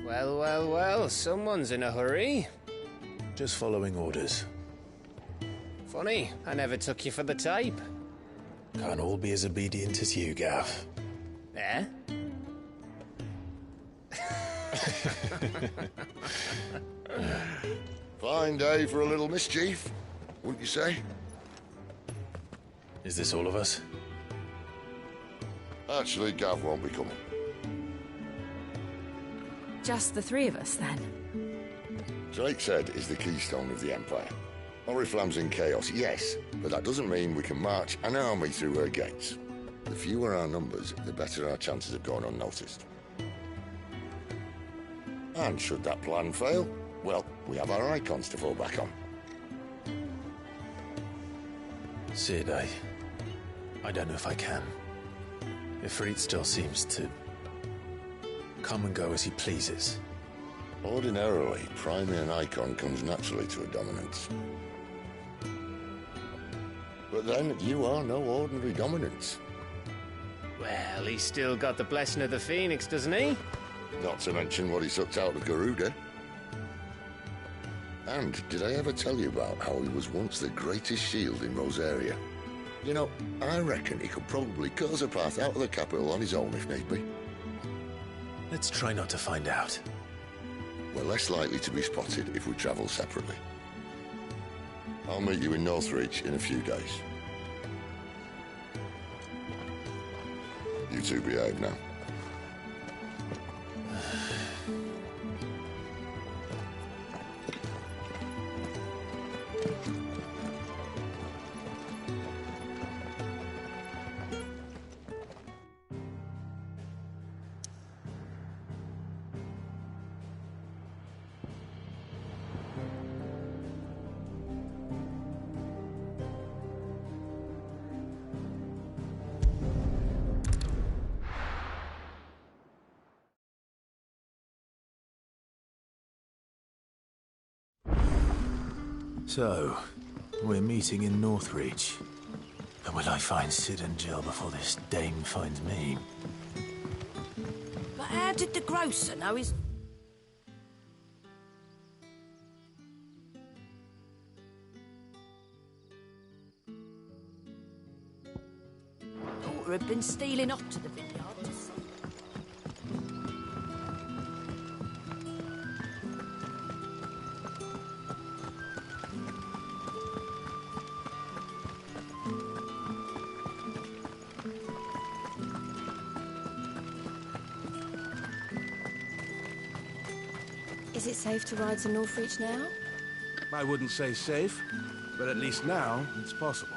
Well, well, well, someone's in a hurry. Just following orders. Funny, I never took you for the type. Can't all be as obedient as you, Gav. Eh? Fine day for a little mischief, wouldn't you say? Is this all of us? Actually, Gav won't be coming. Just the three of us, then? Drake's Head is the keystone of the Empire. Oriflamme's in chaos, yes, but that doesn't mean we can march an army through her gates. The fewer our numbers, the better our chances of going unnoticed. And should that plan fail, well, we have our icons to fall back on. Sid, I don't know if I can. Ifrit still seems to come and go as he pleases. Ordinarily, priming an icon comes naturally to a dominance. But then, you are no ordinary dominance. Well, he's still got the blessing of the Phoenix, doesn't he? Not to mention what he sucked out of Garuda. And did I ever tell you about how he was once the greatest shield in Rosaria? You know, I reckon he could probably cut us a path out of the capital on his own if need be. Let's try not to find out. We're less likely to be spotted if we travel separately. I'll meet you in Northreach in a few days. You two behave now. So, we're meeting in Northreach. And will I find Sid and Jill before this dame finds me? But how did the grocer know his... daughter had been stealing off to the vineyard to see... Is it safe to ride to Northreach now? I wouldn't say safe, but at least now it's possible.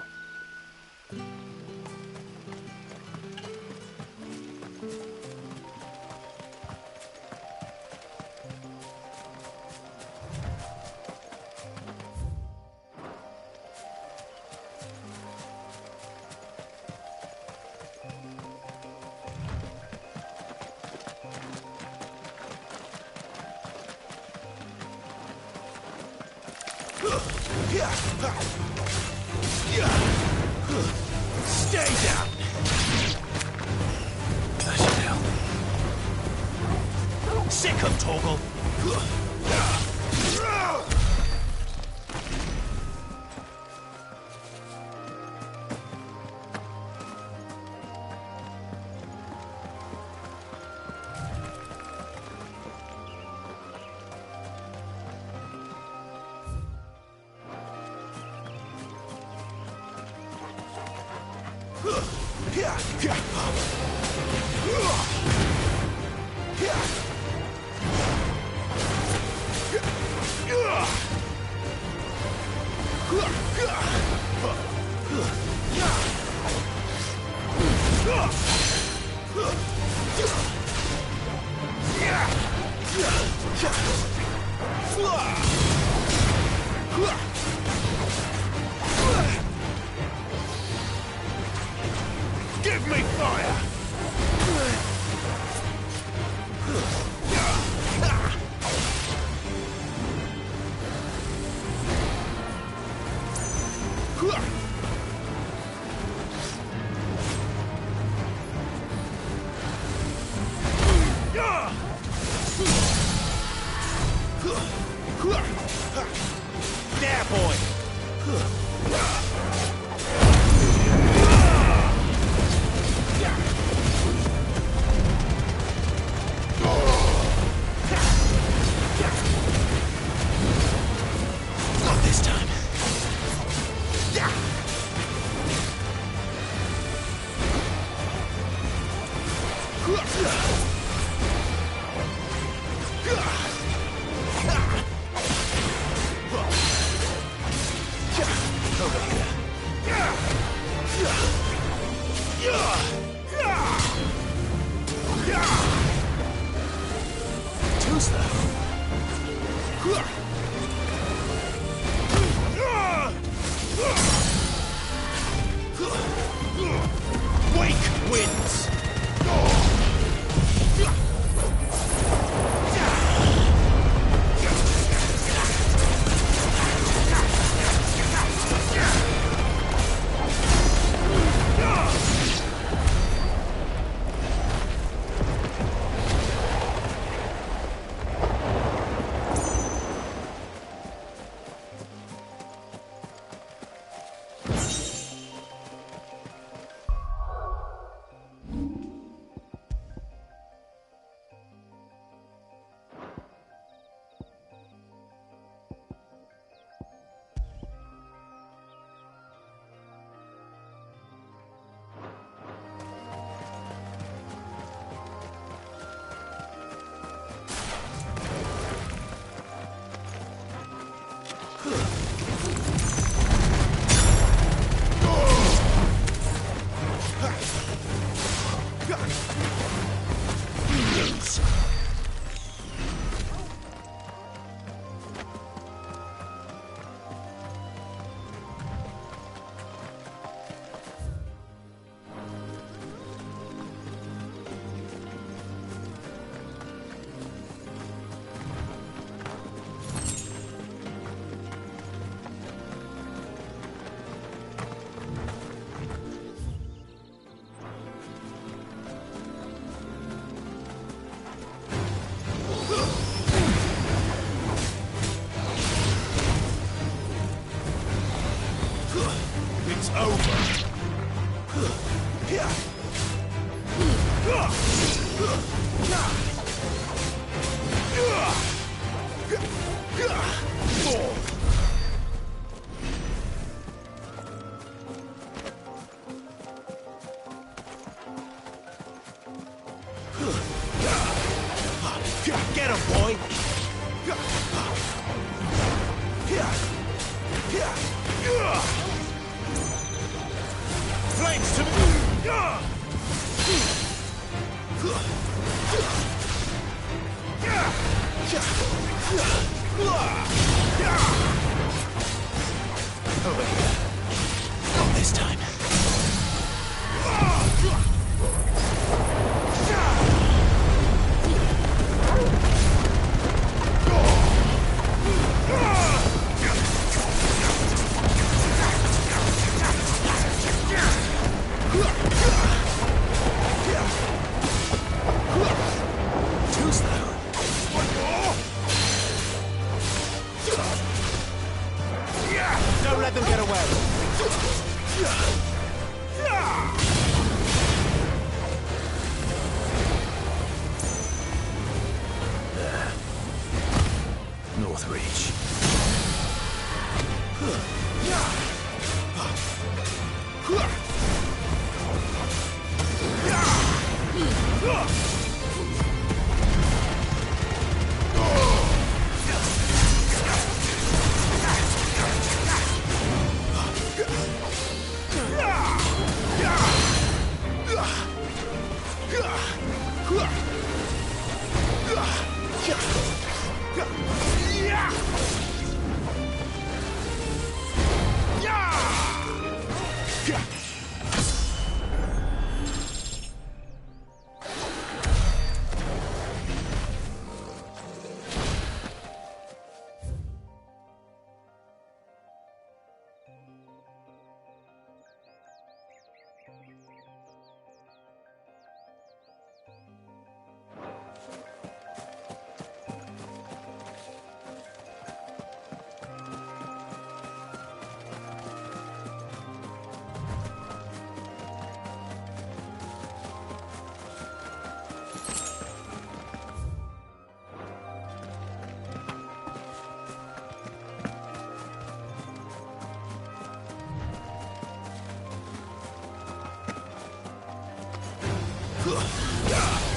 Stay down! That should help. Sick of Torgal! Give me fire! Too slow. Wake wins! It's over. Get him, boy! Flames to me! Over here. Not this time. Too slow. Don't let them get away. There. North Reach. Ugh.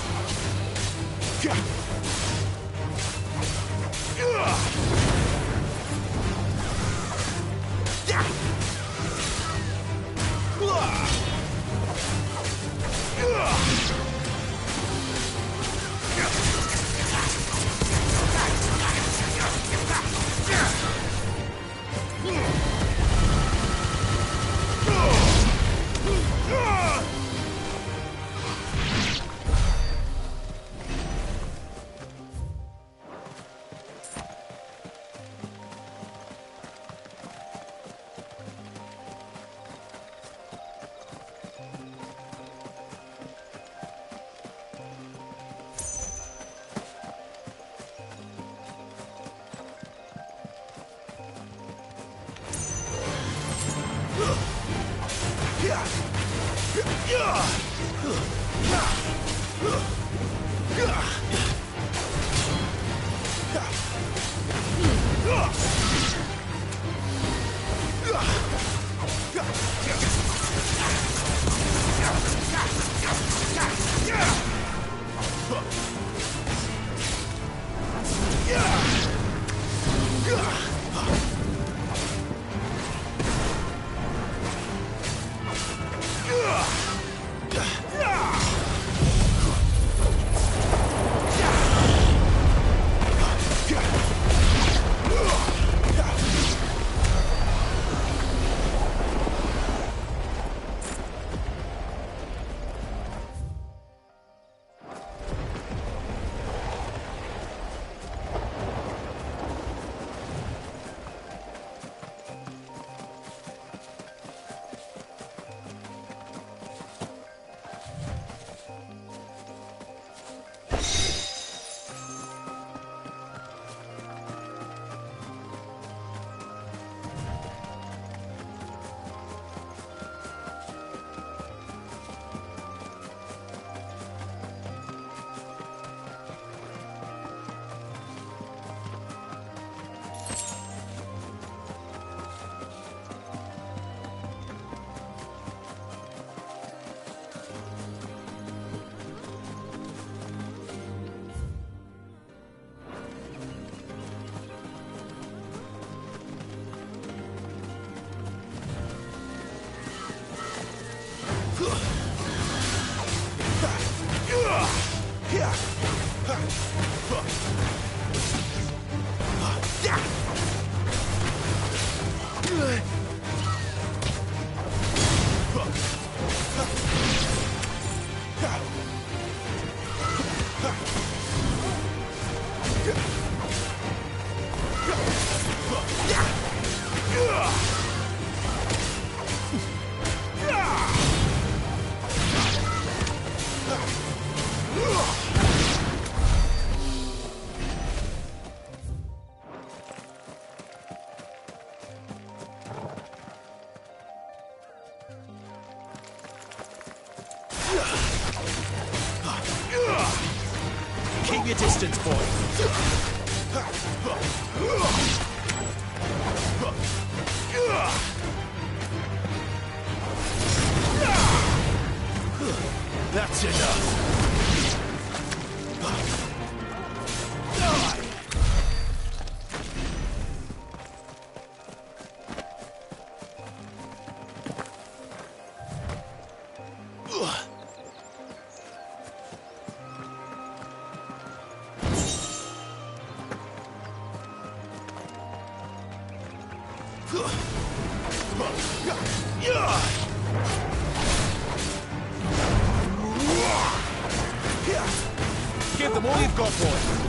Keep your distance, boy. That's enough. Give them all you've got, boy.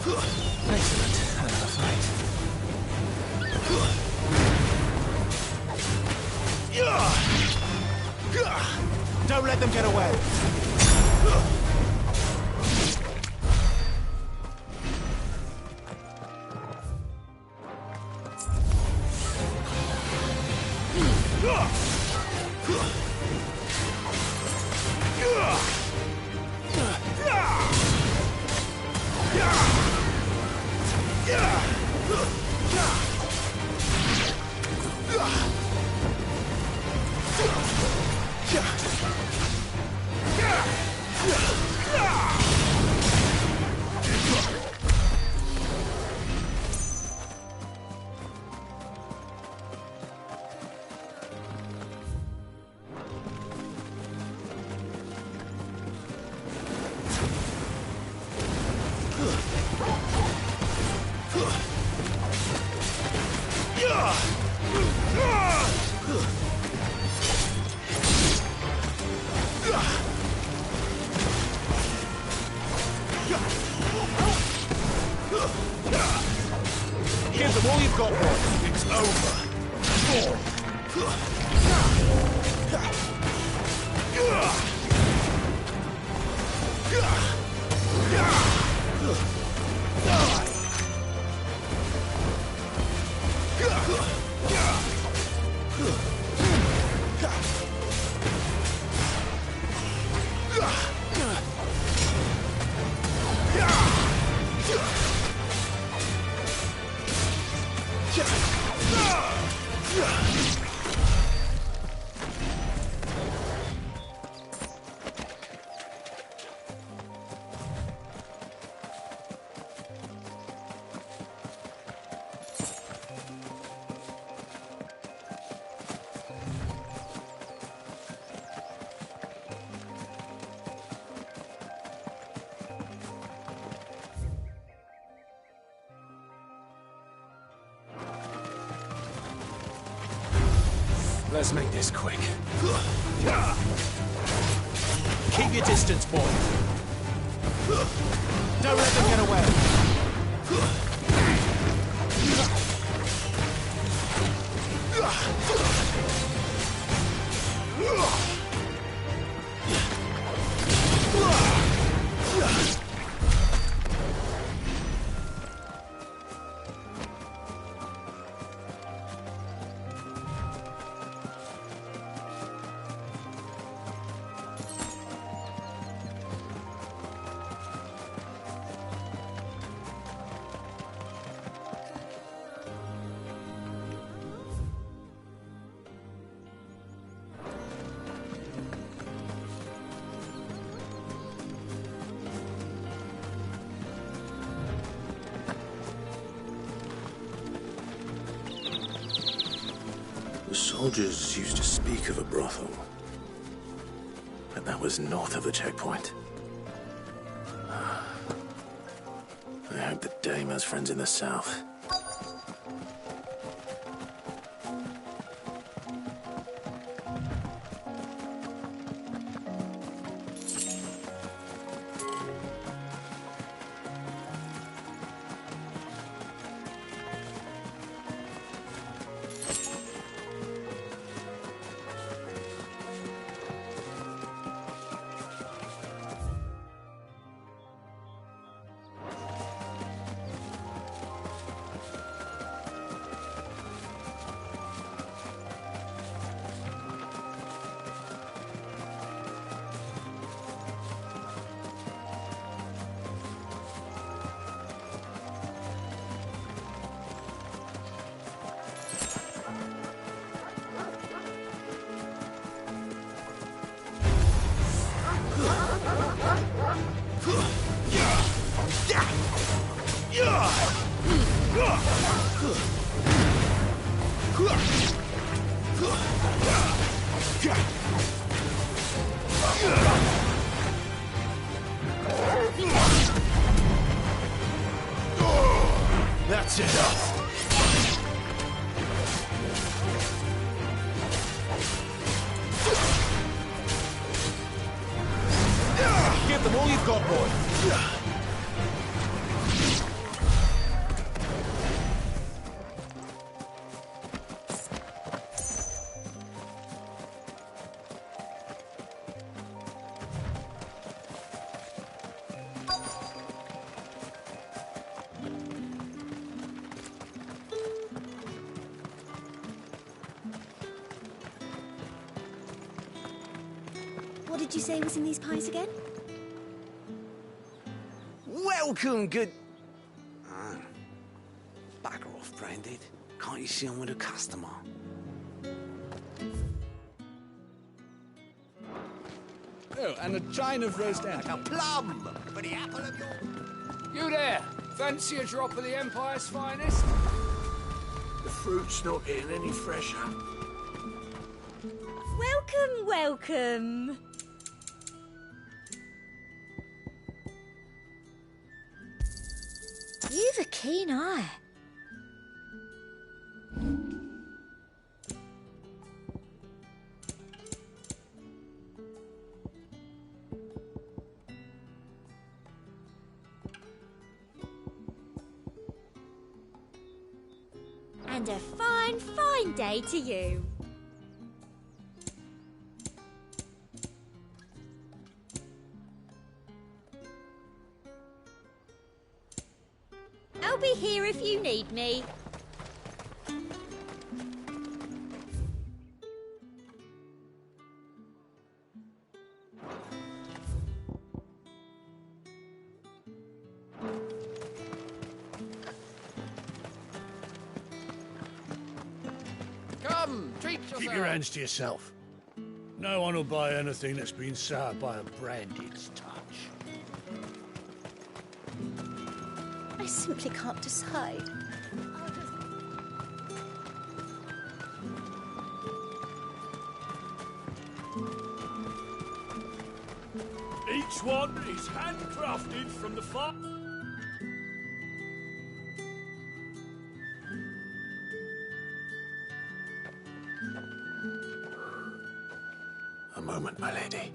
Excellent. Another fight. Don't let them get away. Give them all you've got, boy. It's over. Let's make this quick. Keep your distance, boy. Don't let them get away. The soldiers used to speak of a brothel, but that was north of the checkpoint. I hope that Dame has friends in the south. That's enough. Give them all you've got, boy. did you say was in these pies again? Welcome, good... Bugger off, Branded. Can't you see I'm with a customer? Oh, and a chine of roast ant. A plum for the apple of your... You there! Fancy a drop of the Empire's finest? The fruit's not getting any fresher. Welcome, welcome. You've a keen eye. And a fine, fine day to you. I'll be here if you need me. Come, treat yourself. Keep your hands to yourself. No one will buy anything that's been soured by a Branded's touch. I simply can't decide. Each one is handcrafted from the farm. A moment, my lady.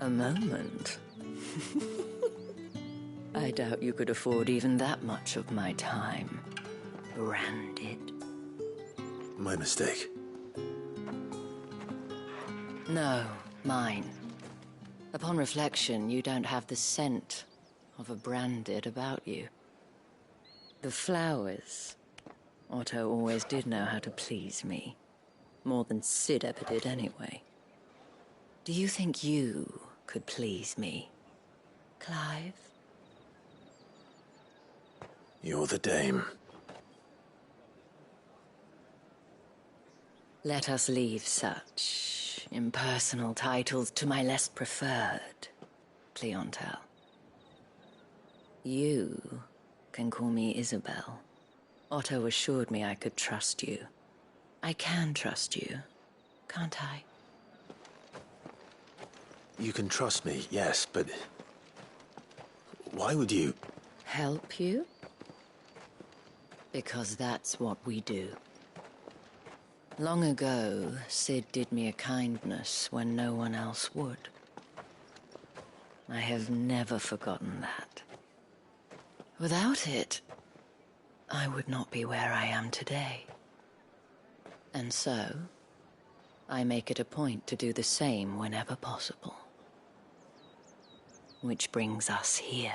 A moment? I doubt you could afford even that much of my time. Branded. My mistake. No, mine. Upon reflection, you don't have the scent of a Branded about you. The flowers. Otto always did know how to please me. More than Sid ever did anyway. Do you think you could please me, Clive? You're the dame. Let us leave such impersonal titles to my less preferred clientele. You can call me Isabel. Otto assured me I could trust you. I can trust you, can't I? You can trust me, yes, but... why would you... Help you? Because that's what we do. Long ago, Sid did me a kindness when no one else would. I have never forgotten that. Without it, I would not be where I am today. And so, I make it a point to do the same whenever possible. Which brings us here.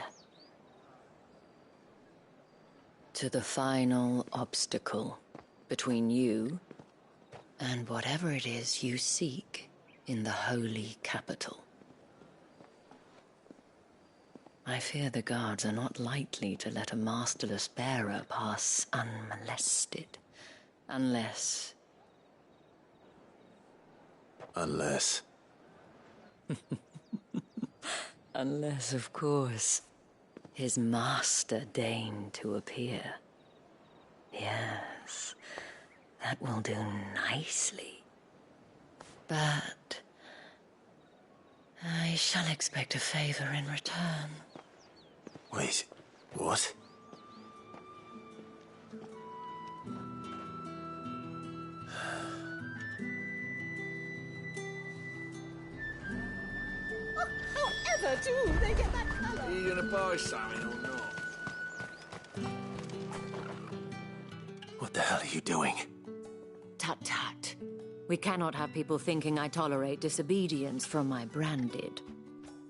To the final obstacle between you and whatever it is you seek in the holy capital. I fear the guards are not likely to let a masterless bearer pass unmolested, unless... Unless... Unless, of course, his master deigned to appear. Yes, that will do nicely. But I shall expect a favor in return. Wait, what? However do they get that colour? Are you gonna buy something or not? What the hell are you doing? Tut tut. We cannot have people thinking I tolerate disobedience from my Branded.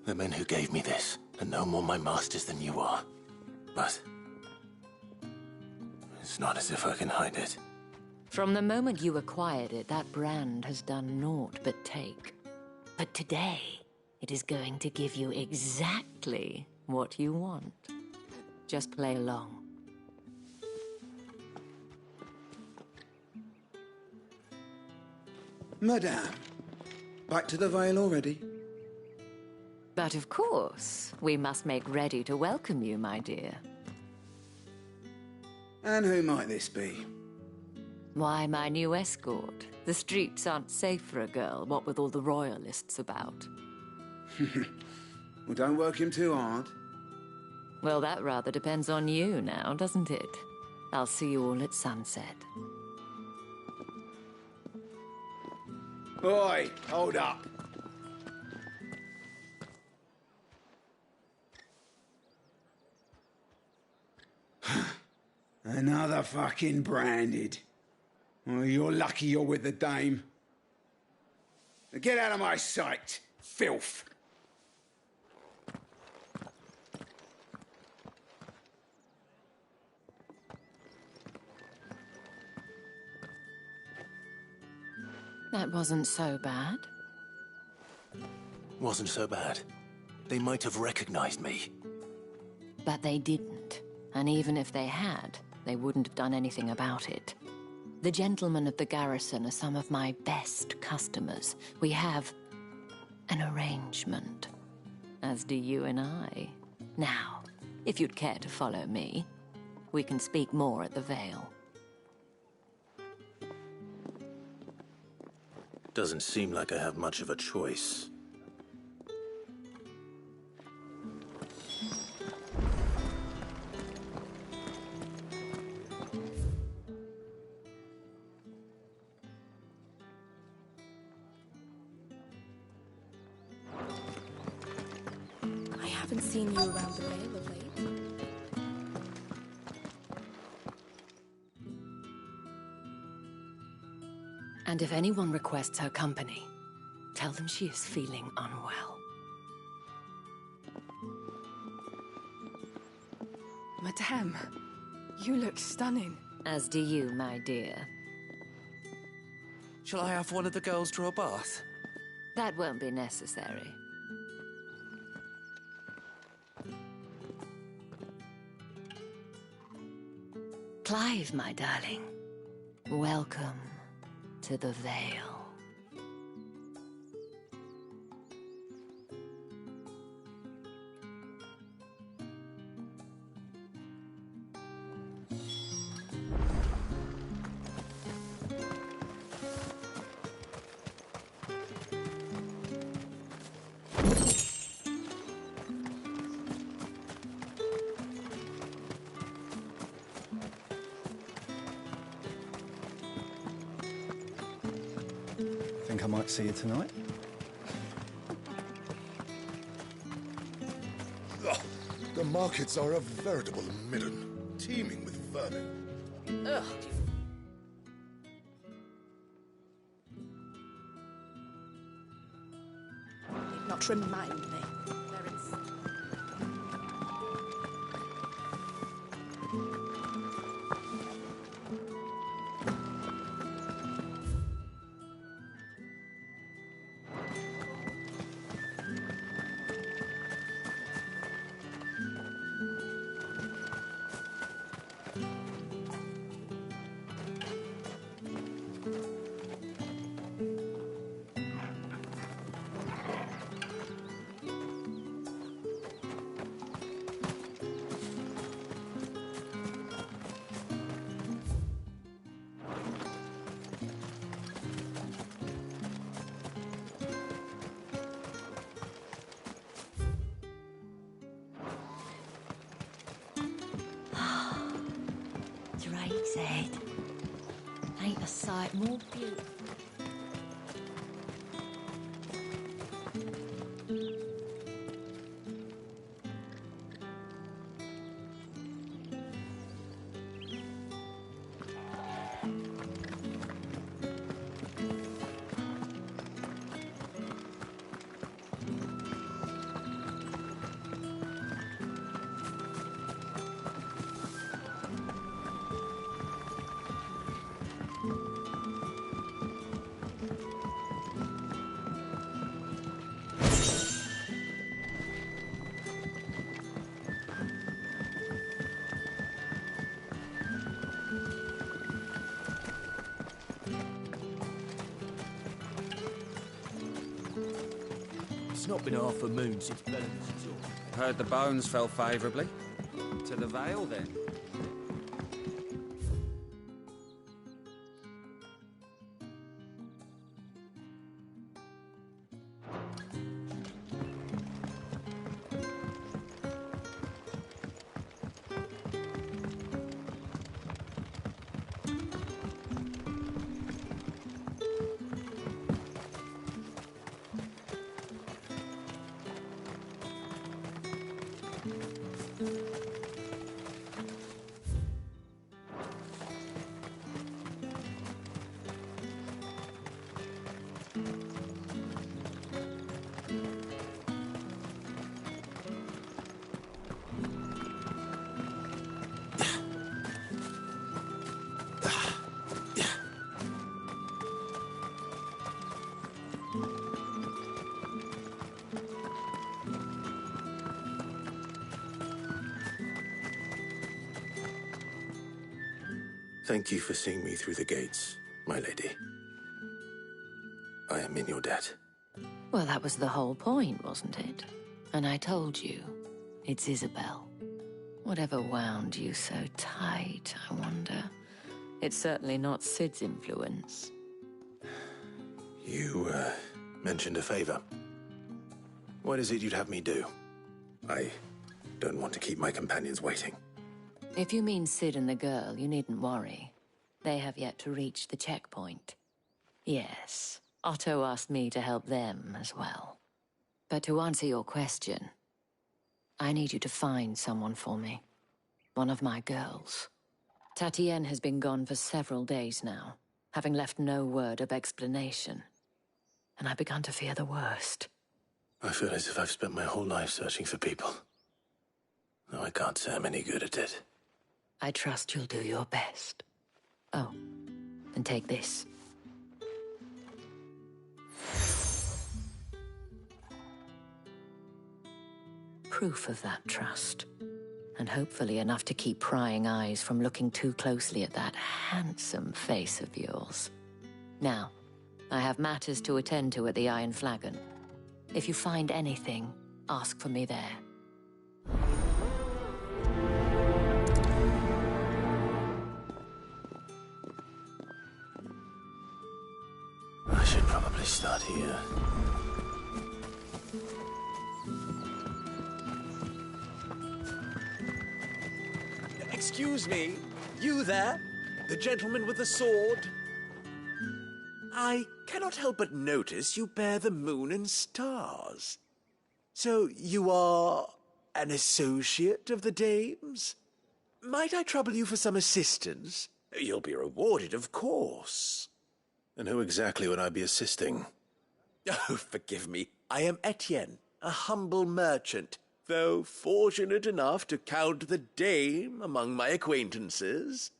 The men who gave me this are no more my masters than you are. But... it's not as if I can hide it. From the moment you acquired it, that brand has done naught but take. But today, it is going to give you exactly what you want. Just play along. Madame, back to the Vale already? But of course, we must make ready to welcome you, my dear. And who might this be? Why, my new escort. The streets aren't safe for a girl, what with all the royalists about. Well, don't work him too hard. Well, that rather depends on you now, doesn't it? I'll see you all at sunset. Oi, hold up. Another fucking branded. Well, you're lucky you're with the dame. Now get out of my sight, filth. That wasn't so bad. Wasn't so bad. They might have recognized me. But they didn't. And even if they had, they wouldn't have done anything about it. The gentlemen of the garrison are some of my best customers. We have an arrangement, as do you and I. Now, if you'd care to follow me, we can speak more at the Vale. Doesn't seem like I have much of a choice. I haven't seen you around the Vale of late. And if anyone requests her company, tell them she is feeling unwell. Madame, you look stunning. As do you, my dear. Shall I have one of the girls draw a bath? That won't be necessary. Clive, my darling. Welcome to the Vale. Think I might see you tonight? Ugh, the markets are a veritable midden, teeming with vermin. Ugh. Need not remind me. There is. Drake's Head. Ain't a sight more beautiful. not been half a moon since Bellamy's Heard the bones fell favourably. To the Vale, then. Thank you for seeing me through the gates, my lady. I am in your debt. Well, that was the whole point, wasn't it? And I told you, it's Isabel. Whatever wound you so tight, I wonder. It's certainly not Sid's influence. You, mentioned a favor. What is it you'd have me do? I don't want to keep my companions waiting. If you mean Sid and the girl, you needn't worry. They have yet to reach the checkpoint. Yes, Otto asked me to help them as well. But to answer your question, I need you to find someone for me. One of my girls. Tatienne has been gone for several days now, having left no word of explanation. And I've begun to fear the worst. I feel as if I've spent my whole life searching for people. Though I can't say I'm any good at it. I trust you'll do your best. Oh, and take this. Proof of that trust. And hopefully enough to keep prying eyes from looking too closely at that handsome face of yours. Now, I have matters to attend to at the Iron Flagon. If you find anything, ask for me there. I should probably start here. Excuse me, you there? The gentleman with the sword? I cannot help but notice you bear the moon and stars. So you are an associate of the dame's? Might I trouble you for some assistance? You'll be rewarded, of course. And who exactly would I be assisting? Oh, forgive me. I am Etienne, a humble merchant, though fortunate enough to count the dame among my acquaintances.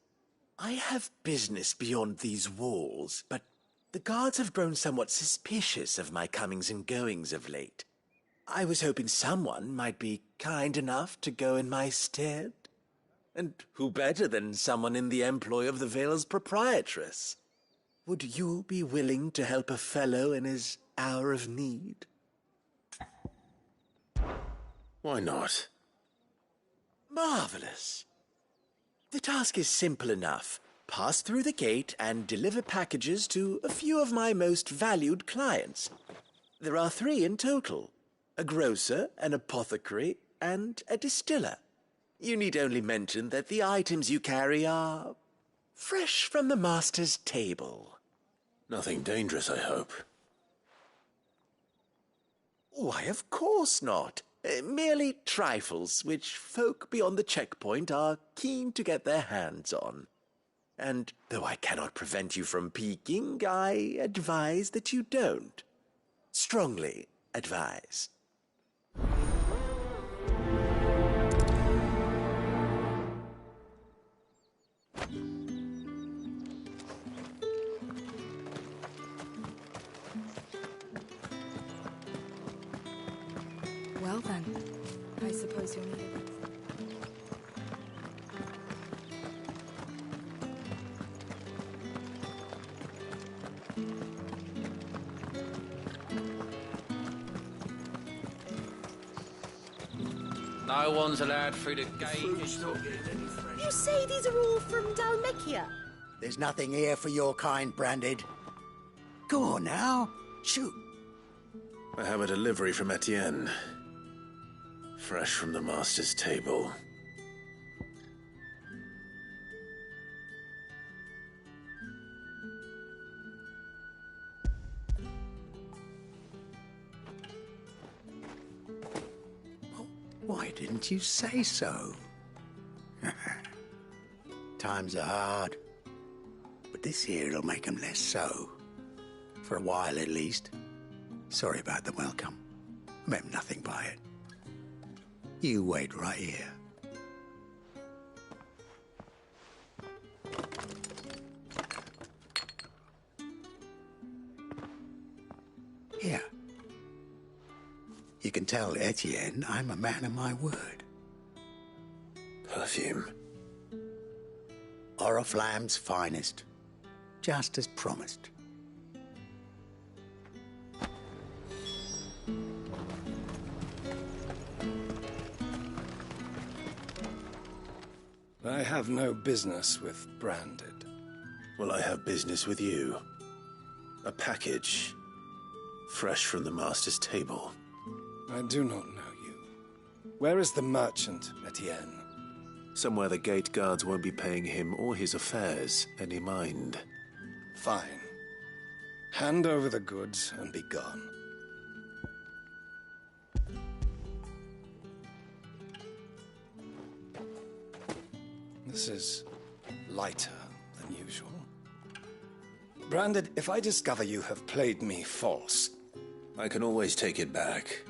I have business beyond these walls, but the guards have grown somewhat suspicious of my comings and goings of late. I was hoping someone might be kind enough to go in my stead. And who better than someone in the employ of the Vale's proprietress? Would you be willing to help a fellow in his hour of need? Why not? Marvelous. The task is simple enough. Pass through the gate and deliver packages to a few of my most valued clients. There are 3 in total. A grocer, an apothecary, and a distiller. You need only mention that the items you carry are fresh from the master's table. Nothing dangerous, I hope. Why, of course not. Merely trifles which folk beyond the checkpoint are keen to get their hands on. And though I cannot prevent you from peeking, I advise that you don't. Strongly advise. Well then, I suppose you'll need it. No one's allowed through the gate. You say these are all from Dalmekia? There's nothing here for your kind, Branded. Go on now. Shoot. I have a delivery from Etienne. Fresh from the master's table. Why didn't you say so? Times are hard. But this here'll make 'em less so. For a while, at least. Sorry about the welcome. I meant nothing by it. You wait right here. Here. You can tell Etienne I'm a man of my word. Perfume. Oriflamme's finest. Just as promised. I have no business with Branded. Well, I have business with you. A package. Fresh from the master's table. I do not know you. Where is the merchant, Etienne? Somewhere the gate guards won't be paying him or his affairs any mind. Fine. Hand over the goods and be gone. This is lighter than usual. Branded, if I discover you have played me false... I can always take it back.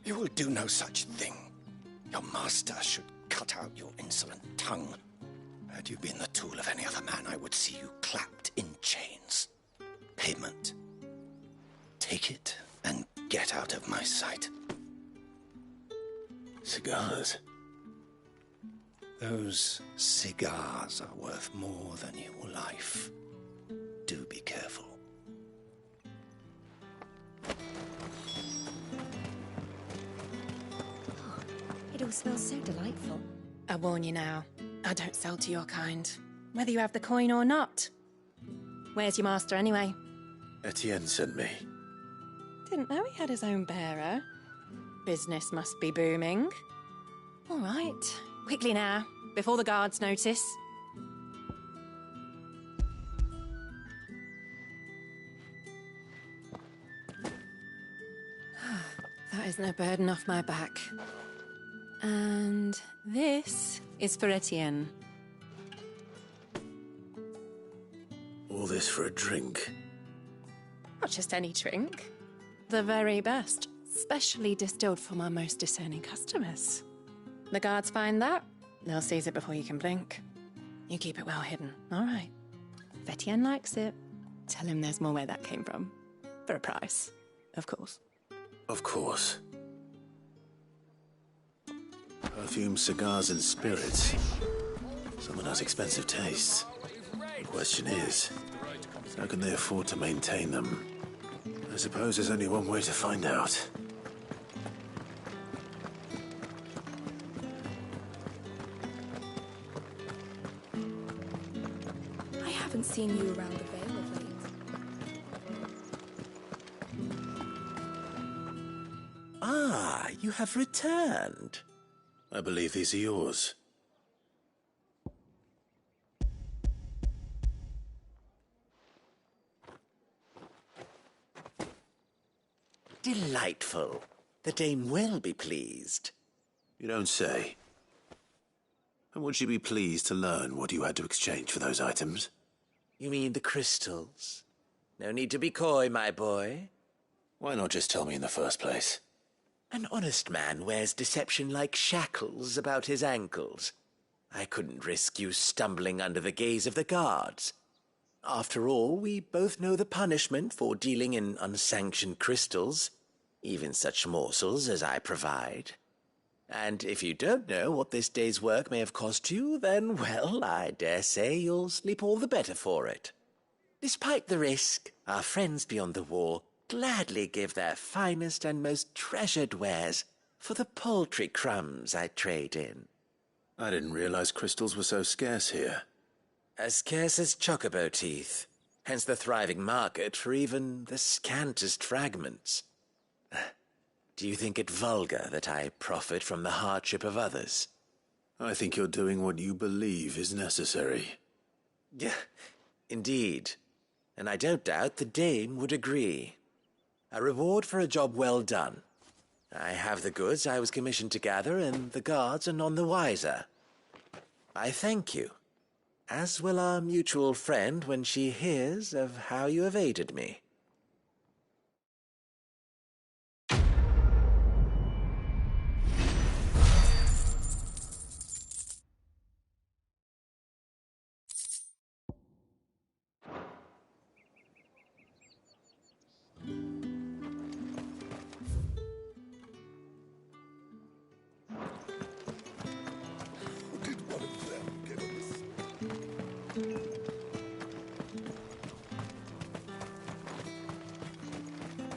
You will do no such thing. Your master should cut out your insolent tongue. Had you been the tool of any other man, I would see you clapped in chains. Payment. Take it and get out of my sight. Cigars? Those cigars are worth more than your life. Do be careful. It all smells so delightful. I warn you now, I don't sell to your kind, whether you have the coin or not. Where's your master anyway? Etienne sent me. Didn't know he had his own bearer. Business must be booming. All right, quickly now, before the guards notice. That is no burden off my back. And this is for Etienne. All this for a drink? Not just any drink. The very best, specially distilled for my most discerning customers. The guards find that, they'll seize it before you can blink. You keep it well hidden, all right? If Etienne likes it, tell him there's more where that came from. For a price, of course. Of course. Perfume, cigars, and spirits. Someone has expensive tastes. The question is, how can they afford to maintain them? I suppose there's only one way to find out. I haven't seen you around the Vale of late. Ah, you have returned. I believe these are yours. Delightful. The dame will be pleased. You don't say. And would she be pleased to learn what you had to exchange for those items? You mean the crystals? No need to be coy, my boy. Why not just tell me in the first place? An honest man wears deception like shackles about his ankles. I couldn't risk you stumbling under the gaze of the guards. After all, we both know the punishment for dealing in unsanctioned crystals, even such morsels as I provide. And if you don't know what this day's work may have cost you, then, well, I dare say you'll sleep all the better for it. Despite the risk, our friends beyond the wall gladly give their finest and most treasured wares for the paltry crumbs I trade in. I didn't realize crystals were so scarce here. As scarce as chocobo teeth, hence the thriving market for even the scantest fragments. Do you think it vulgar that I profit from the hardship of others? I think you're doing what you believe is necessary. Yeah, indeed. And I don't doubt the dame would agree. A reward for a job well done. I have the goods I was commissioned to gather, and the guards are none the wiser. I thank you, as will our mutual friend when she hears of how you have aided me.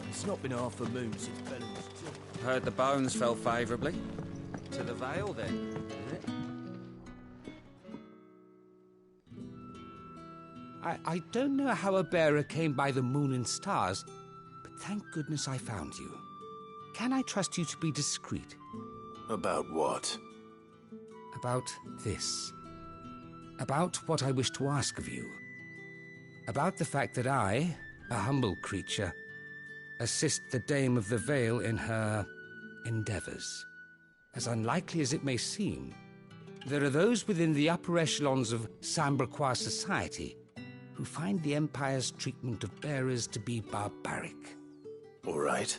It's not been half a moon since Bellin was killed. Heard the bones fell favourably. To the Vale, then, is it? I don't know how a bearer came by the moon and stars, but thank goodness I found you. Can I trust you to be discreet? About what? About this. About what I wish to ask of you. About the fact that I, a humble creature, assist the Dame of the Vale in her endeavours. As unlikely as it may seem, there are those within the upper echelons of Samberquois society who find the Empire's treatment of bearers to be barbaric. All right.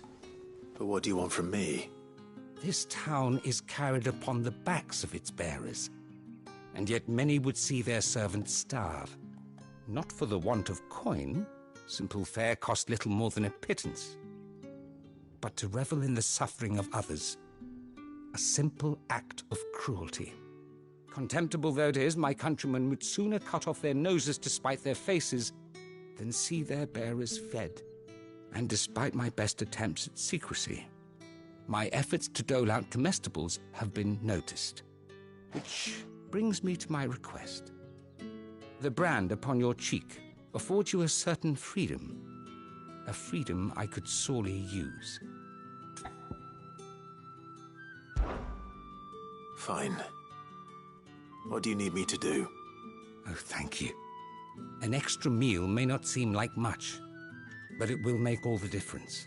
But what do you want from me? This town is carried upon the backs of its bearers, and yet many would see their servants starve. Not for the want of coin, simple fare cost little more than a pittance, but to revel in the suffering of others, a simple act of cruelty. Contemptible though it is, my countrymen would sooner cut off their noses to spite their faces than see their bearers fed. And despite my best attempts at secrecy, my efforts to dole out comestibles have been noticed. Which brings me to my request. The brand upon your cheek affords you a certain freedom, a freedom I could sorely use. Fine. What do you need me to do? Oh, thank you. An extra meal may not seem like much, but it will make all the difference.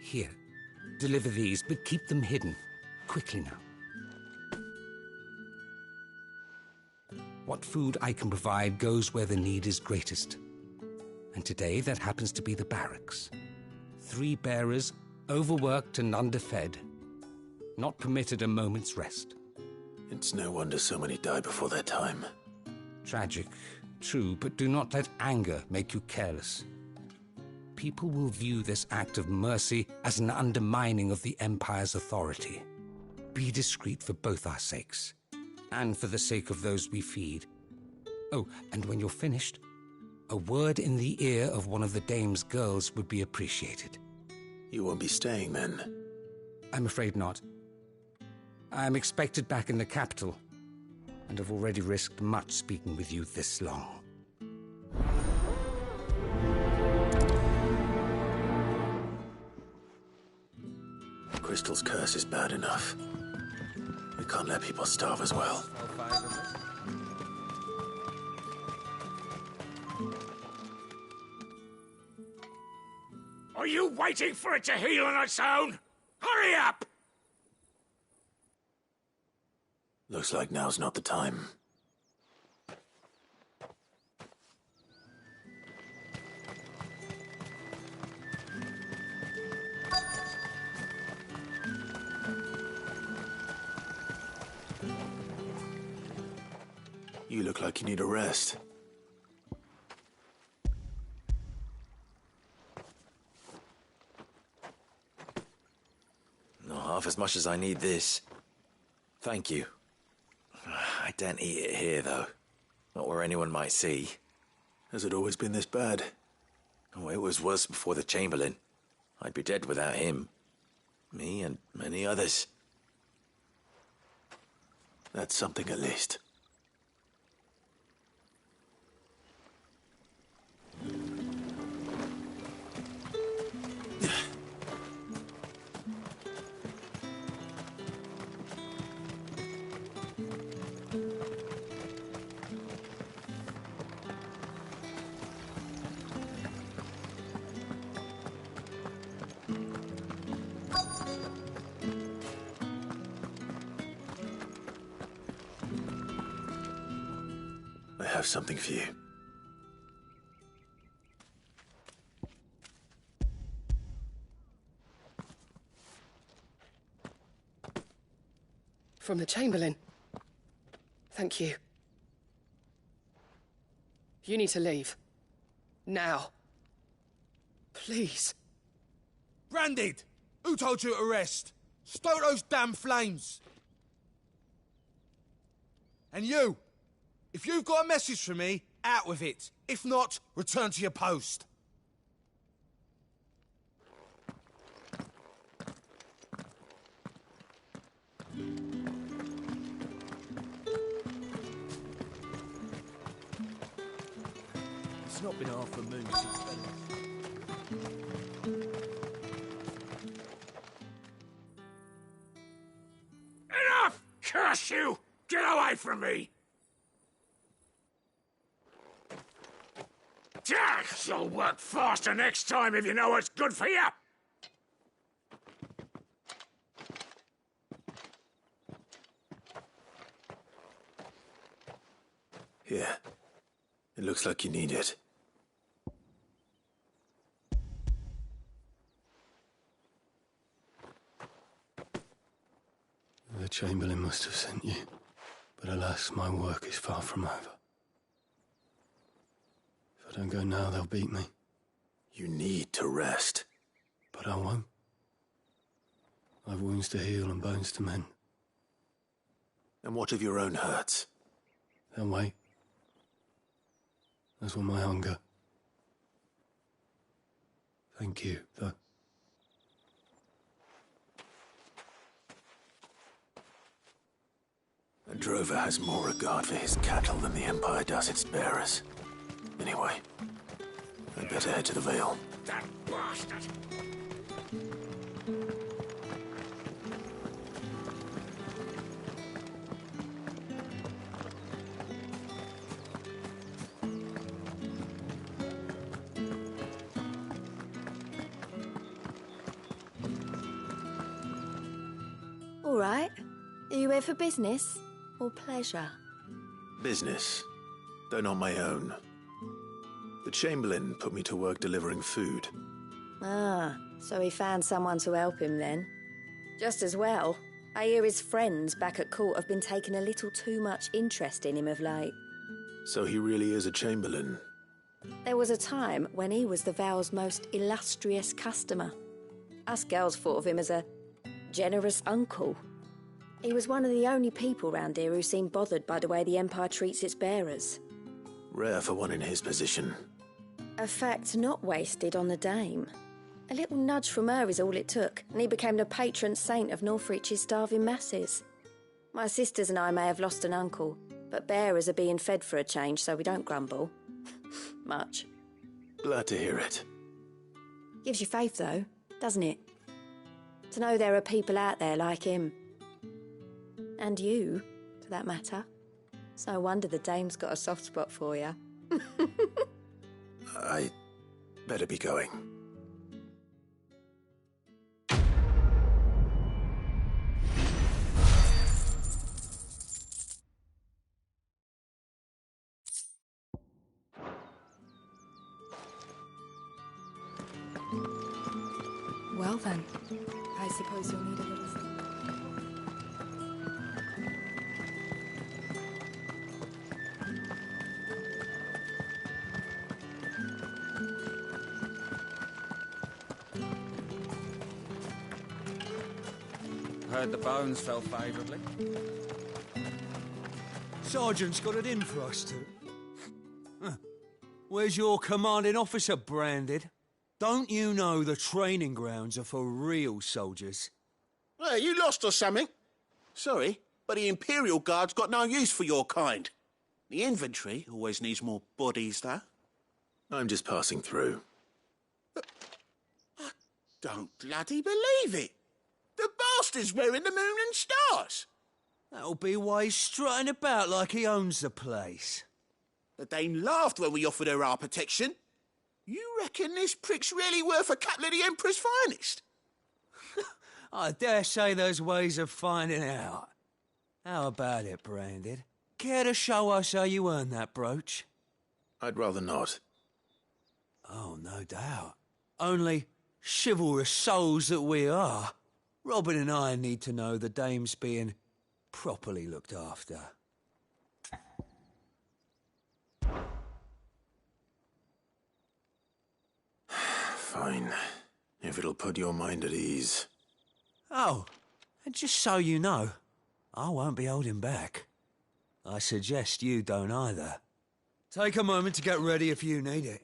Here, deliver these, but keep them hidden. Quickly now. What food I can provide goes where the need is greatest. And today that happens to be the barracks. 3 bearers, overworked and underfed, not permitted a moment's rest. It's no wonder so many die before their time. Tragic, true, but do not let anger make you careless. People will view this act of mercy as an undermining of the Empire's authority. Be discreet for both our sakes, and for the sake of those we feed. Oh, and when you're finished, a word in the ear of one of the Dame's girls would be appreciated. You won't be staying then? I'm afraid not. I'm expected back in the capital, and have already risked much speaking with you this long. Crystal's curse is bad enough. We can't let people starve as well. Are you waiting for it to heal on its own? Hurry up! Looks like now's not the time. You look like you need a rest. Not half as much as I need this. Thank you. I daren't eat it here, though. Not where anyone might see. Has it always been this bad? Oh, it was worse before the Chamberlain. I'd be dead without him. Me and many others. That's something at least. I have something for you. From the Chamberlain. Thank you. You need to leave. Now. Please. Branded! Who told you to rest? Stoke those damn flames! And you! If you've got a message for me, out with it. If not, return to your post. It's not been half a moon since Enough! Curse you! Get away from me! You'll work faster next time if you know what's good for you! Here. It looks like you need it. The Chamberlain must have sent you, but alas, my work is far from over. If I don't go now, they'll beat me. You need to rest. But I won't. I've wounds to heal and bones to mend. And what of your own hurts? They'll wait. As will my hunger. Thank you, though. A drover has more regard for his cattle than the Empire does its bearers. Anyway, I'd better head to the Vale. That bastard! All right. Are you here for business or pleasure? Business, though not my own. The Chamberlain put me to work delivering food. Ah, so he found someone to help him then. Just as well. I hear his friends back at court have been taking a little too much interest in him of late. So he really is a Chamberlain? There was a time when he was the Vale's most illustrious customer. Us girls thought of him as a generous uncle. He was one of the only people round here who seemed bothered by the way the Empire treats its bearers. Rare for one in his position. A fact not wasted on the dame. A little nudge from her is all it took, and he became the patron saint of Northreach's starving masses. My sisters and I may have lost an uncle, but bearers are being fed for a change, so we don't grumble. Much. Glad to hear it. Gives you faith, though, doesn't it? To know there are people out there like him. And you, for that matter. It's no wonder the dame's got a soft spot for you. I better be going. Well then, I suppose you'll need a little sleep. Heard the bones fell favourably. Sergeant's got it in for us two. Where's your commanding officer, Branded? Don't you know the training grounds are for real soldiers? Hey, you lost or something? Sorry, but the Imperial Guard's got no use for your kind. The inventory always needs more bodies, though. I'm just passing through. I don't bloody believe it. The bastard's wearing the moon and stars. That'll be why he's strutting about like he owns the place. The Dame laughed when we offered her our protection. You reckon this prick's really worth a couple of the Emperor's finest? I dare say there's ways of finding out. How about it, Branded? Care to show us how you earned that brooch? I'd rather not. Oh, no doubt. Only chivalrous souls that we are, Robin and I need to know the Dame's being properly looked after. Fine. If it'll put your mind at ease. Oh, and just so you know, I won't be holding back. I suggest you don't either. Take a moment to get ready if you need it.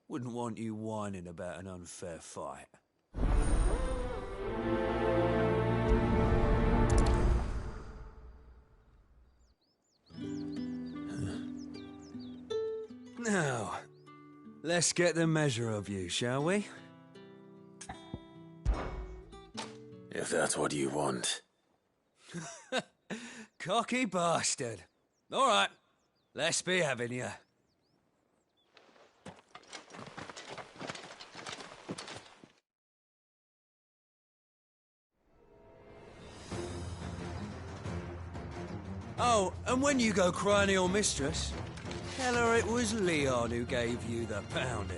Wouldn't want you whining about an unfair fight. Now, let's get the measure of you, shall we? If that's what you want. Cocky bastard. All right, let's be having you. Oh, and when you go crying to your mistress, tell her it was Leon who gave you the pounding.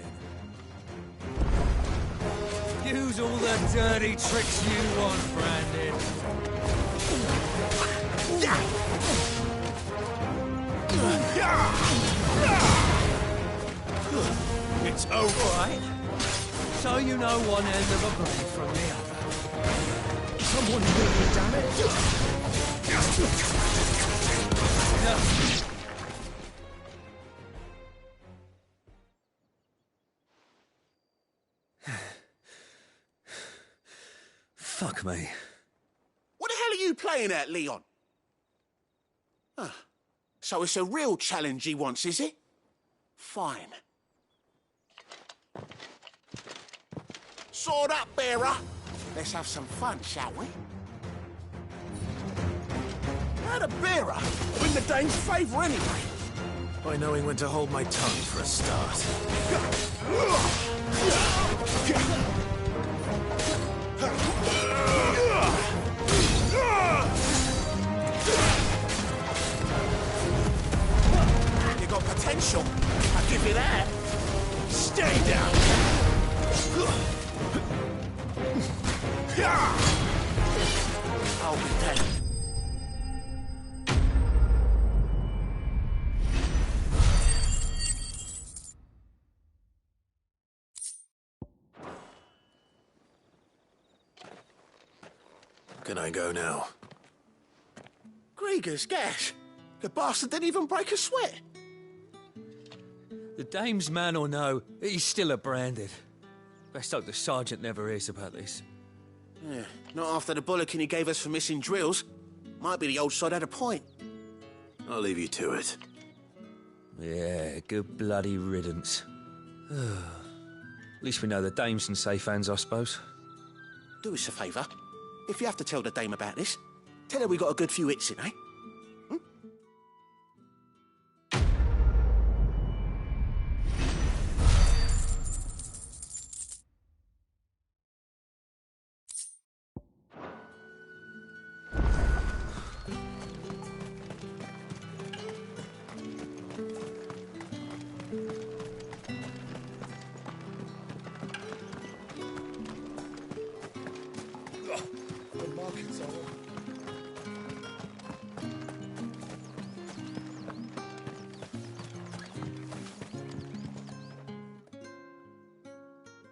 Use all the dirty tricks you want, Brandon. It's all right. So you know one end of a blade from the other. Someone really damaged. Fuck me. What the hell are you playing at, Leon? So it's a real challenge he wants, is it? Fine. Sword up, bearer. Let's have some fun, shall we? How the bearer win the Dame's favour anyway? By knowing when to hold my tongue for a start. You got potential, I'll give you that. Stay down. I'll be dead. Can I go now? Grieger's gas. The bastard didn't even break a sweat. The Dame's man or no, he's still a Branded. Best hope the Sergeant never hears about this. Yeah, not after the bollocking he gave us for missing drills. Might be the old sod had a point. I'll leave you to it. Yeah, good bloody riddance. At least we know the Dame's in safe hands, I suppose. Do us a favour. If you have to tell the Dame about this, tell her we got a good few hits in, eh?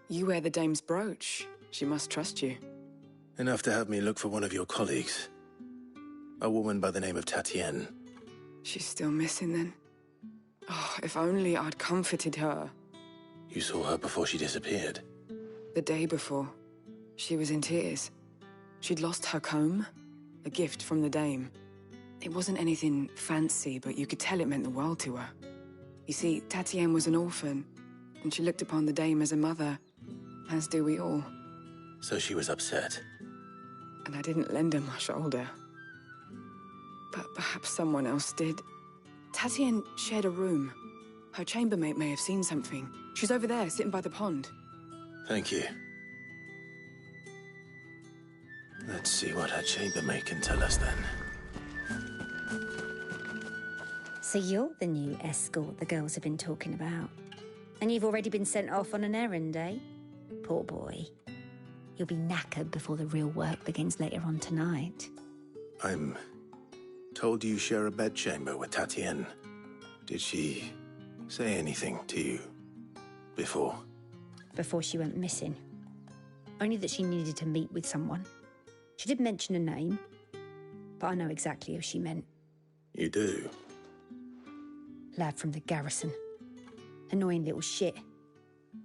You wear the Dame's brooch. She must trust you. Enough to have me look for one of your colleagues. A woman by the name of Tatienne. She's still missing then? Oh, if only I'd comforted her. You saw her before she disappeared? The day before. She was in tears. She'd lost her comb, a gift from the Dame. It wasn't anything fancy, but you could tell it meant the world to her. You see, Tatienne was an orphan, and she looked upon the dame as a mother, as do we all. So she was upset. And I didn't lend her my shoulder. But perhaps someone else did. Tatienne shared a room. Her chambermaid may have seen something. She's over there, sitting by the pond. Thank you. Let's see what her chambermaid can tell us then. So you're the new escort the girls have been talking about. And you've already been sent off on an errand, eh? Poor boy. You'll be knackered before the real work begins later on tonight. I'm told you share a bedchamber with Tatienne. Did she say anything to you before? Before she went missing. Only that she needed to meet with someone. She did mention a name, but I know exactly who she meant. You do? Lad from the garrison. Annoying little shit.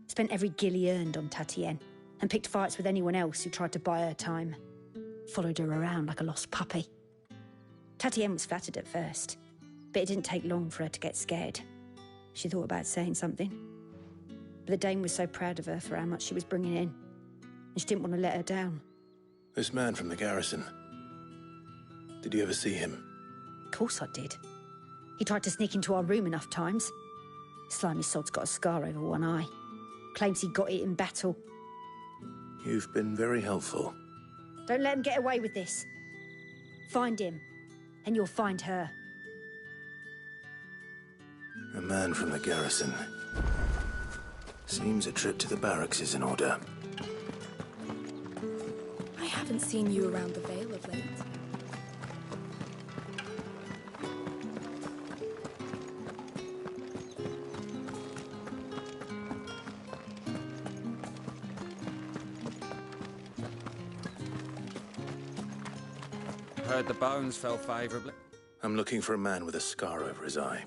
Spent every guil he earned on Tatienne, and picked fights with anyone else who tried to buy her time. Followed her around like a lost puppy. Tatienne was flattered at first, but it didn't take long for her to get scared. She thought about saying something. But the dame was so proud of her for how much she was bringing in, and she didn't want to let her down. This man from the garrison. Did you ever see him? Of course I did. He tried to sneak into our room enough times. Slimy sod's got a scar over one eye. Claims he got it in battle. You've been very helpful. Don't let him get away with this. Find him, and you'll find her. A man from the garrison. Seems a trip to the barracks is in order. I haven't seen you around the Vale of late. Heard the bones fell favourably. I'm looking for a man with a scar over his eye.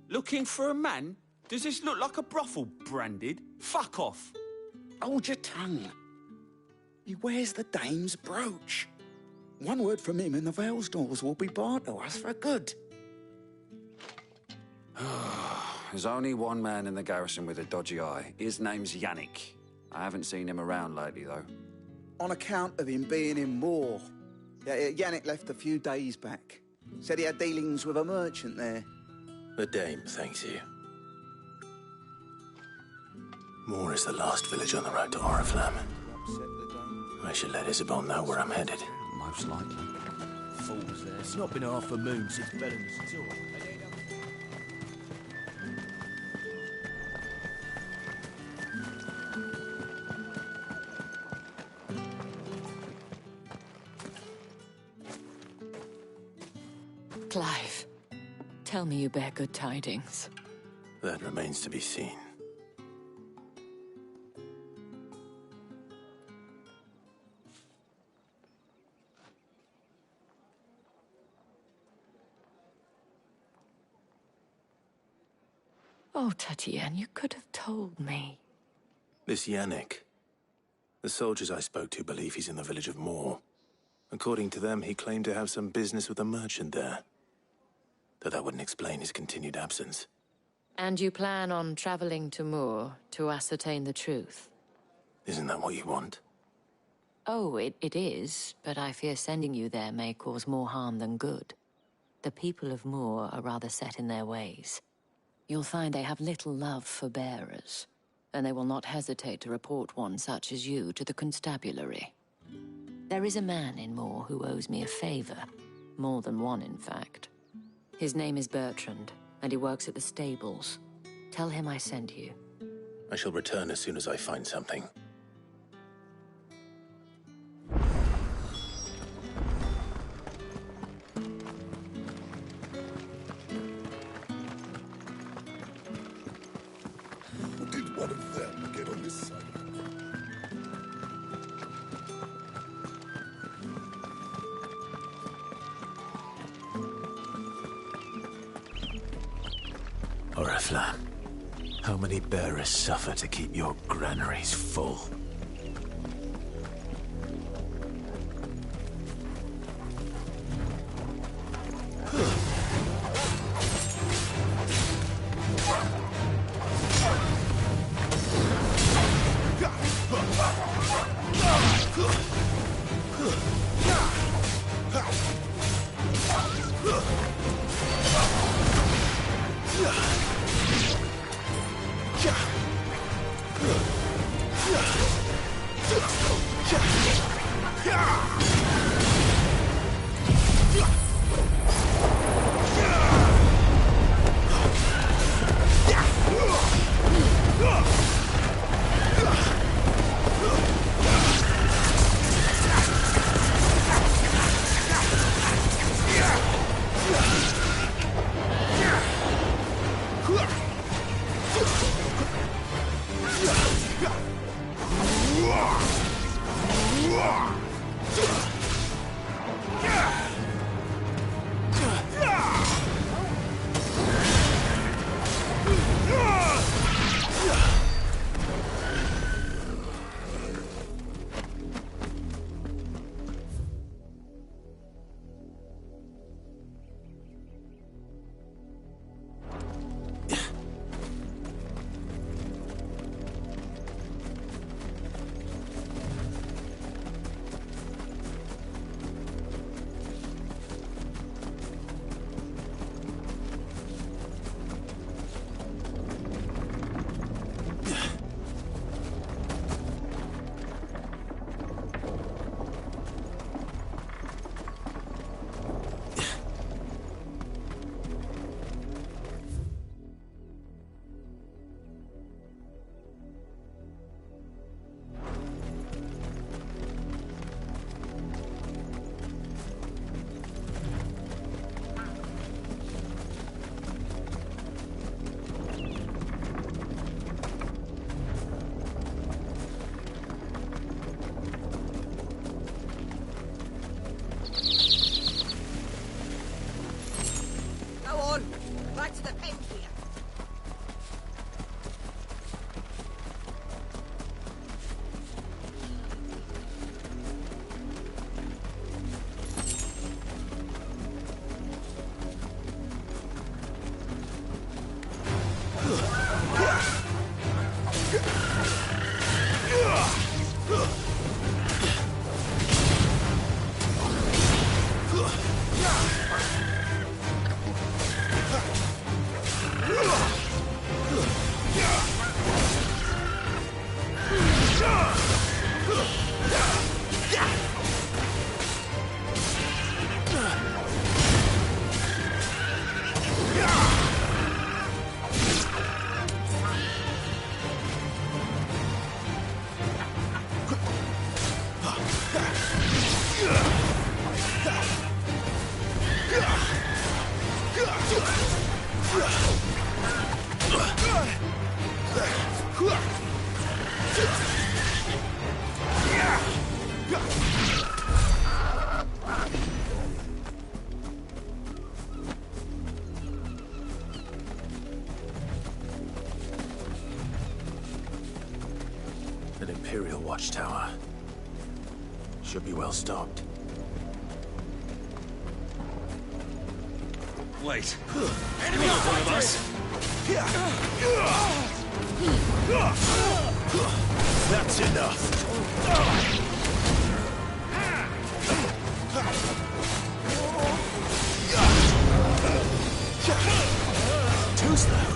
Looking for a man? Does this look like a brothel, Branded? Fuck off. Hold your tongue. He wears the dame's brooch. One word from him and the Vale's doors will be barred to us for good. There's only one man in the garrison with a dodgy eye. His name's Yannick. I haven't seen him around lately, though. On account of him being in war. Yeah, Yannick left a few days back. Said he had dealings with a merchant there. The dame thanks you. Moor is the last village on the road to Oriflamme. I should let Isabel know where I'm headed. Most likely. Fools there. It's not been half a moon since Bellum's tour. Clive, tell me you bear good tidings. That remains to be seen. Oh, Tatienne, you could have told me. This Yannick. The soldiers I spoke to believe he's in the village of Moor. According to them, he claimed to have some business with a merchant there. Though that wouldn't explain his continued absence. And you plan on traveling to Moor to ascertain the truth? Isn't that what you want? Oh, it is, but I fear sending you there may cause more harm than good. The people of Moor are rather set in their ways. You'll find they have little love for bearers, and they will not hesitate to report one such as you to the constabulary. There is a man in Moor who owes me a favor. More than one, in fact. His name is Bertrand, and he works at the stables. Tell him I sent you. I shall return as soon as I find something. Did one of them get on this side? Oriflamme, how many bearers suffer to keep your granaries full? Right to the pen here. An Imperial watchtower. Should be well stocked. Wait. Enemy spotted! That's enough. Too slow.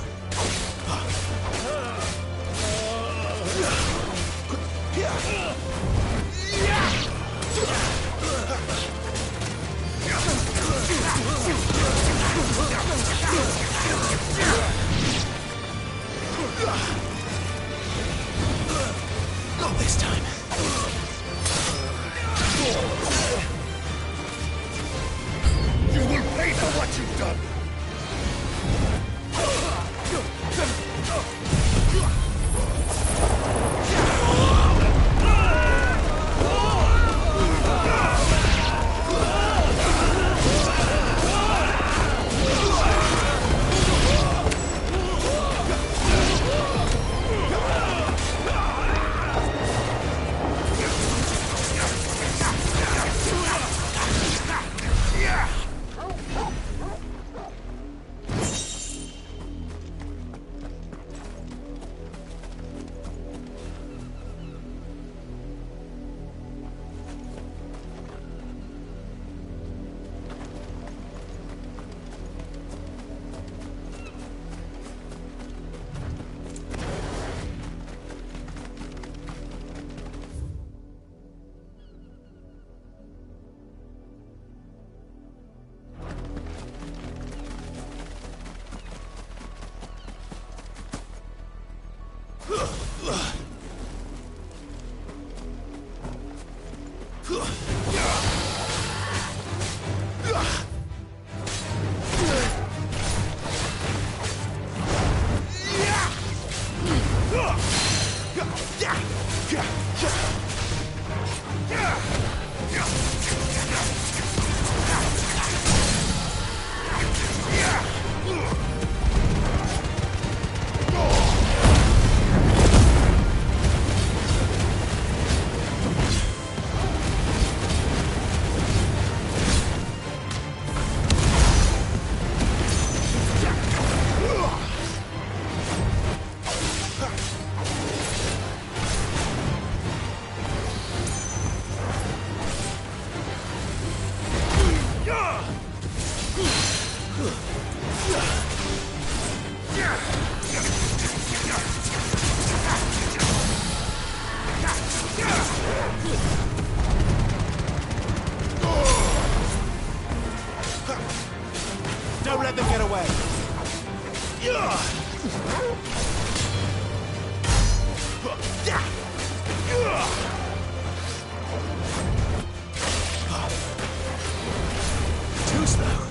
Not this time. You will pay for what you've done! Don't let them get away. Too slow.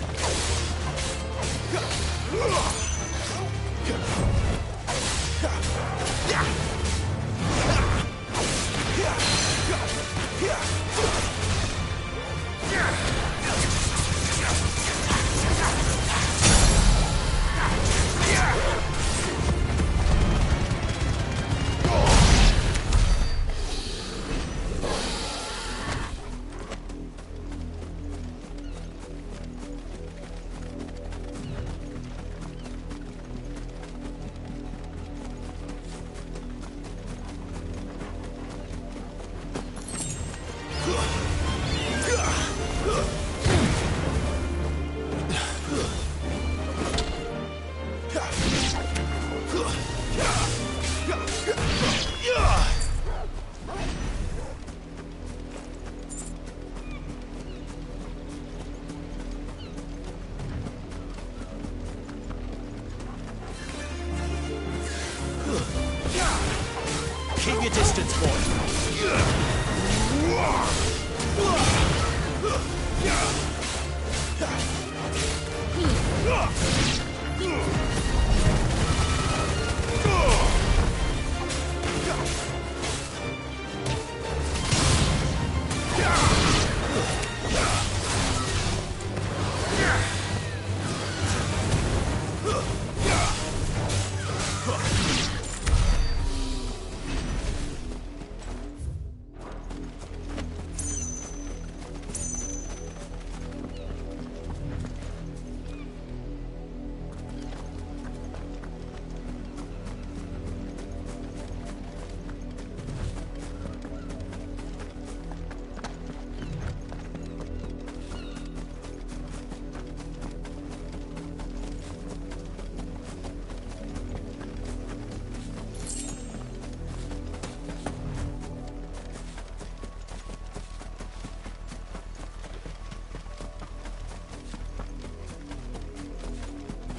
Keep your distance, boy.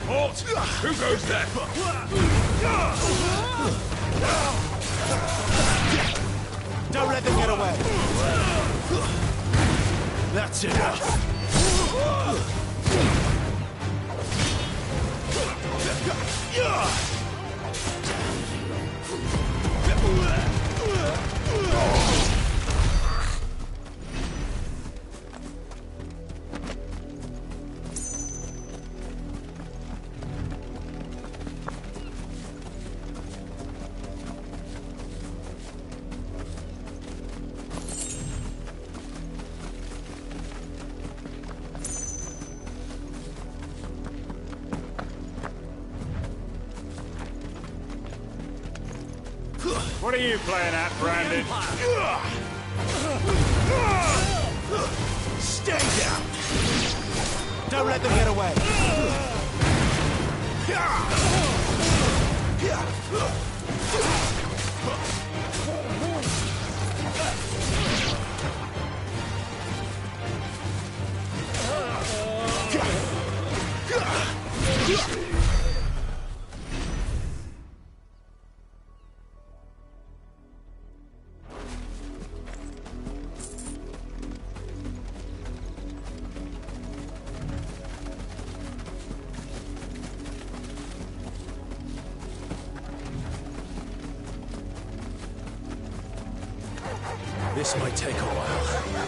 Halt! Who goes there? Don't let them get away. That's enough. What are you playing at, Brandon? Stay down! Don't let them get away! This might take a while.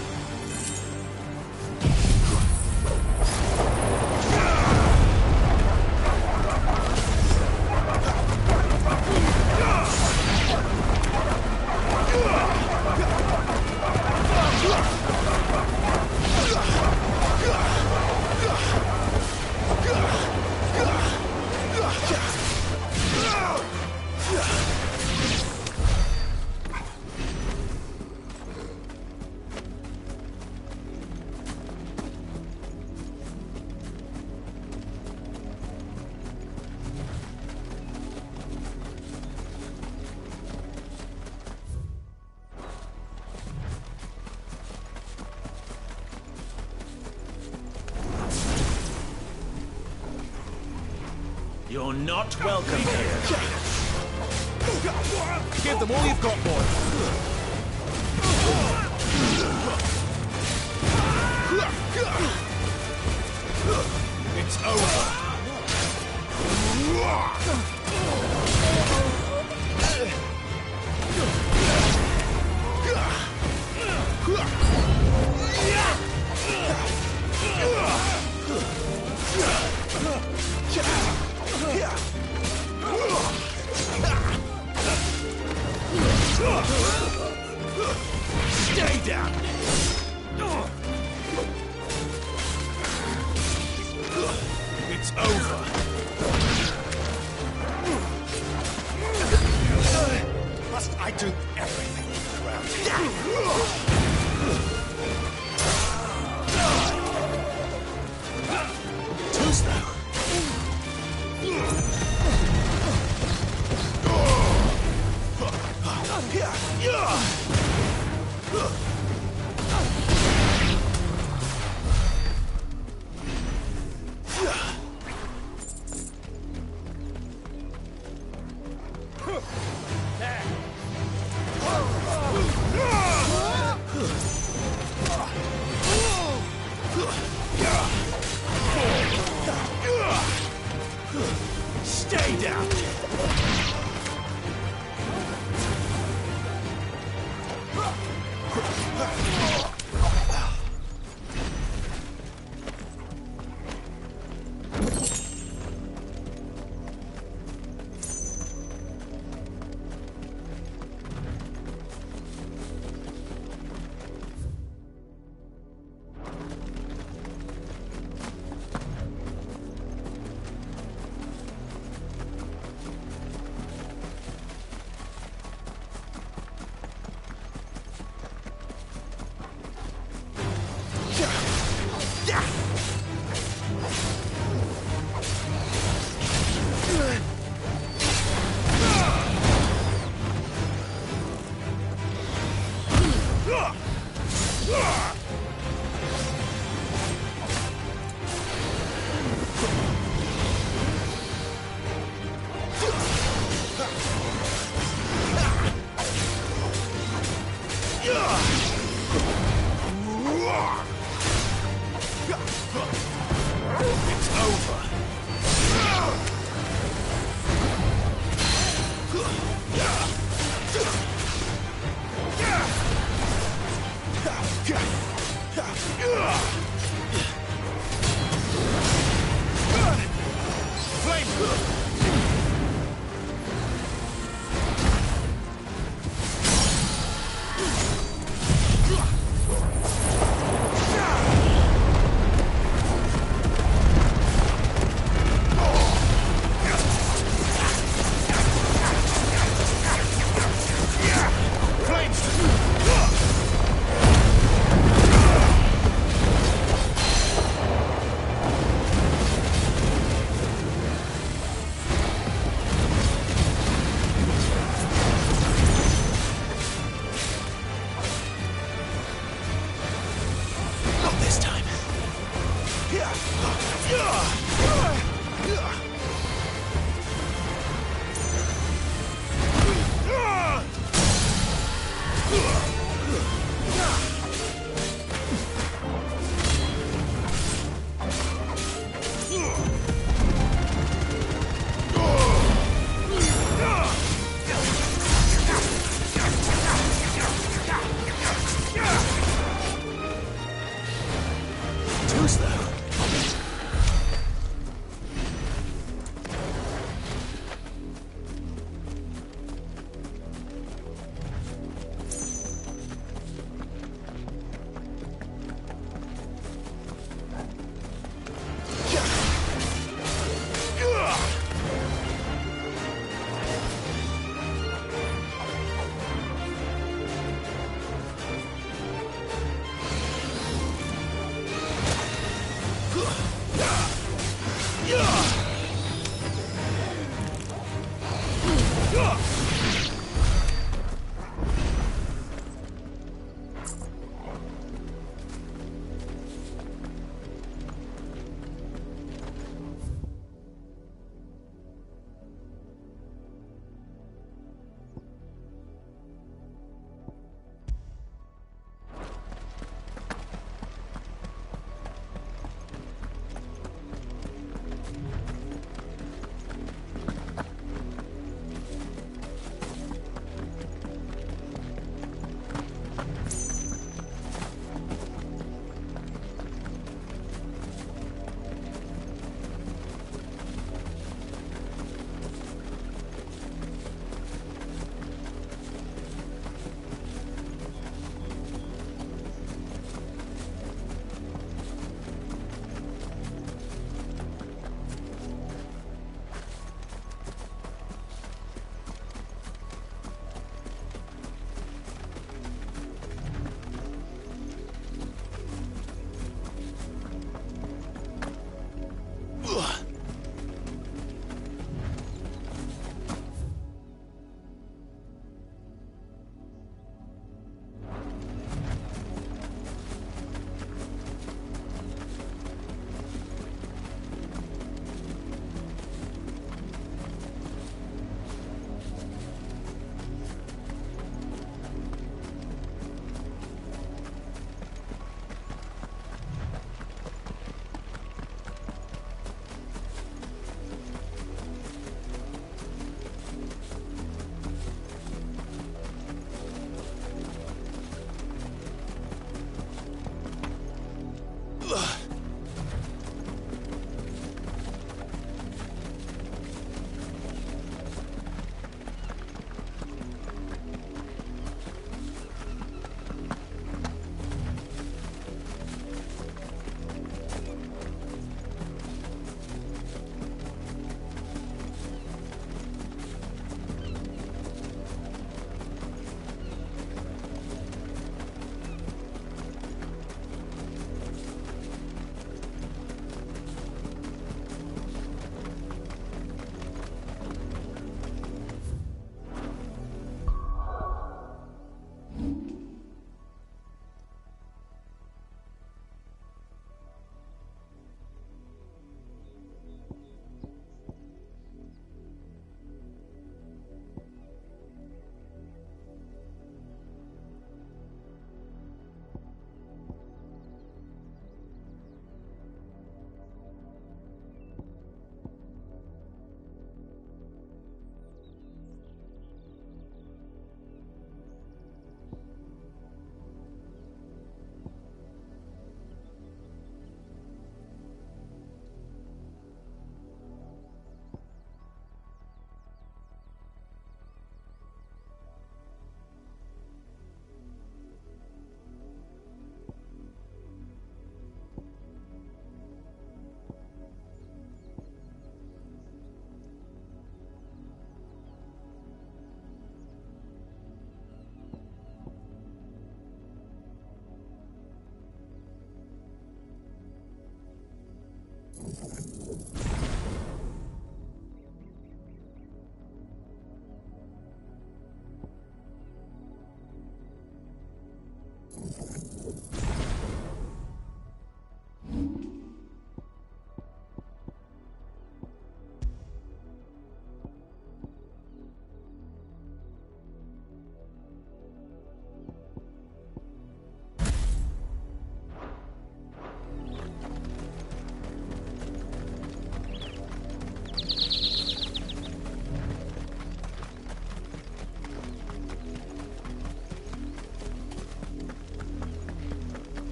You're not welcome here. Give them all you've got, boy. It's over. Stay down! It's over. Must I do everything around here? Too slow. Stay down!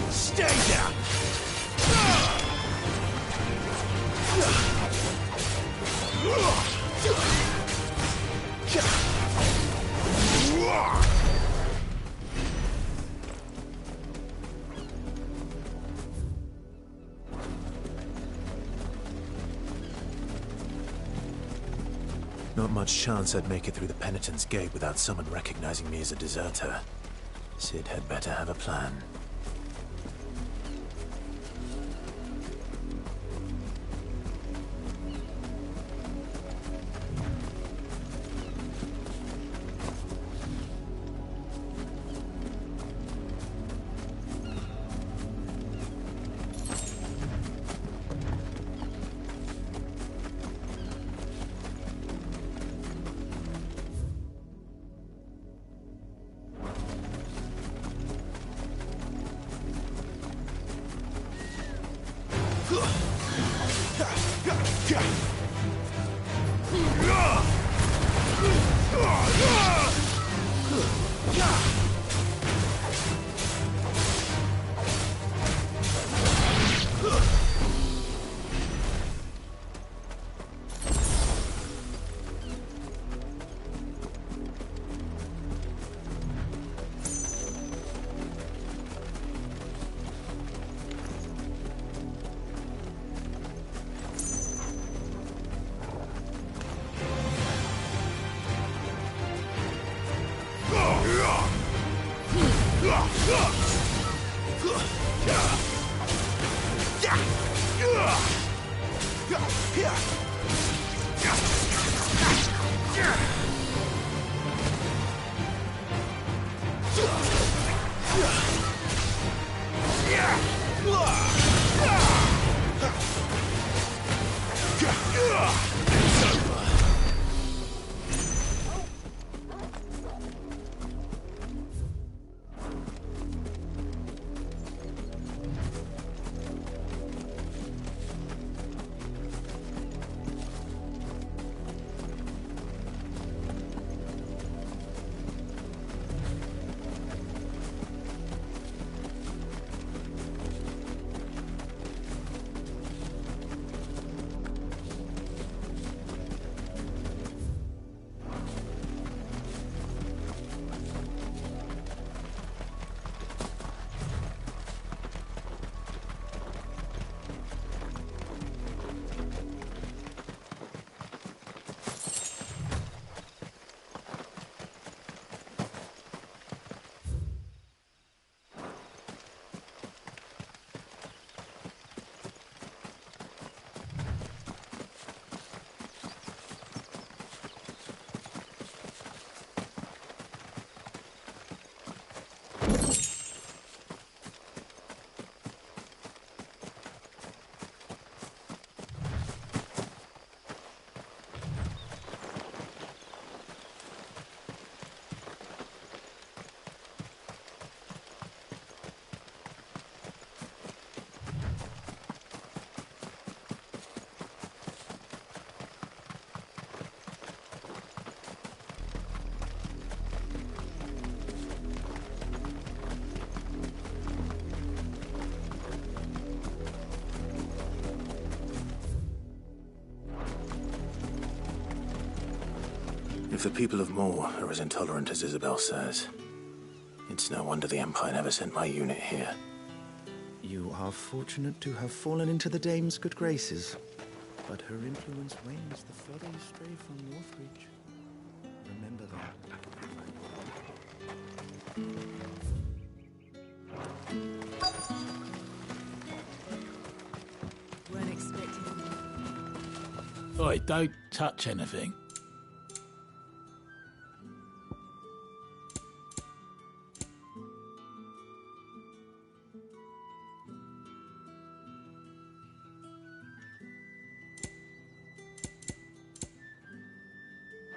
Stay down! Not much chance I'd make it through the Penitent's Gate without someone recognizing me as a deserter. Sid had better have a plan. If the people of Moor are as intolerant as Isabel says, it's no wonder the Empire never sent my unit here. You are fortunate to have fallen into the dame's good graces, but her influence wanes the further you stray from Northreach. Remember that. Weren't expecting. Oi, don't touch anything.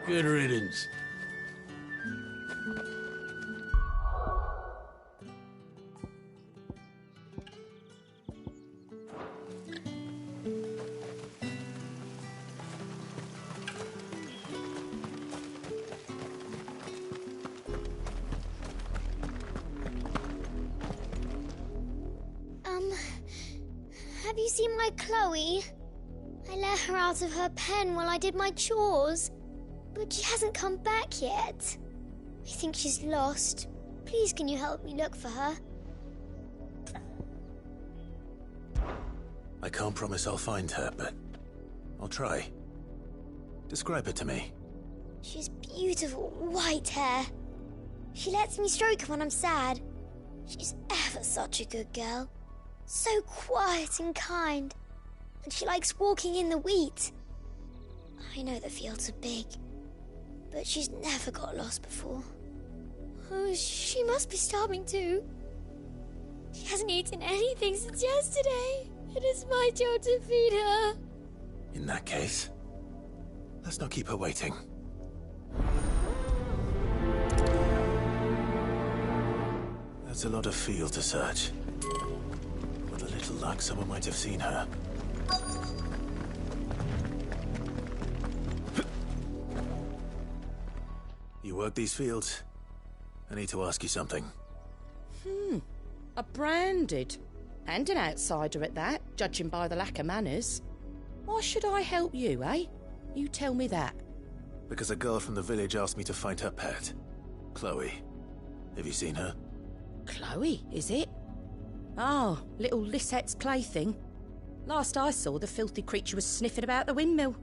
Good riddance. Have you seen my Chloe? I let her out of her pen while I did my chores, but she hasn't come back yet. I think she's lost. Please, can you help me look for her? I can't promise I'll find her, but I'll try. Describe her to me. She's beautiful white hair. She lets me stroke her when I'm sad. She's ever such a good girl. So quiet and kind. And she likes walking in the wheat. I know the fields are big, but she's never got lost before. Oh, she must be starving too. She hasn't eaten anything since yesterday. It is my job to feed her. In that case, let's not keep her waiting. That's a lot of field to search. With a little luck, someone might have seen her. You work these fields? I need to ask you something. A branded. And an outsider at that, judging by the lack of manners. Why should I help you, eh? You tell me that. Because a girl from the village asked me to find her pet. Chloe. Have you seen her? Chloe, is it? Oh, little Lisette's plaything. Last I saw, the filthy creature was sniffing about the windmill.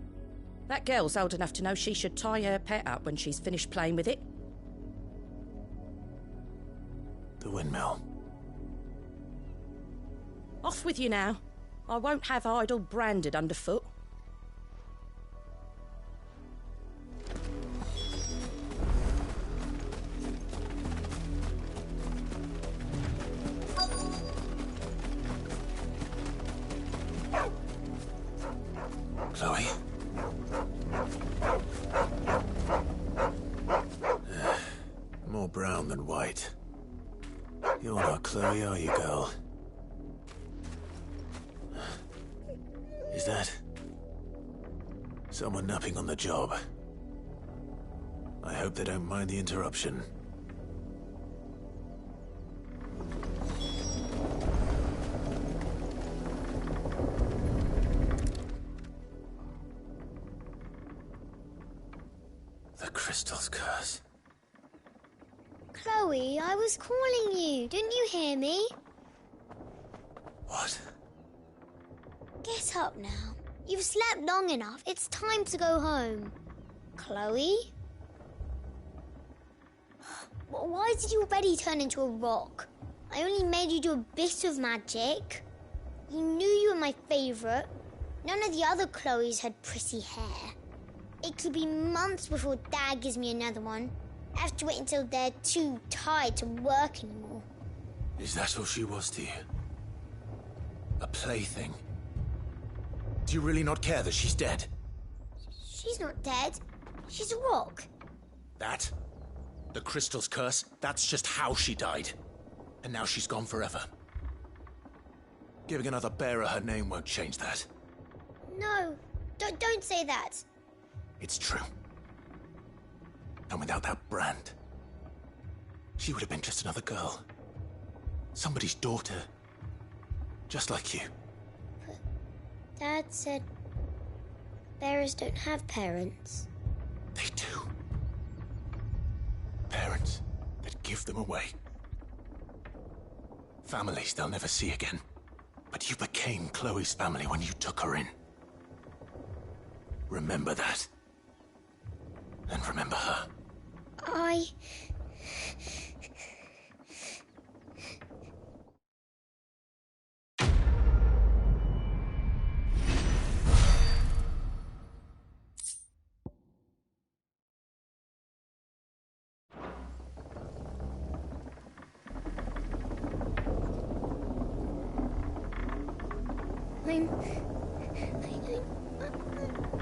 That girl's old enough to know she should tie her pet up when she's finished playing with it. The windmill. Off with you now. I won't have idle branded underfoot. Chloe? More brown than white. You're not Chloe, are you, girl? Is that someone napping on the job? I hope they don't mind the interruption. The crystal's curse. Chloe, I was calling you. Didn't you hear me? What? Get up now. You've slept long enough. It's time to go home. Chloe? Why did you already turn into a rock? I only made you do a bit of magic. You knew you were my favourite. None of the other Chloes had pretty hair. It could be months before Dad gives me another one. I have to wait until they're too tired to work anymore. Is that all she was to you? A plaything? Do you really not care that she's dead? She's not dead. She's a rock. That? The crystal's curse? That's just how she died. And now she's gone forever. Giving another bearer her name won't change that. No, don't say that. It's true. And without that brand, she would have been just another girl. Somebody's daughter. Just like you. But Dad said bearers don't have parents. They do. Parents that give them away. Families they'll never see again. But you became Chloe's family when you took her in. Remember that. And remember her.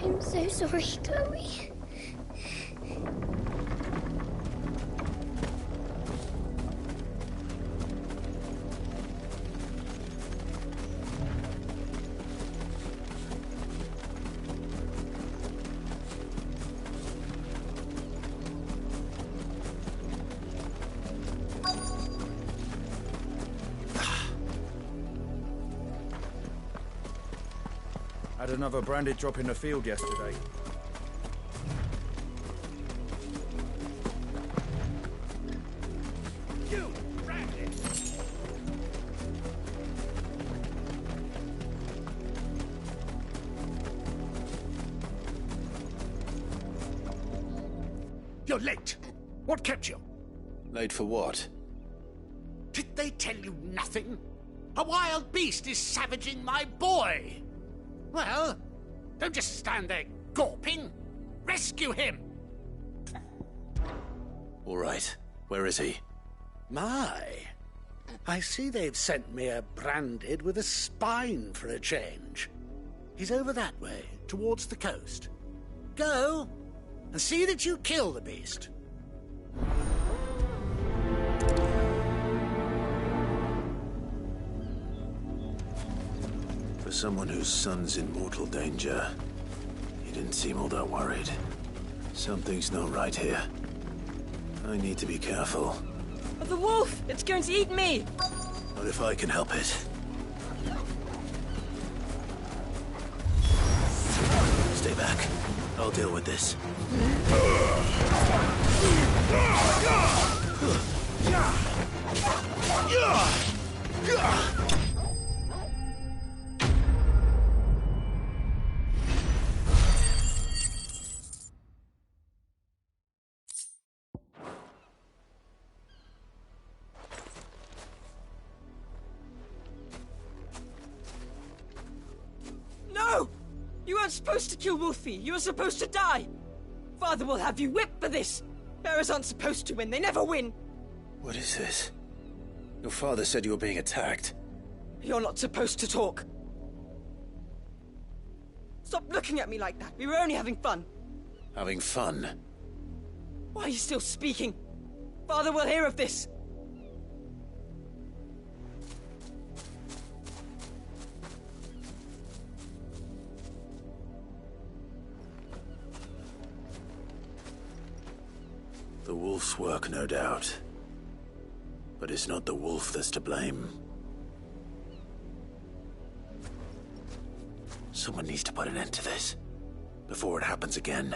I'm so sorry, Chloe. another branded drop in the field yesterday. You, branded! You're late. What kept you? Late for what? Did they tell you nothing? A wild beast is savaging my boy. Well, don't just stand there gawping. Rescue him! All right. Where is he? My. I see they've sent me a branded with a spine for a change. He's over that way, towards the coast. Go, and see that you kill the beast. For someone whose son's in mortal danger, he didn't seem all that worried. Something's not right here. I need to be careful. The wolf! It's going to eat me! Not if I can help it. Stay back. I'll deal with this. No! You weren't supposed to kill Wolfie. You were supposed to die. Father will have you whipped for this. Bearers aren't supposed to win. They never win. What is this? Your father said you were being attacked. You're not supposed to talk. Stop looking at me like that. We were only having fun. Having fun? Why are you still speaking? Father will hear of this. The wolf's work, no doubt. But it's not the wolf that's to blame. Someone needs to put an end to this, before it happens again.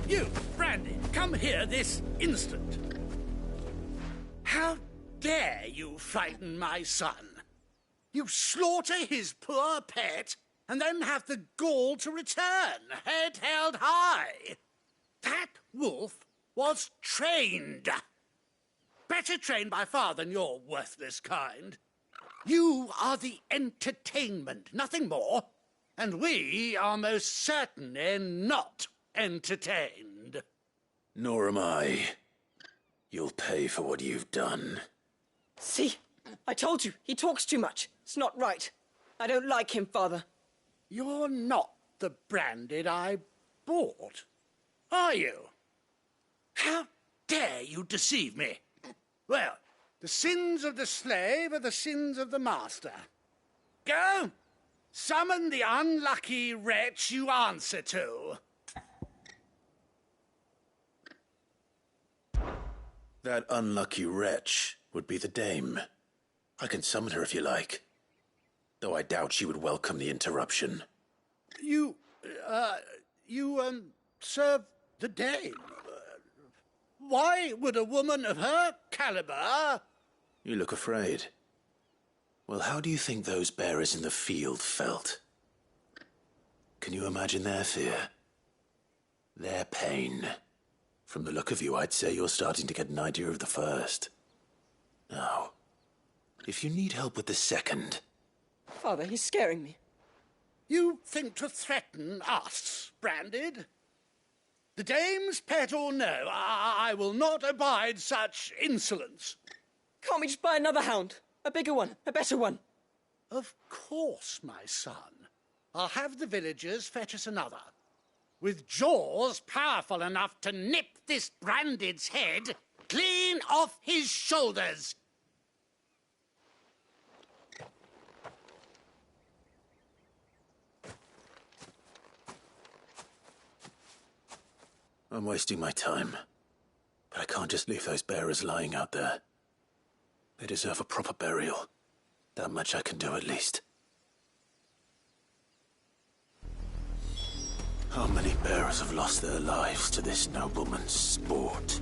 You, Brandy, come here this instant. How dare you frighten my son? You slaughter his poor pet, and then have the gall to return, head held high. That wolf was trained. Better trained by far than your worthless kind. You are the entertainment, nothing more. And we are most certainly not entertained. Nor am I. You'll pay for what you've done. See? I told you, he talks too much. It's not right. I don't like him, Father. You're not the branded I bought, are you? How dare you deceive me? Well, the sins of the slave are the sins of the master. Go, summon the unlucky wretch you answer to. That unlucky wretch would be the dame. I can summon her if you like. Though I doubt she would welcome the interruption. You serve the dame. Why would a woman of her caliber... You look afraid. Well, how do you think those bearers in the field felt? Can you imagine their fear? Their pain? From the look of you, I'd say you're starting to get an idea of the first. Now, if you need help with the second... Father, he's scaring me. You think to threaten us, Branded? The dame's pet or no, I will not abide such insolence. Can't we just buy another hound? A bigger one, a better one. Of course, my son. I'll have the villagers fetch us another. With jaws powerful enough to nip this Branded's head clean off his shoulders! I'm wasting my time. But I can't just leave those bearers lying out there. They deserve a proper burial. That much I can do at least. How many bearers have lost their lives to this nobleman's sport?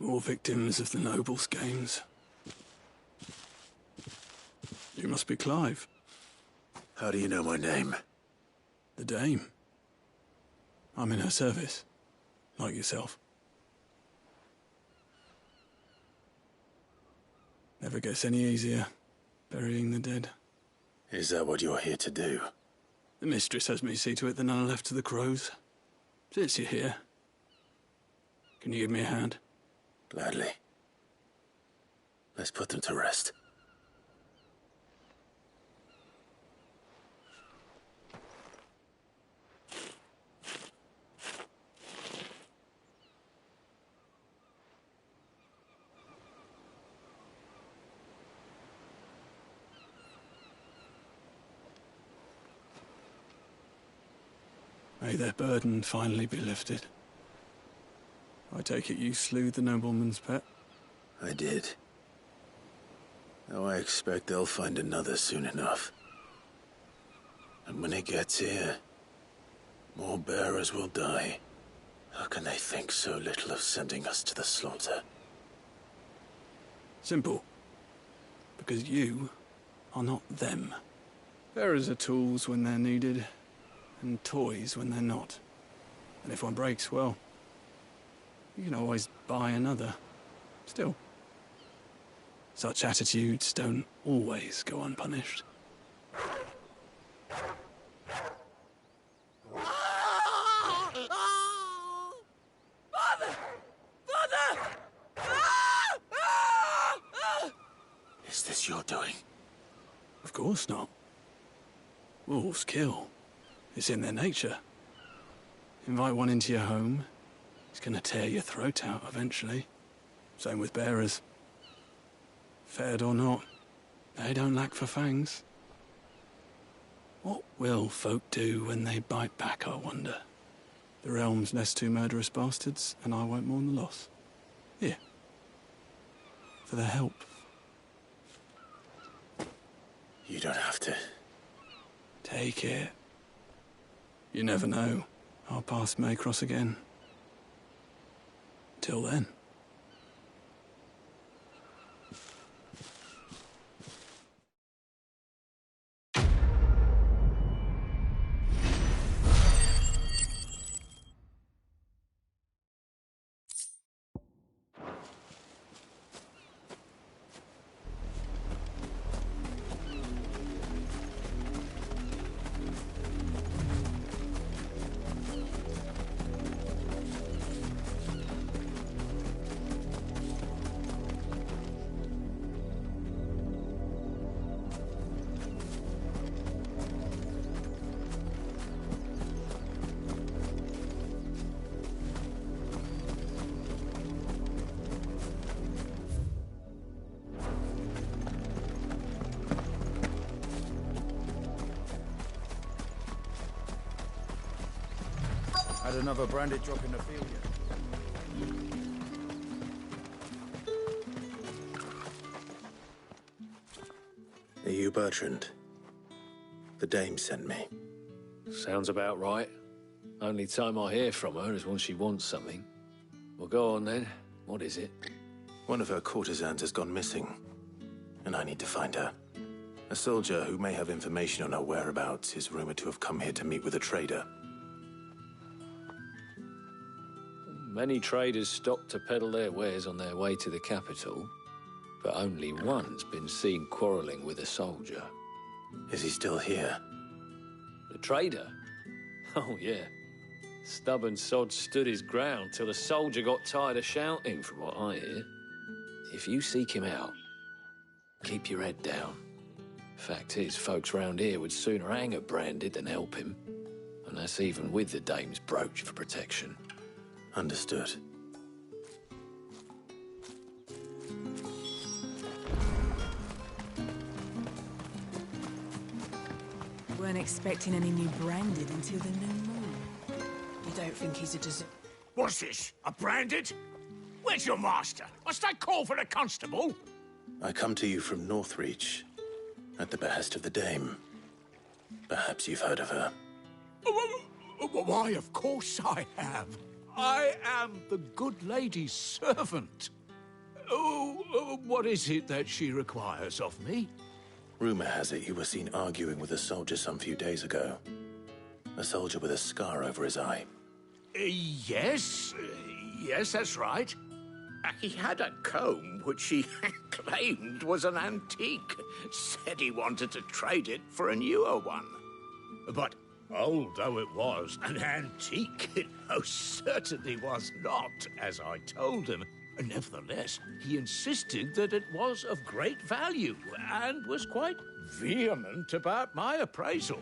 More victims of the nobles' games. You must be Clive. How do you know my name? The Dame. I'm in her service, like yourself. Never gets any easier, burying the dead. Is that what you're here to do? The mistress has me see to it that none are left to the crows. Since you're here, can you give me a hand? Gladly. Let's put them to rest. May their burden finally be lifted. I take it you slew the nobleman's pet? I did. Now I expect they'll find another soon enough. And when it gets here, more bearers will die. How can they think so little of sending us to the slaughter? Simple. Because you are not them. Bearers are tools when they're needed, and toys when they're not. And if one breaks, well, you can always buy another. Still, such attitudes don't always go unpunished. Father! Father! Is this your doing? Of course not. Wolves kill. It's in their nature. Invite one into your home, he's gonna tear your throat out eventually. Same with bearers. Fed or not, they don't lack for fangs. What will folk do when they bite back, I wonder? The realm's less two murderous bastards, and I won't mourn the loss. Here. For their help. You don't have to. Take it. You never know. Our paths may cross again. Till then. Had another branded drop in the field yet? Are you Bertrand? The Dame sent me. Sounds about right. Only time I hear from her is when she wants something. Well, go on then. What is it? One of her courtesans has gone missing, and I need to find her. A soldier who may have information on her whereabouts is rumored to have come here to meet with a trader. Many traders stop to peddle their wares on their way to the capital, but only one's been seen quarrelling with a soldier. Is he still here? The trader? Oh, yeah. Stubborn sod stood his ground till the soldier got tired of shouting, from what I hear. If you seek him out, keep your head down. Fact is, folks round here would sooner hang a Branded than help him. And that's even with the dame's brooch for protection. Understood. Weren't expecting any new Branded until the new moon. You don't think he's a What's this? A Branded? Where's your master? Must I call for a constable? I come to you from Northreach, at the behest of the Dame. Perhaps you've heard of her. Why, of course I have. I am the good lady's servant. What is it that she requires of me? Rumor has it you were seen arguing with a soldier some few days ago. A soldier with a scar over his eye. Yes, that's right. He had a comb which he claimed was an antique. Said he wanted to trade it for a newer one. But old though it was, an antique it most certainly was not, as I told him. Nevertheless, he insisted that it was of great value and was quite vehement about my appraisal.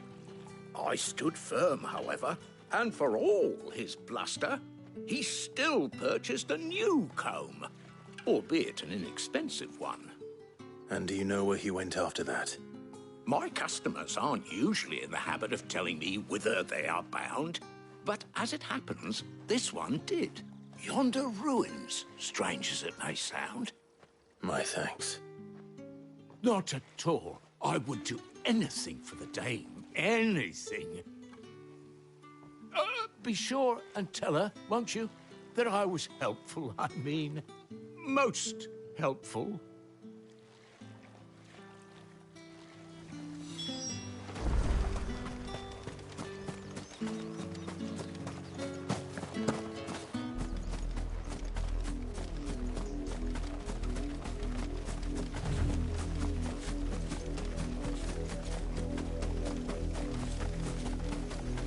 I stood firm, however, and for all his bluster, he still purchased a new comb, albeit an inexpensive one. And do you know where he went after that? My customers aren't usually in the habit of telling me whither they are bound, but as it happens, this one did. Yonder ruins, strange as it may sound. My thanks. Not at all. I would do anything for the Dame. Anything. Be sure and tell her, won't you, that I was helpful. I mean, most helpful.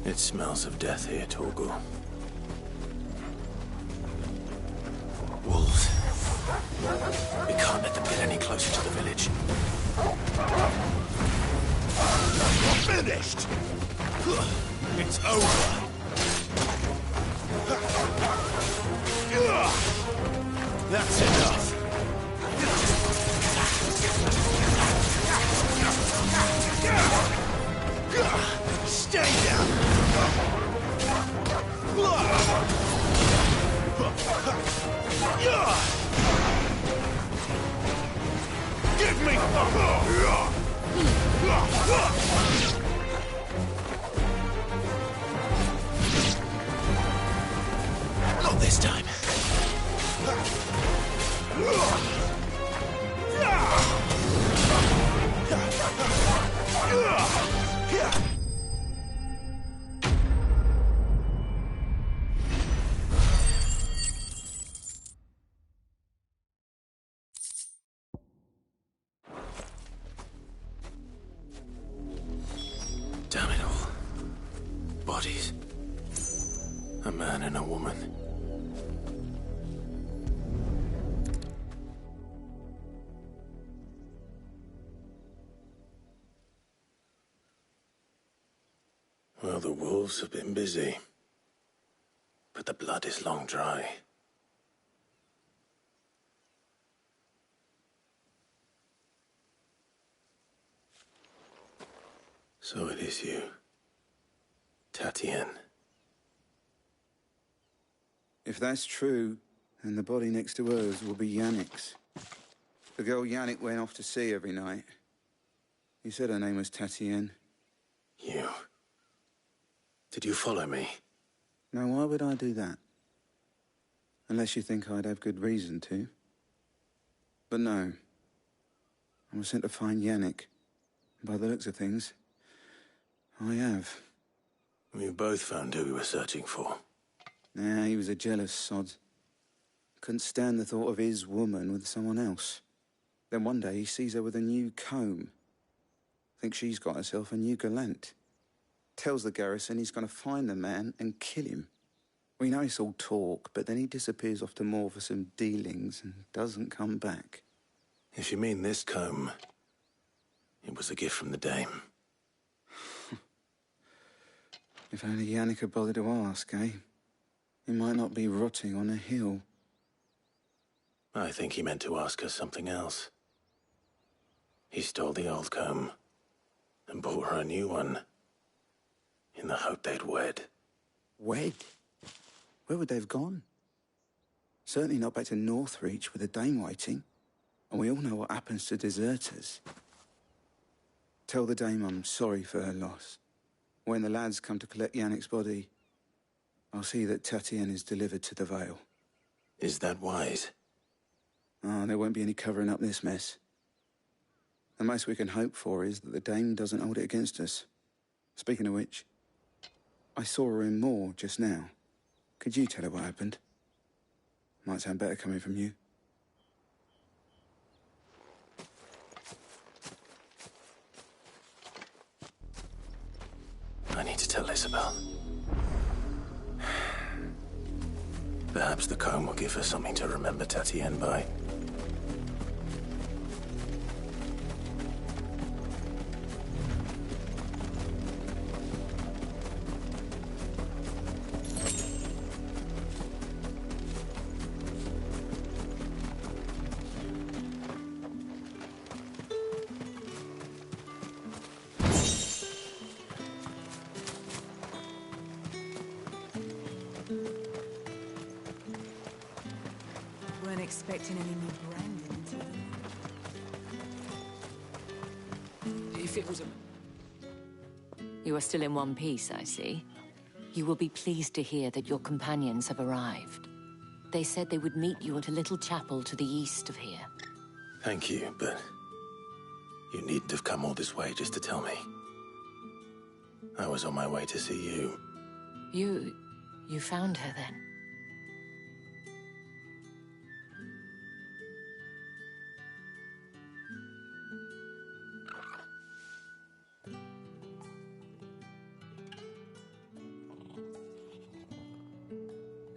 It smells of death here, Torgal. Wolves. We can't let them get any closer to the village. Finished! It's over! That's enough! Stay down! Give me Not this time. Damn it all. Bodies. A man and a woman. Well, the wolves have been busy. But the blood is long dry. So it is you, Tatien. If that's true, then the body next to hers will be Yannick's. The girl Yannick went off to see every night. He said her name was Tatien. You. Did you follow me? Now, why would I do that? Unless you think I'd have good reason to. But no. I was sent to find Yannick. By the looks of things, I have. We both found who we were searching for. Nah, he was a jealous sod. Couldn't stand the thought of his woman with someone else. Then one day he sees her with a new comb. Thinks she's got herself a new gallant. Tells the garrison he's going to find the man and kill him. We know it's all talk, but then he disappears off to more for some dealings and doesn't come back. If you mean this comb, it was a gift from the dame. If only Yannick had bothered to ask, eh? He might not be rotting on a hill. I think he meant to ask us something else. He stole the old comb and bought her a new one in the hope they'd wed. Wed? Where would they have gone? Certainly not back to Northreach with a dame waiting. And we all know what happens to deserters. Tell the dame I'm sorry for her loss. When the lads come to collect Yannick's body, I'll see that Tatienne is delivered to the Vale. Is that wise? Oh, there won't be any covering up this mess. The most we can hope for is that the dame doesn't hold it against us. Speaking of which, I saw her in Moor just now. Could you tell her what happened? Might sound better coming from you. I need to tell Isabel. Perhaps the comb will give her something to remember Tatienne by. Expecting any new branding until If it was a... You are still in one piece, I see. You will be pleased to hear that your companions have arrived. They said they would meet you at a little chapel to the east of here. Thank you, but you needn't have come all this way just to tell me. I was on my way to see you. You found her then?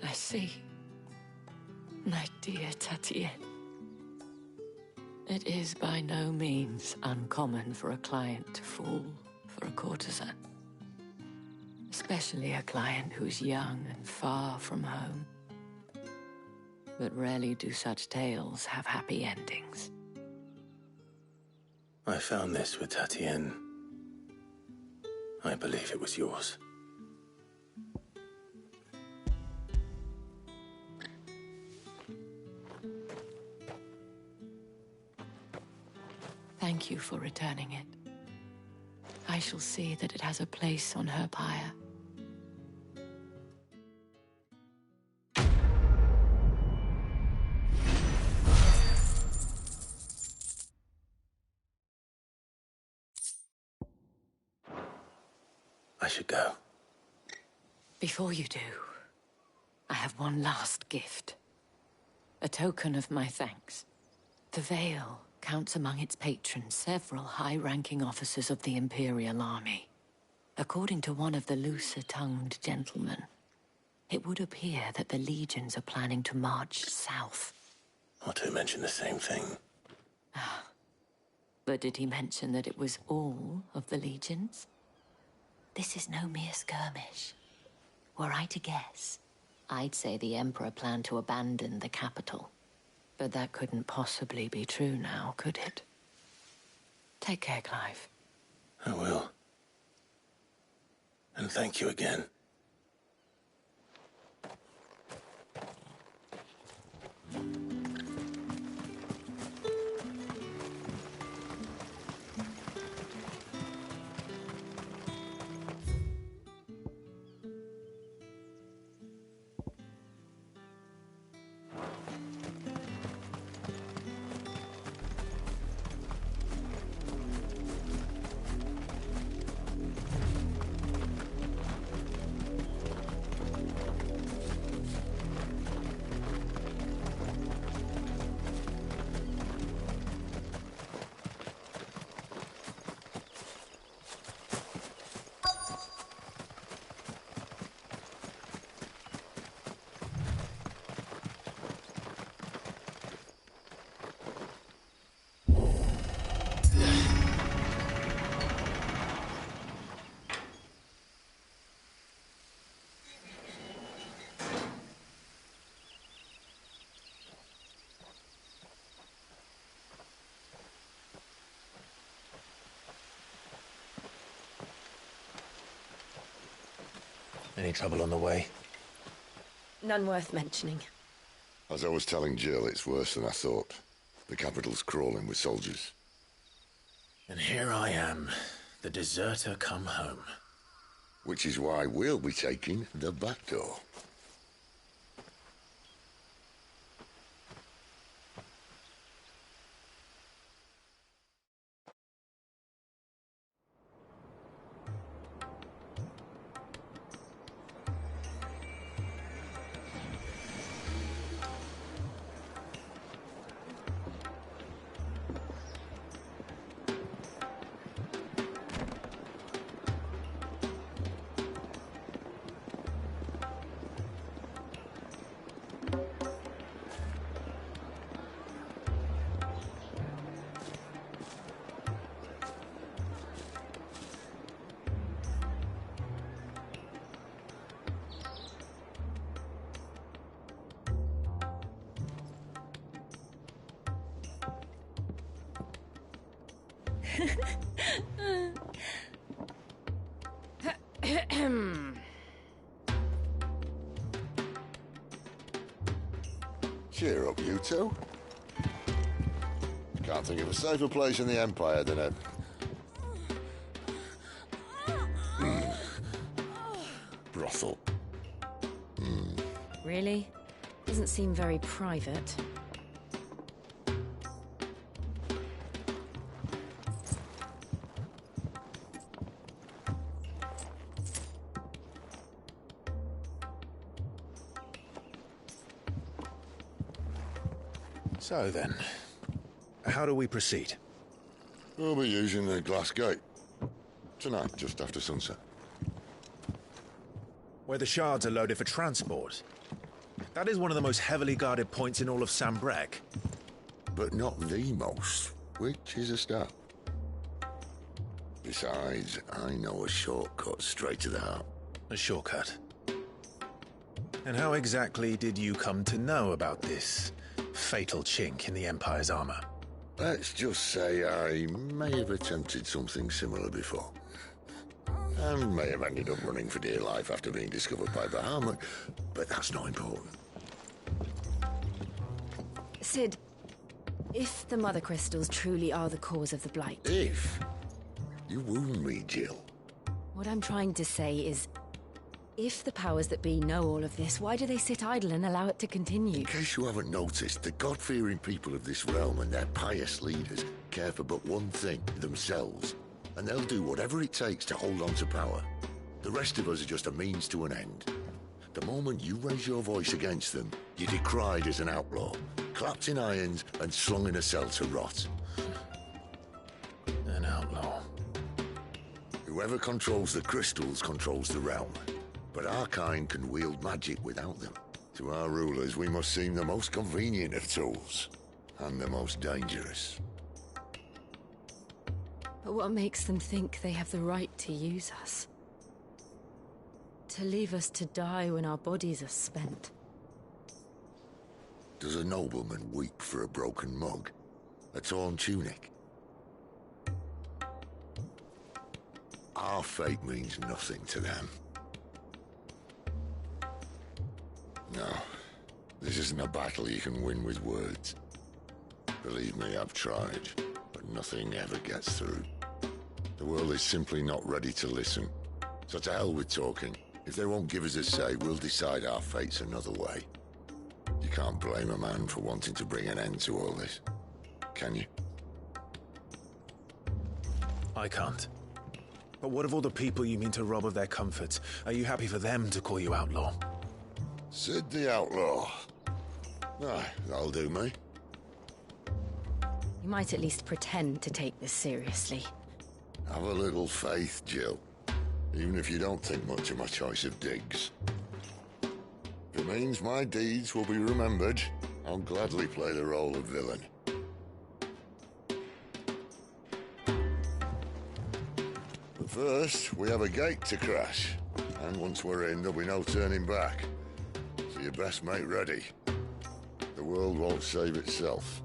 I see. My dear Tatienne. It is by no means uncommon for a client to fall for a courtesan. Especially a client who's young and far from home. But rarely do such tales have happy endings. I found this with Tatienne. I believe it was yours. Thank you for returning it. I shall see that it has a place on her pyre. I should go. Before you do, I have one last gift. A token of my thanks. The Vale counts among its patrons several high-ranking officers of the Imperial Army. According to one of the looser-tongued gentlemen, it would appear that the legions are planning to march south. Not to mention the same thing. But did he mention that it was all of the legions? This is no mere skirmish. Were I to guess, I'd say the Emperor planned to abandon the capital. But that couldn't possibly be true now, could it? Take care, Clive. I will. And thank you again. Any trouble on the way? None worth mentioning. As I was telling Jill, it's worse than I thought. The capital's crawling with soldiers. And here I am, the deserter come home. Which is why we'll be taking the back door. Cheer up, you two. Can't think of a safer place in the Empire than a... brothel. Really? Doesn't seem very private. So then, how do we proceed? We'll be using the glass gate. Tonight, just after sunset. Where the shards are loaded for transport. That is one of the most heavily guarded points in all of Sambrec. But not the most, which is a start. Besides, I know a shortcut straight to the heart. A shortcut? And how exactly did you come to know about this fatal chink in the Empire's armor? Let's just say I may have attempted something similar before. And may have ended up running for dear life after being discovered by Bahamut, but that's not important. Sid, if the Mother Crystals truly are the cause of the Blight... If? You wound me, Jill. What I'm trying to say is, if the powers that be know all of this, why do they sit idle and allow it to continue? In case you haven't noticed, the God-fearing people of this realm and their pious leaders care for but one thing, themselves. And they'll do whatever it takes to hold on to power. The rest of us are just a means to an end. The moment you raise your voice against them, you're decried as an outlaw, clapped in irons and slung in a cell to rot. An outlaw. Whoever controls the crystals controls the realm. But our kind can wield magic without them. To our rulers, we must seem the most convenient of tools. And the most dangerous. But what makes them think they have the right to use us? To leave us to die when our bodies are spent? Does a nobleman weep for a broken mug? A torn tunic? Our fate means nothing to them. No, this isn't a battle you can win with words. Believe me, I've tried, but nothing ever gets through. The world is simply not ready to listen. So to hell with talking. If they won't give us a say, we'll decide our fates another way. You can't blame a man for wanting to bring an end to all this, can you? I can't. But what of all the people you mean to rob of their comforts? Are you happy for them to call you outlaw? Sid the Outlaw. Aye, that'll do me. You might at least pretend to take this seriously. Have a little faith, Jill. Even if you don't think much of my choice of digs. If it means my deeds will be remembered, I'll gladly play the role of villain. But first, we have a gate to crash. And once we're in, there'll be no turning back. So you best make ready. The world won't save itself.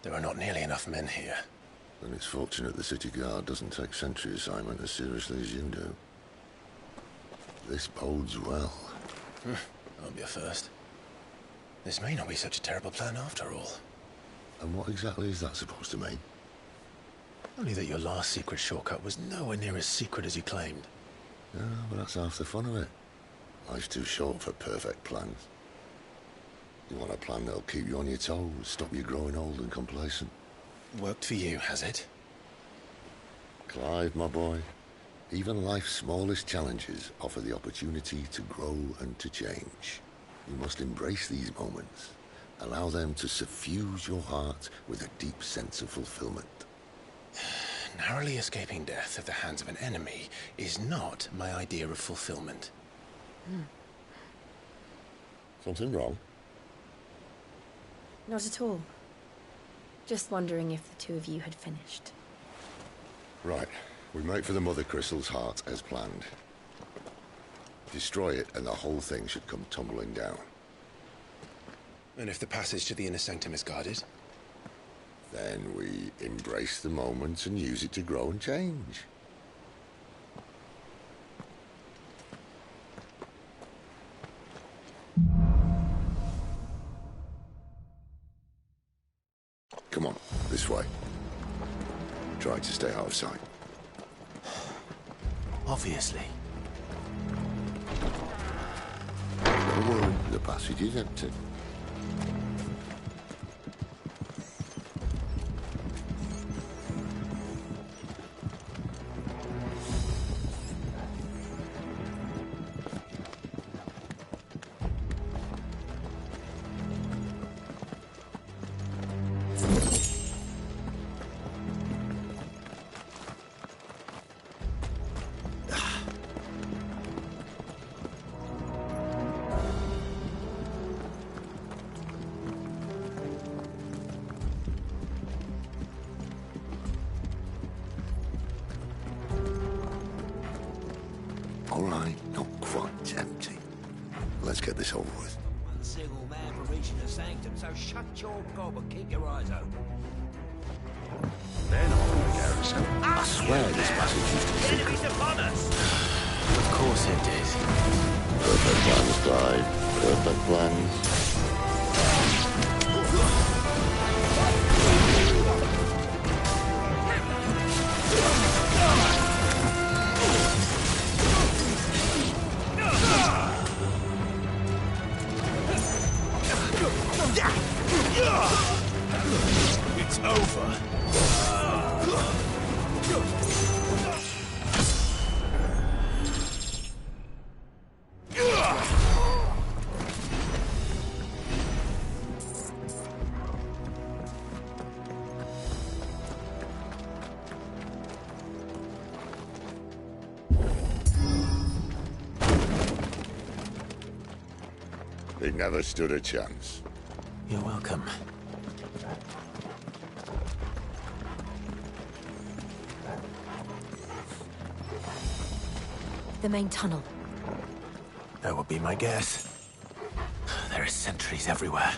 There are not nearly enough men here. Then it's fortunate the city guard doesn't take sentry assignment as seriously as you do. This bodes well. Won't be a first. This may not be such a terrible plan after all. And what exactly is that supposed to mean? Only that your last secret shortcut was nowhere near as secret as you claimed. Yeah, but that's half the fun of it. Life's too short for perfect plans. You want a plan that'll keep you on your toes, stop you growing old and complacent. Worked for you, has it? Clive, my boy, even life's smallest challenges offer the opportunity to grow and to change. You must embrace these moments. Allow them to suffuse your heart with a deep sense of fulfillment. Narrowly escaping death at the hands of an enemy is not my idea of fulfillment. Something wrong? Not at all. Just wondering if the two of you had finished. Right. We make for the Mother Crystal's heart as planned. Destroy it and the whole thing should come tumbling down. And if the passage to the inner sanctum is guarded? Then we embrace the moment and use it to grow and change. Come on, this way. Try to stay out of sight. Obviously. Don't worry, the passage is empty. All right, not quite empty. Let's get this over with. One single man for reaching the sanctum, so shut your gob and keep your eyes open. They're not going to garrison. I swear this passage used to be secret. Enemies upon us! Of course it did. Perfect plans, Clive. Perfect plans. It's over. They never stood a chance. You're welcome. The main tunnel. That would be my guess. There are sentries everywhere.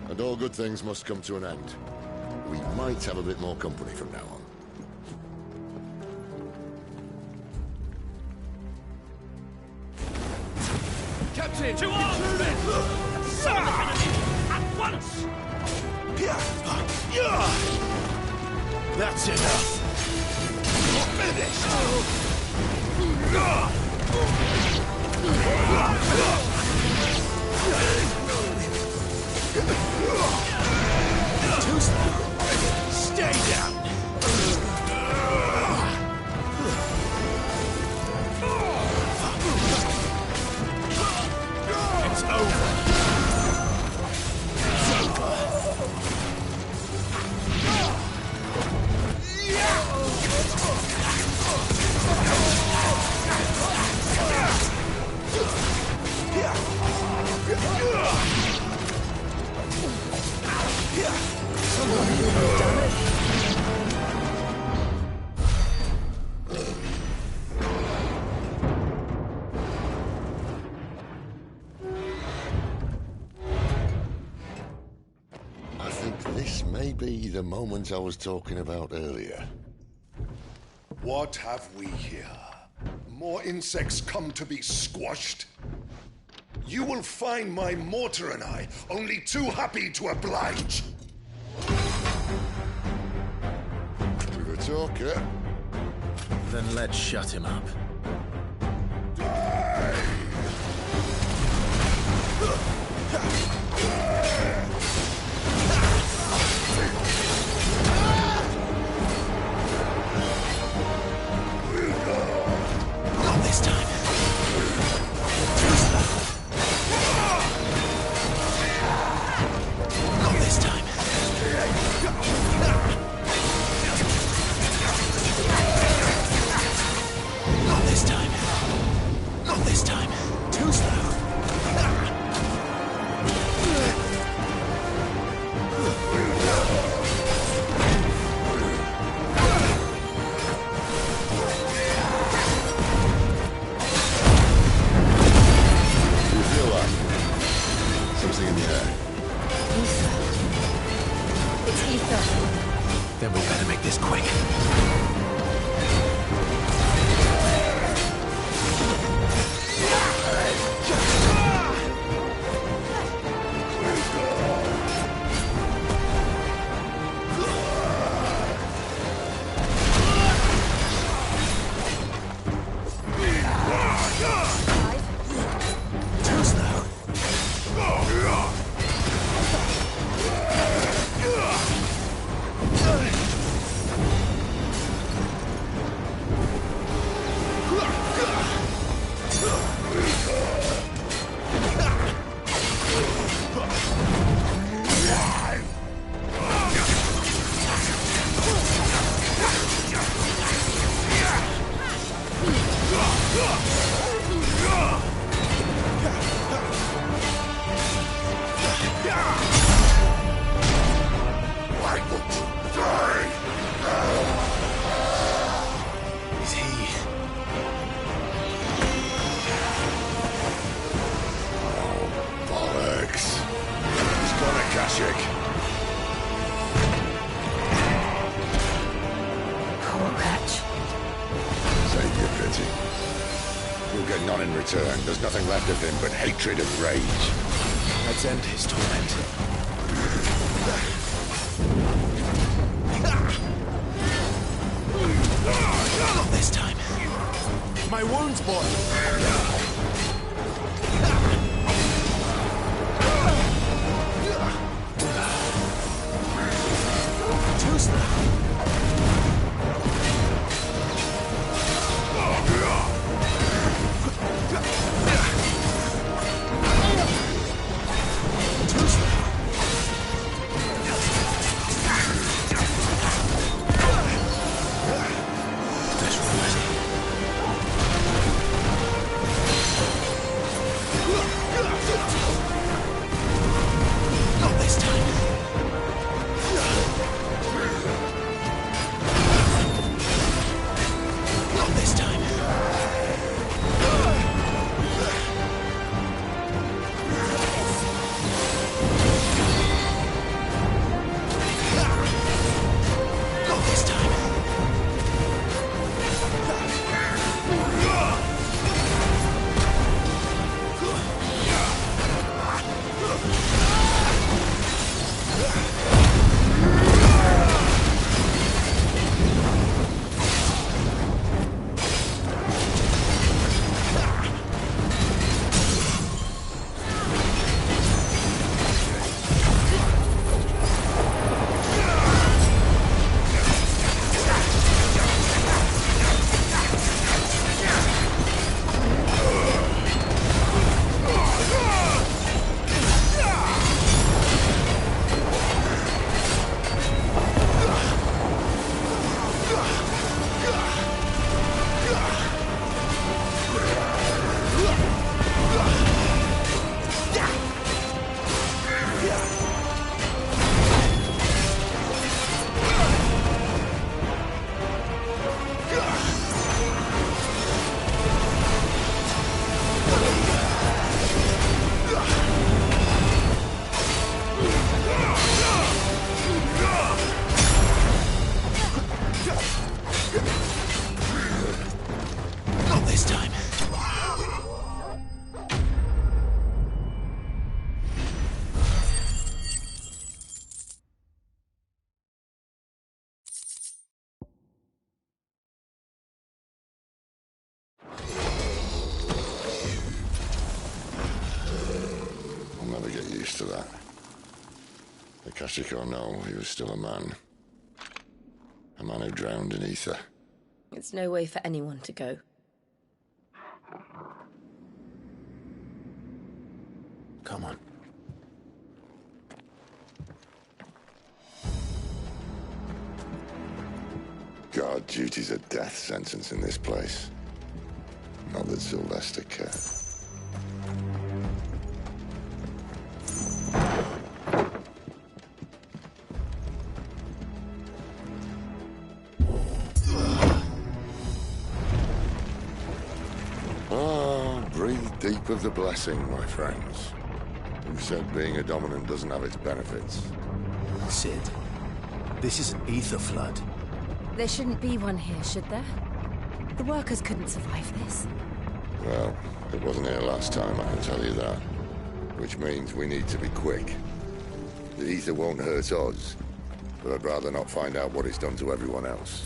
And all good things must come to an end. We might have a bit more company from now on. Captain! To arms, men! Summon the enemy! At once! That's enough. Too slow. Stay down. It's over. It's over. be the moment I was talking about earlier. What have we here? More insects come to be squashed? You will find my mortar and I only too happy to oblige. With a talker. Then let's shut him up. Not this time. Too slow. Not this time. Not this time. Not this time. Too slow. You feel like something in the air? Ether. It's ether. Then we better make this quick. Too slow. Is he? Bollocks. He's got a Kashyyyk. Poor wretch. Save your pity. You'll get none in return. There's nothing left of him but hatred and rage. Let's end his torment. Not this time. My wounds, boy. Too slow. Too slow. That's Not this time. to that. Akashic or no, he was still a man. A man who drowned in ether. It's no way for anyone to go. Come on. Guard duty's a death sentence in this place. Not that Sylvester cared. Breathe deep of the blessing, my friends. Who said being a dominant doesn't have its benefits? Sid, this is an ether flood. There shouldn't be one here, should there? The workers couldn't survive this. Well, it wasn't here last time, I can tell you that. Which means we need to be quick. The ether won't hurt us, but I'd rather not find out what it's done to everyone else.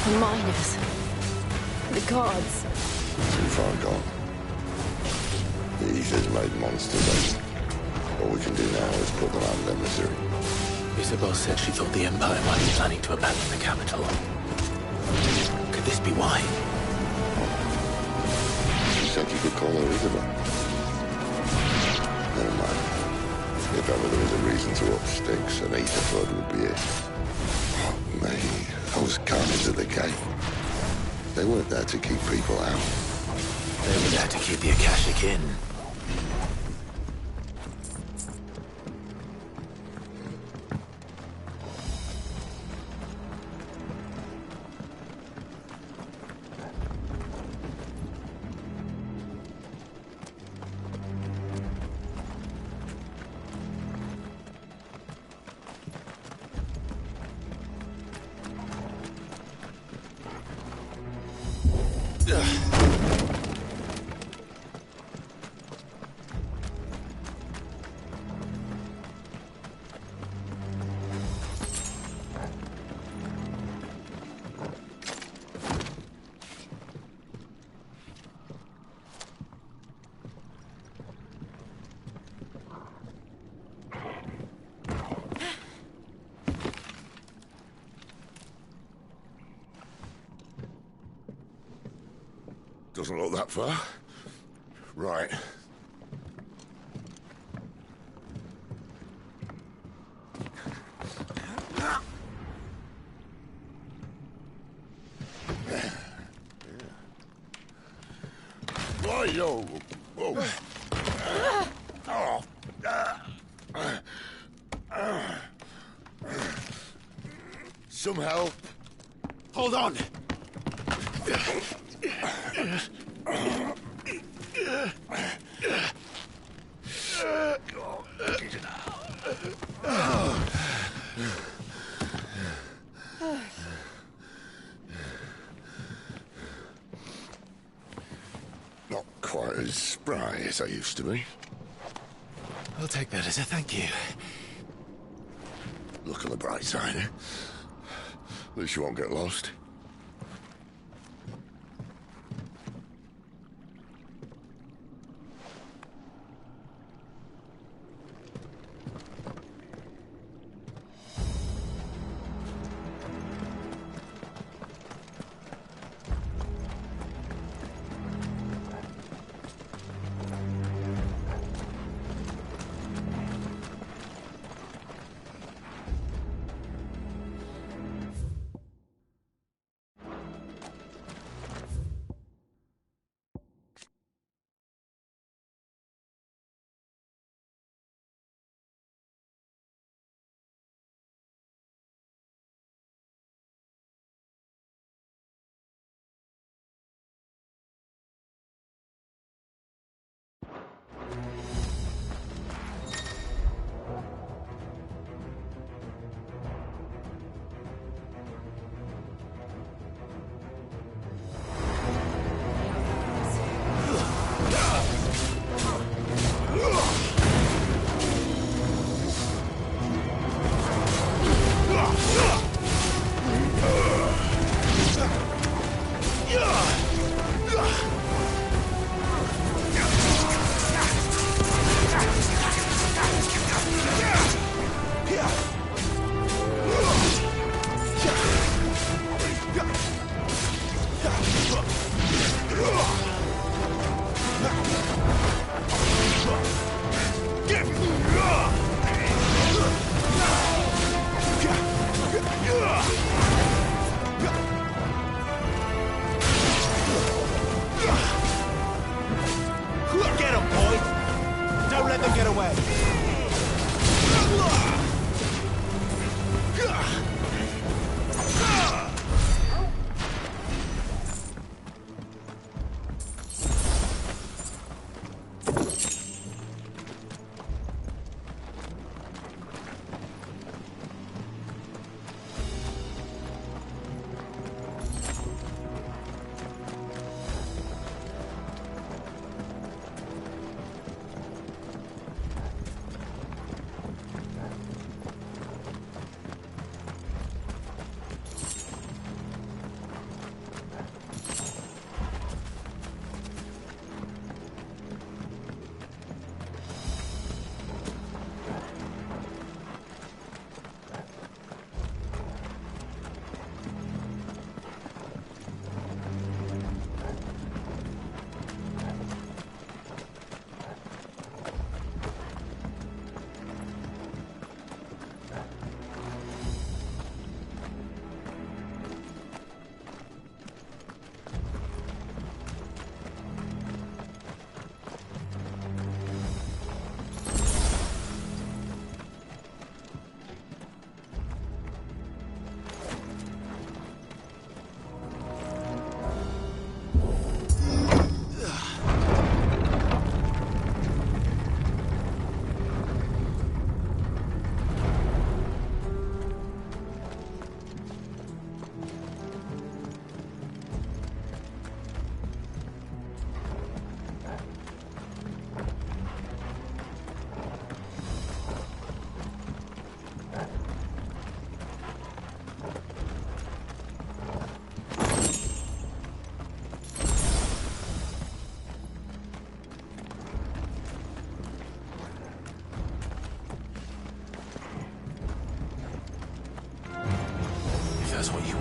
The miners. The guards. Too far gone. The ether's made monsters. All we can do now is put them out of their misery. Isabel said she thought the Empire might be planning to abandon the capital. Could this be why? She said you could call her Isabel. Never mind. If ever there was a reason to up sticks, an ether flood would be it. Oh, me. Those guards at the gate. They weren't there to keep people out. They were there to keep the Akashic in. Doesn't look that far. Right. Why, yo? Whoa. Some help. Hold on. Not quite as spry as I used to be. I'll take that as a thank you. Look on the bright side, eh? At least you won't get lost.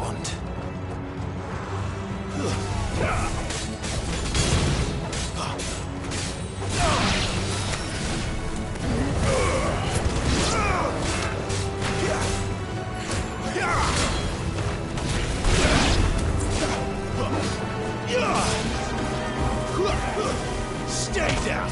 beyond. Stay down!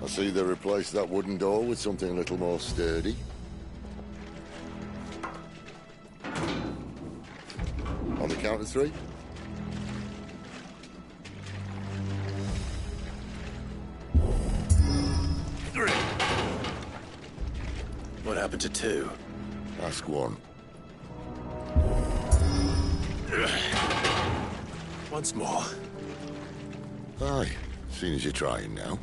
see they replaced that wooden door with something a little more sturdy. On the count of 3. What happened to 2? Ask 1. Once more. Aye, seeing as you're trying now.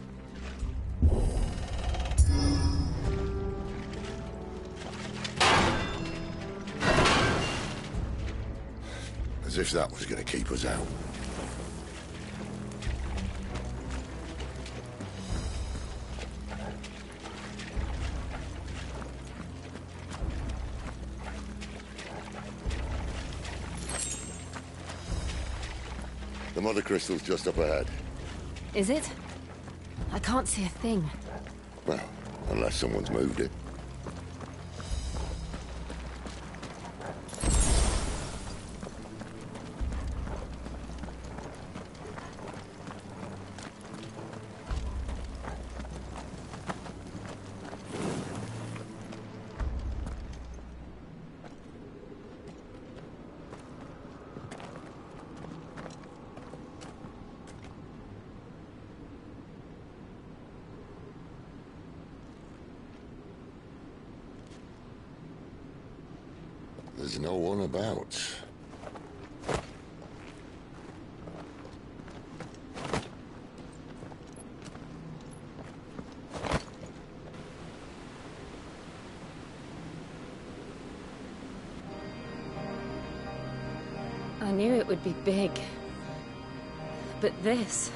As if that was going to keep us out. The mother crystal's just up ahead. Is it? I can't see a thing. Well, unless someone's moved it. There's no one about. I knew it would be big. But this...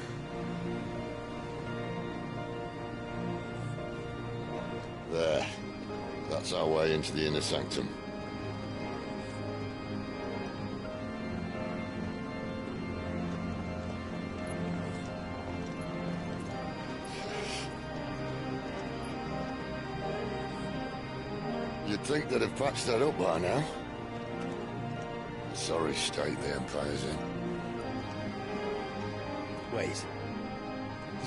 There. That's our way into the inner sanctum. You'd think they'd have patched that up by now. Sorry state the Empire's in. Wait.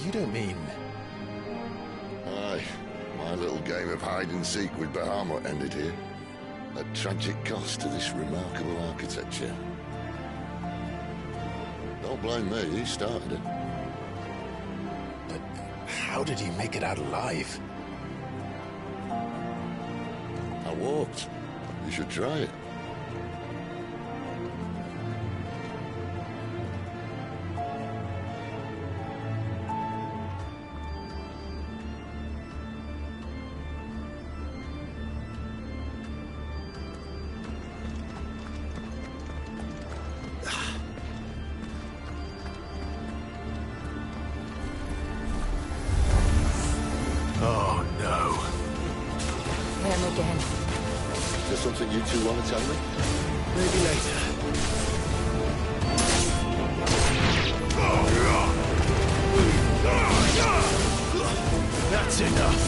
You don't mean... Aye. My little game of hide-and-seek with Bahamut ended here. At tragic cost to this remarkable architecture. Don't blame me, he started it. But how did he make it out alive? I walked. You should try it. Oh, no. Him again. Is there something you two want to tell me? Maybe later. That's enough.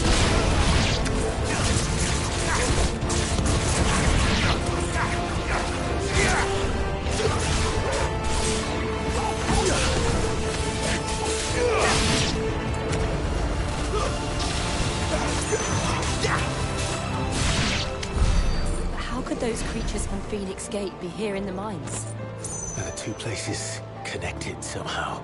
How could those creatures from Phoenix Gate be here in the mines? Are the two places connected somehow?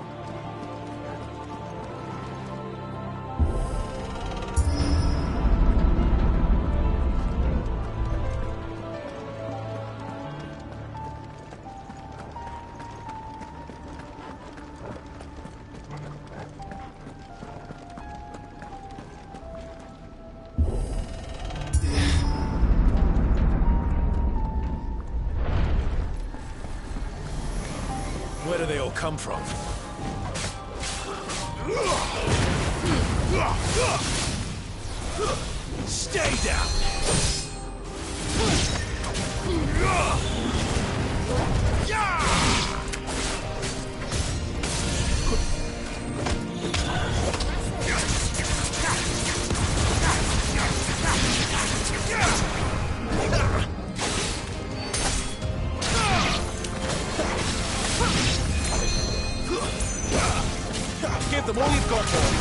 Where do they all come from? Stay down! Give them all you've got, boys.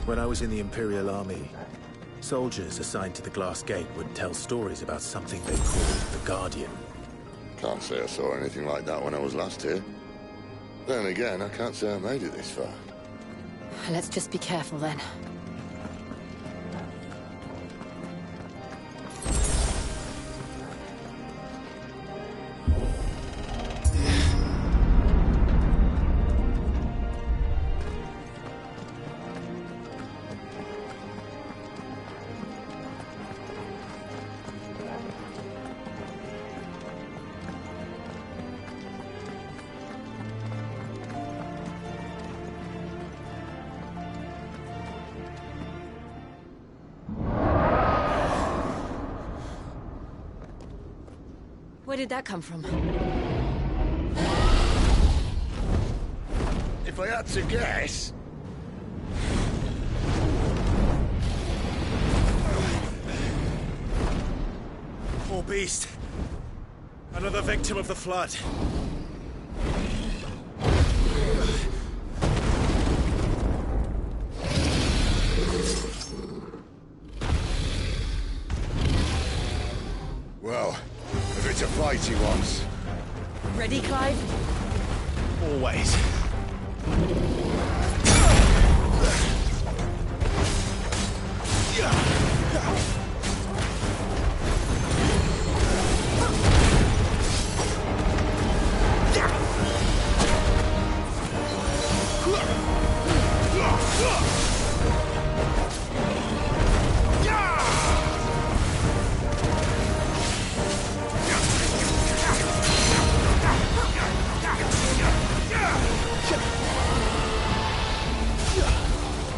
When I was in the Imperial Army, soldiers assigned to the Glass Gate would tell stories about something they called the Guardian. Can't say I saw anything like that when I was last here. Then again, I can't say I made it this far. Let's just be careful then. Where did that come from? If I had to guess... Poor beast. Another victim of the Flood. Well, if it's a fight he wants. Ready, Clive? Always.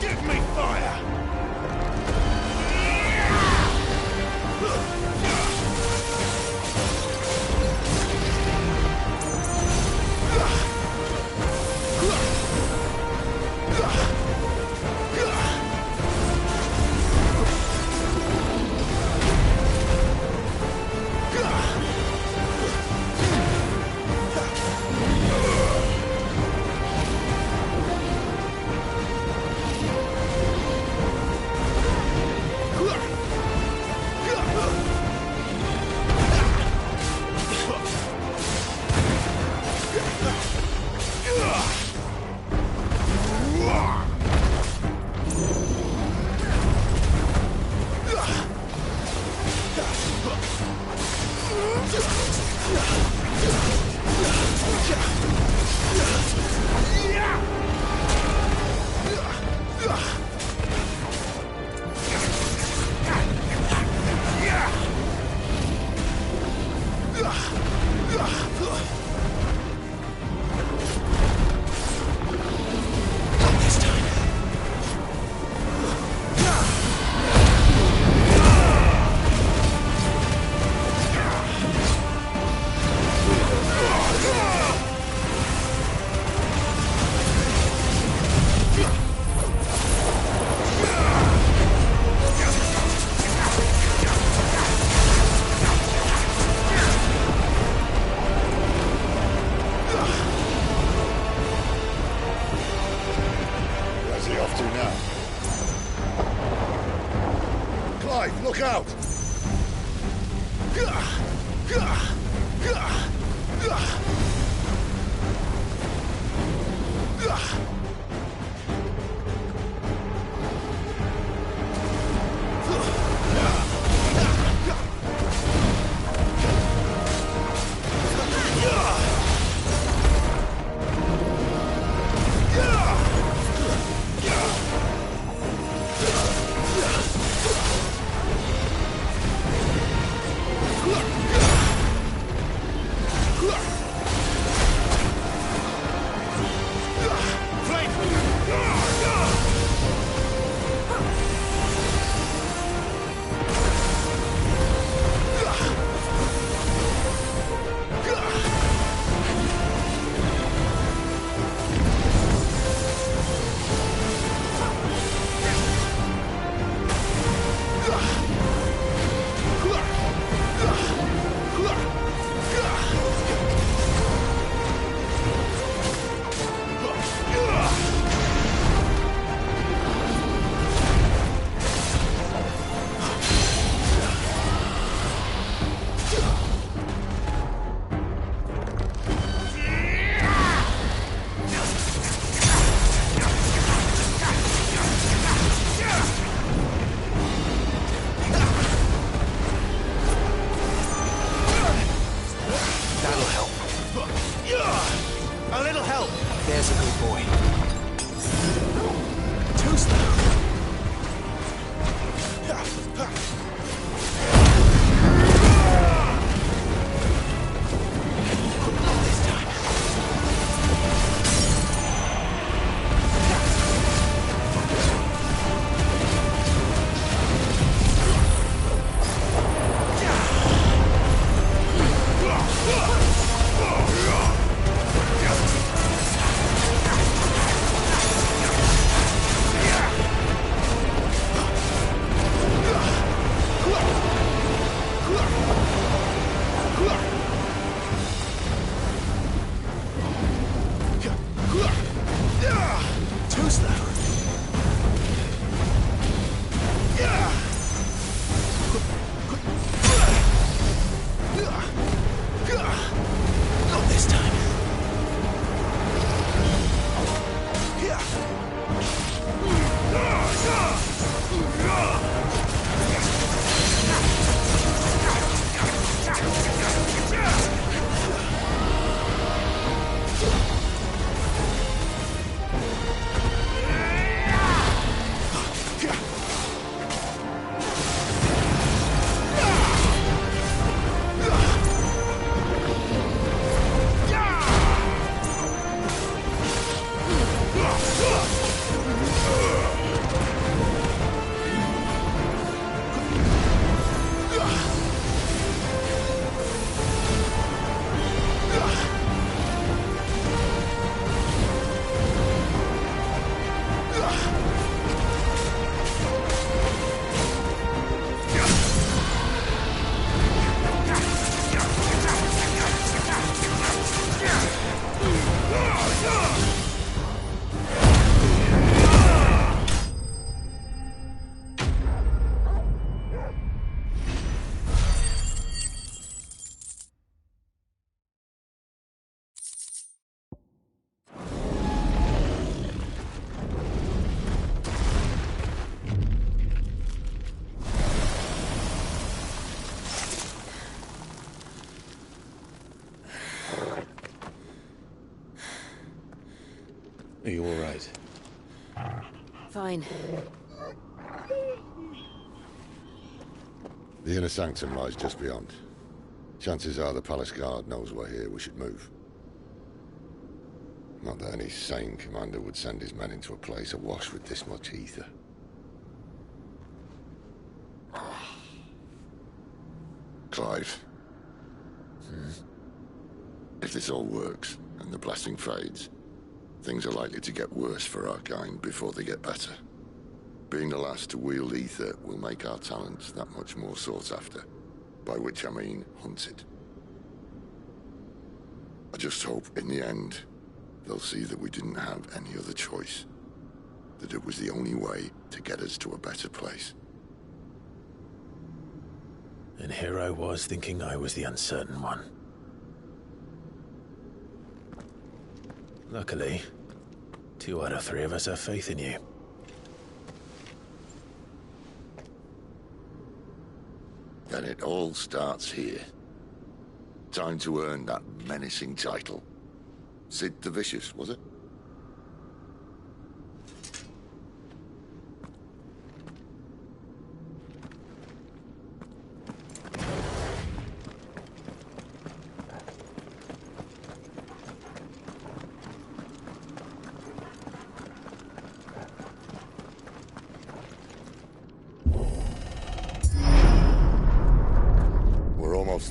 Give me fire! Clive, look out! Fine. The inner sanctum lies just beyond. Chances are the palace guard knows we're here. We should move. Not that any sane commander would send his men into a place awash with this much ether. Clive. If this all works, and the blessing fades, things are likely to get worse for our kind before they get better. Being the last to wield ether will make our talents that much more sought after. By which I mean hunted. I just hope, in the end, they'll see that we didn't have any other choice. That it was the only way to get us to a better place. And here I was thinking I was the uncertain one. Luckily, 2 out of 3 of us have faith in you. Then it all starts here. Time to earn that menacing title. Sid the Vicious, was it?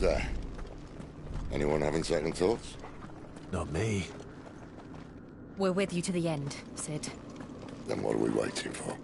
There. Anyone having second thoughts? Not me. We're with you to the end, Sid. Then what are we waiting for?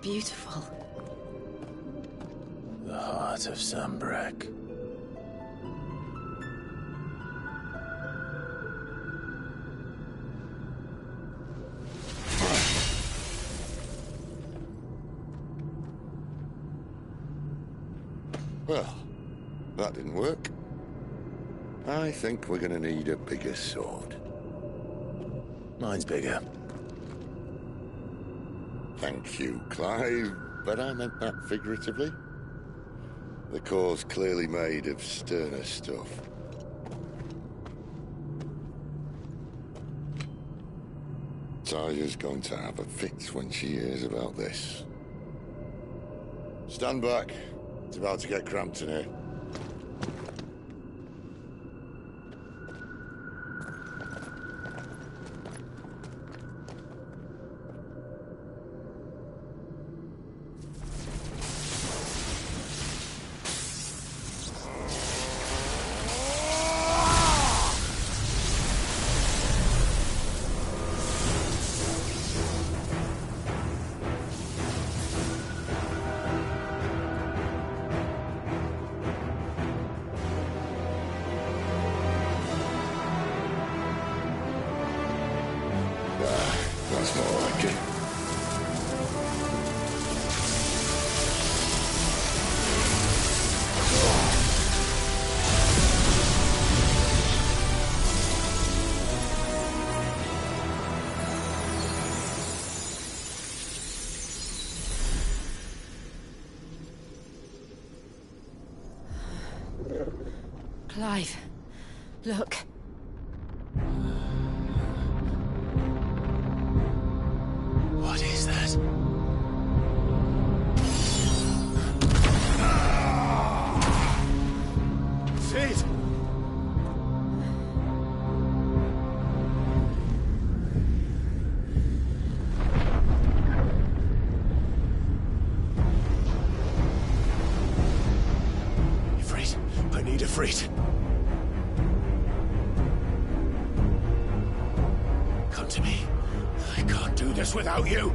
Beautiful. The heart of Sambrek. Well, that didn't work. I think we're gonna need a bigger sword. Mine's bigger. Thank you, Clive, but I meant that figuratively. The core's clearly made of sterner stuff. Taya's going to have a fit when she hears about this. Stand back. It's about to get cramped in here. That's more like it. Clive, look. What is that? Sid! Ifrit, I need Ifrit. Come to me. I can't do this without you.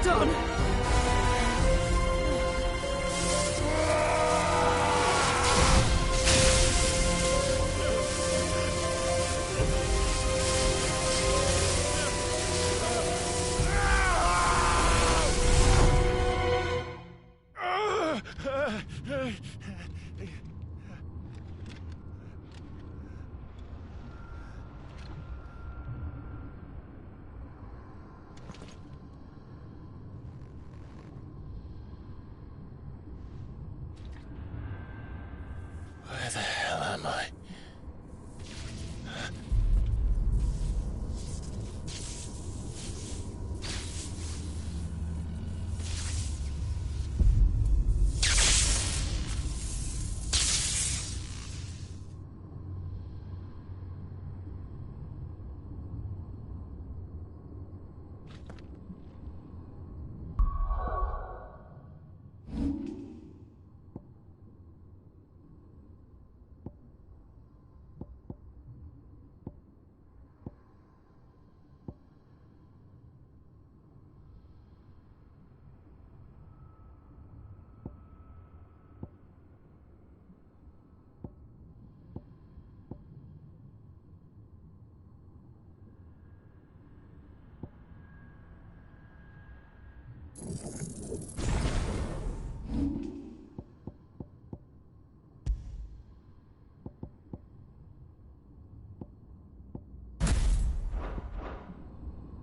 Hold on. Where the hell am I?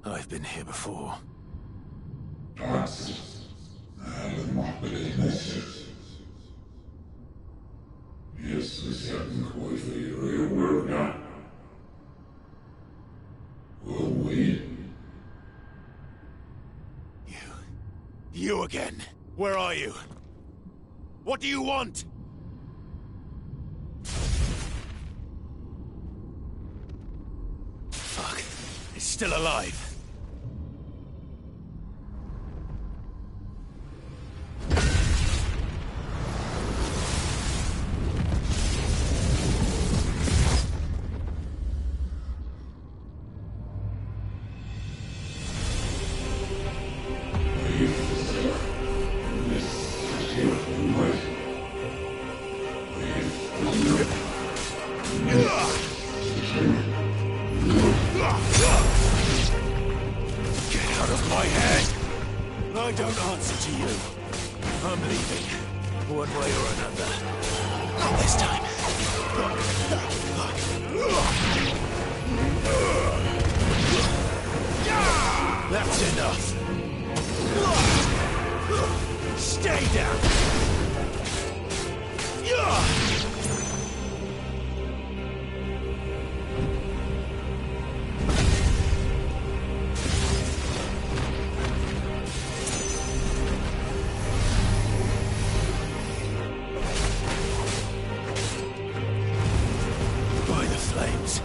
I've been here before. You again. Where are you? What do you want? Fuck. He's still alive. I don't answer to you. I'm leaving. One way or another. Not this time. That's enough. Stay down. By the flames.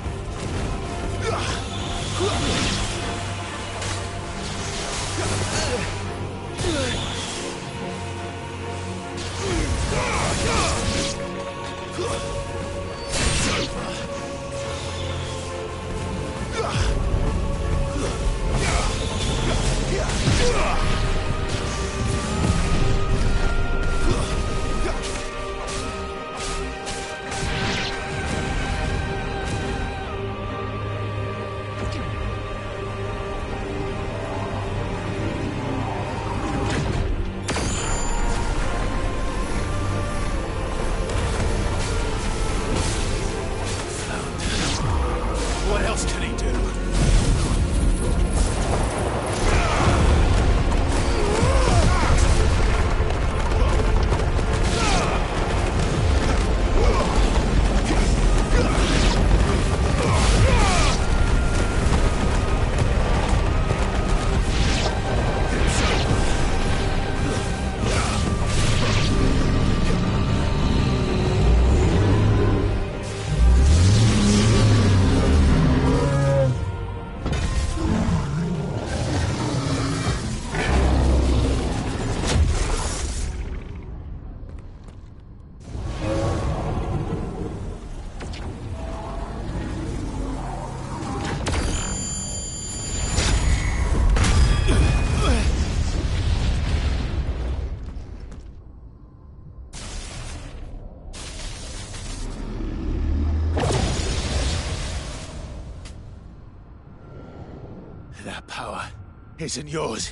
isn't yours.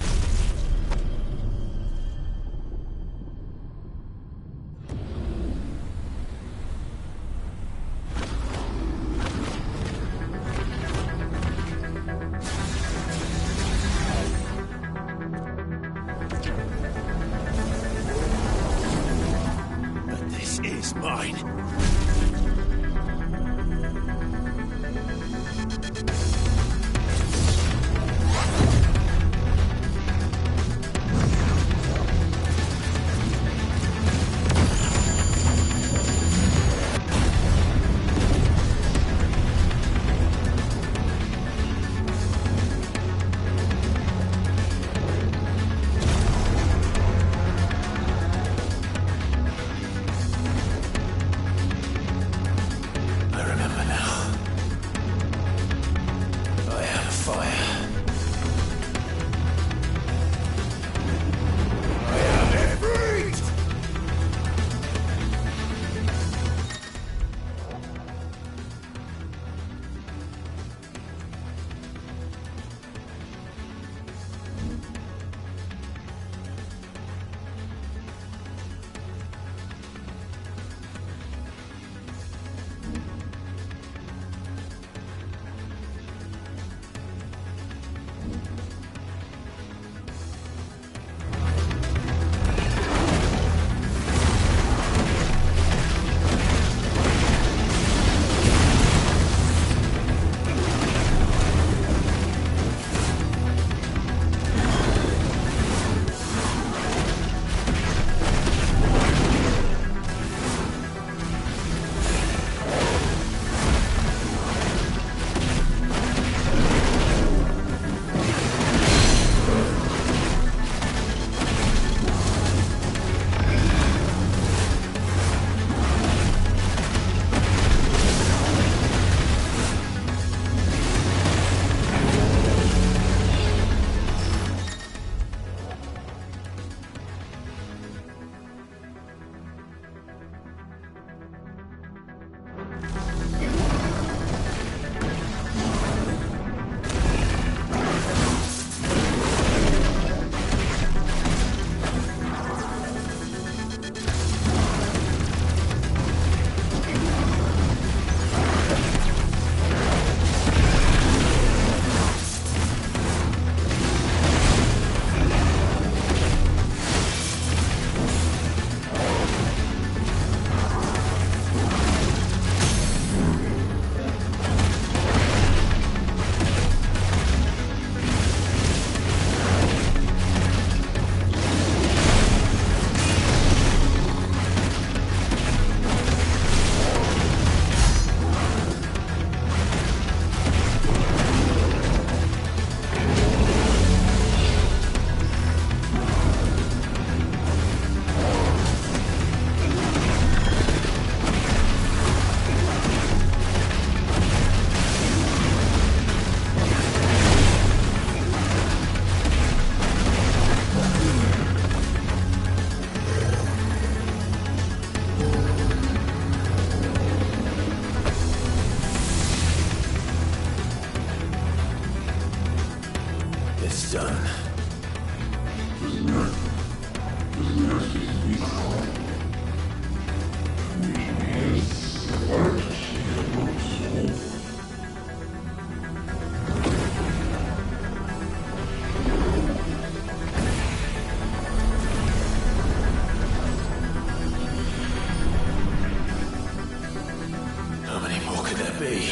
But this is mine. I remember now. I had a fire. I have every... It's done. How many more could there be?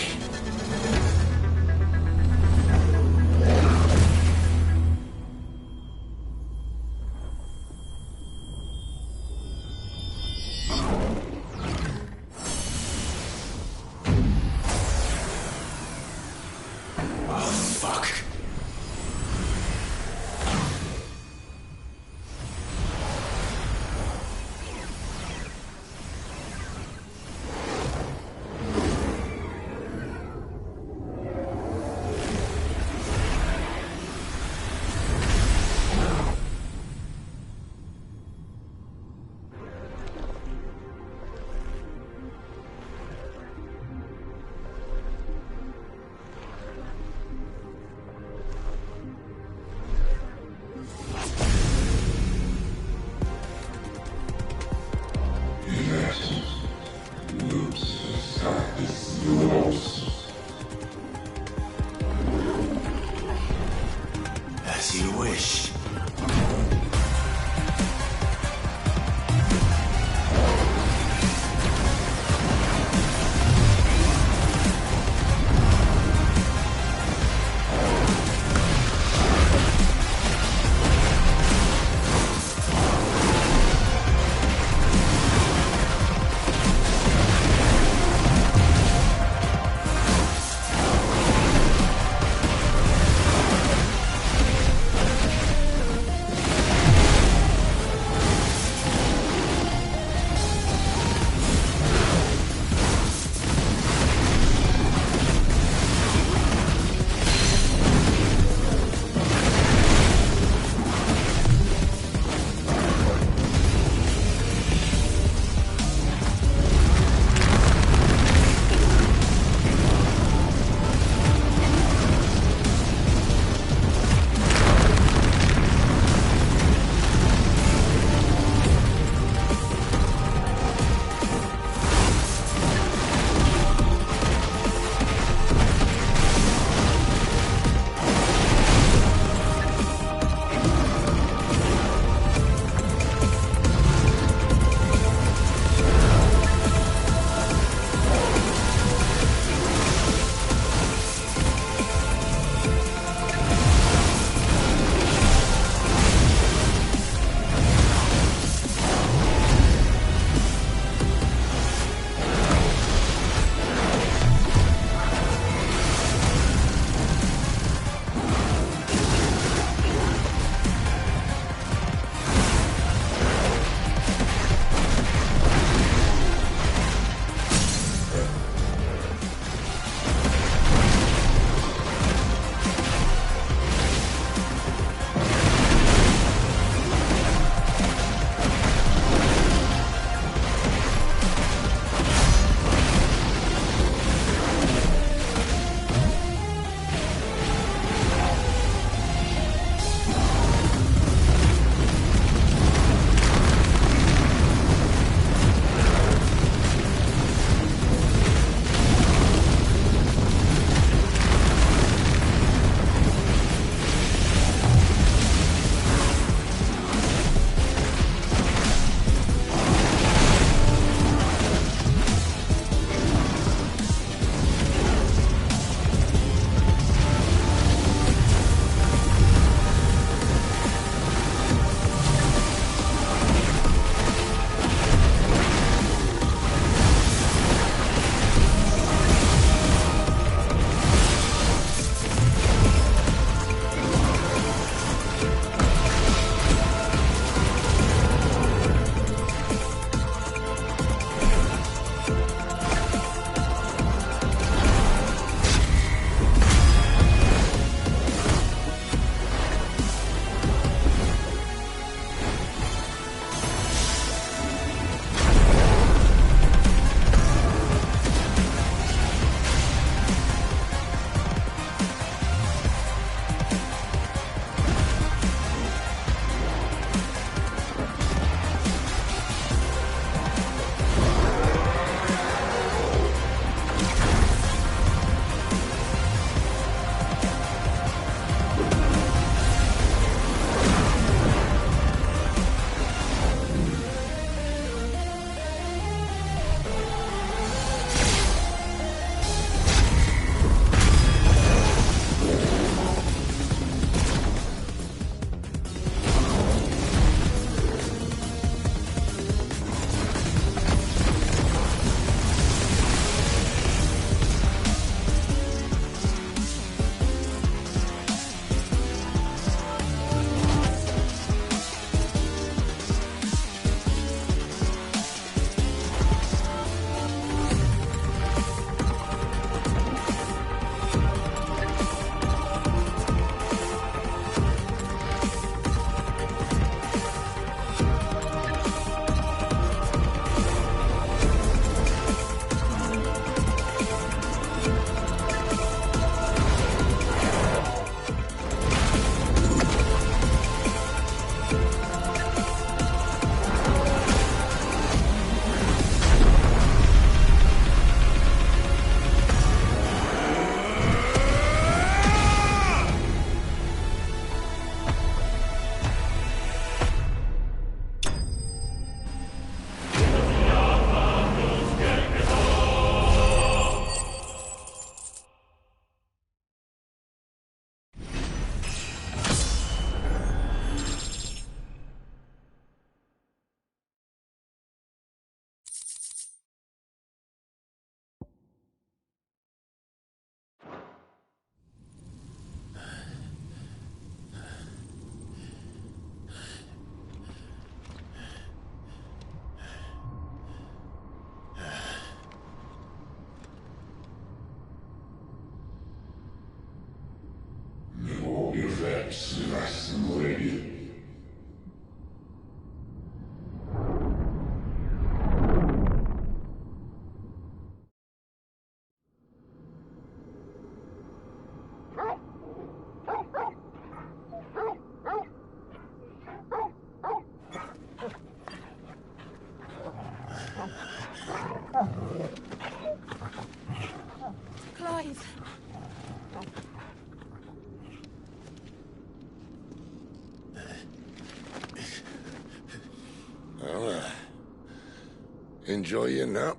Enjoy your nap?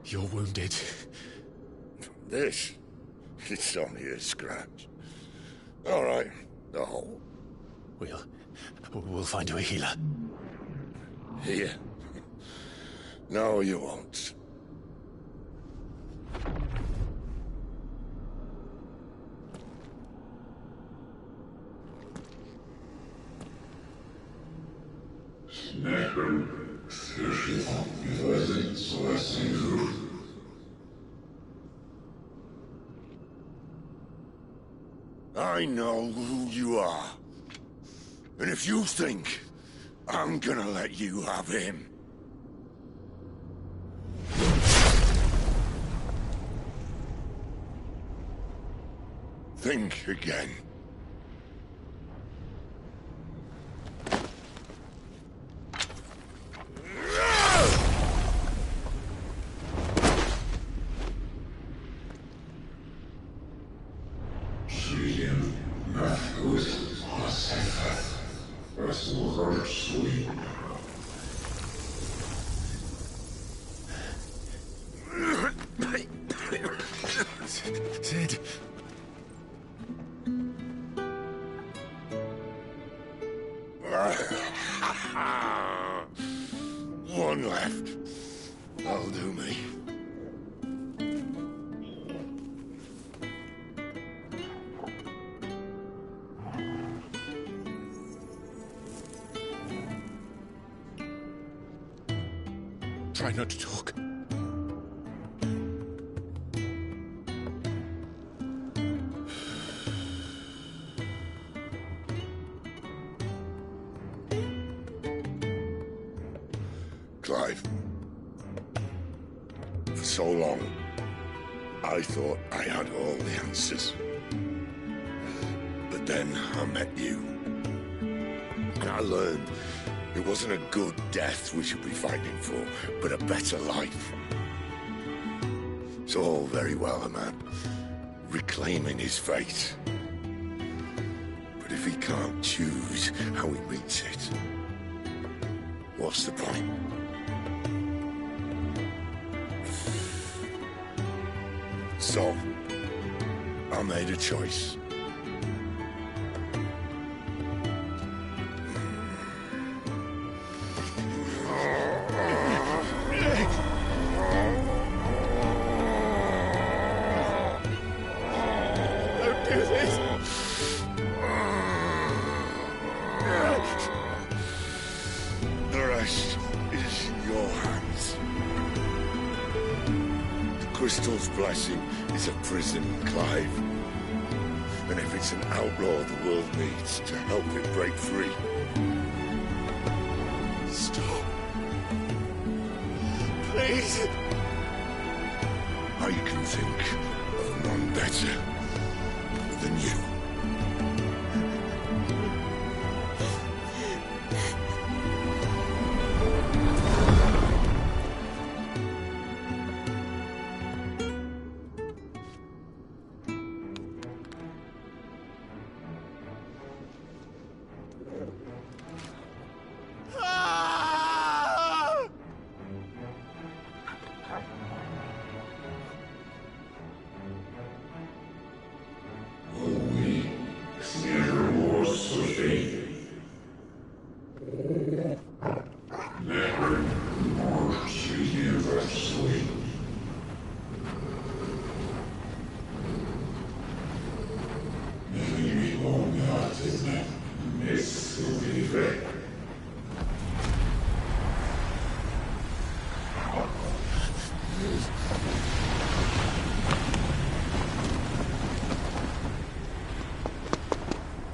You're wounded. This? It's only a scratch. All right, the hole. We'll find you a healer. Here? No, you won't. I know who you are. And if you think I'm gonna let you have him... think again. Sid. One left. That'll do me. Try not to talk. Clive. For so long, I thought I had all the answers. But then I met you. And I learned it wasn't a good death we should be fighting for, but a better life. It's all very well, a man reclaiming his fate. But if he can't choose how he meets it, what's the point? So, I made a choice. Don't do this! The rest is in your hands. The crystal's blessing is a prison, Clive. And if it's an outlaw the world needs to help it break free... Stop. Please. I can think of none better than you.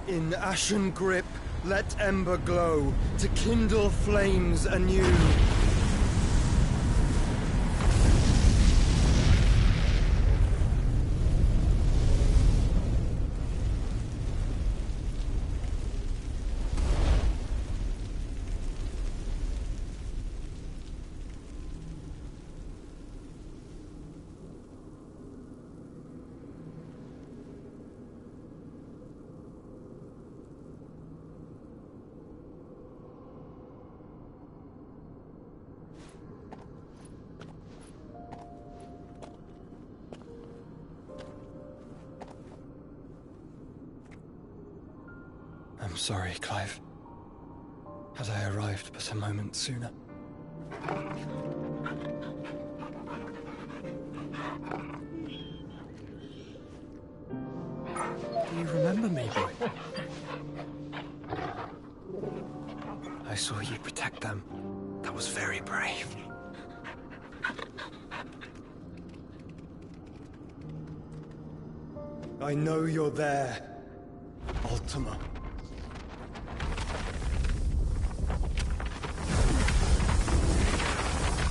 In ashen grip, let ember glow, to kindle flames anew. sorry, Clive. Had I arrived but a moment sooner. Do you remember me, boy? I saw you protect them. That was very brave. I know you're there, Ultima.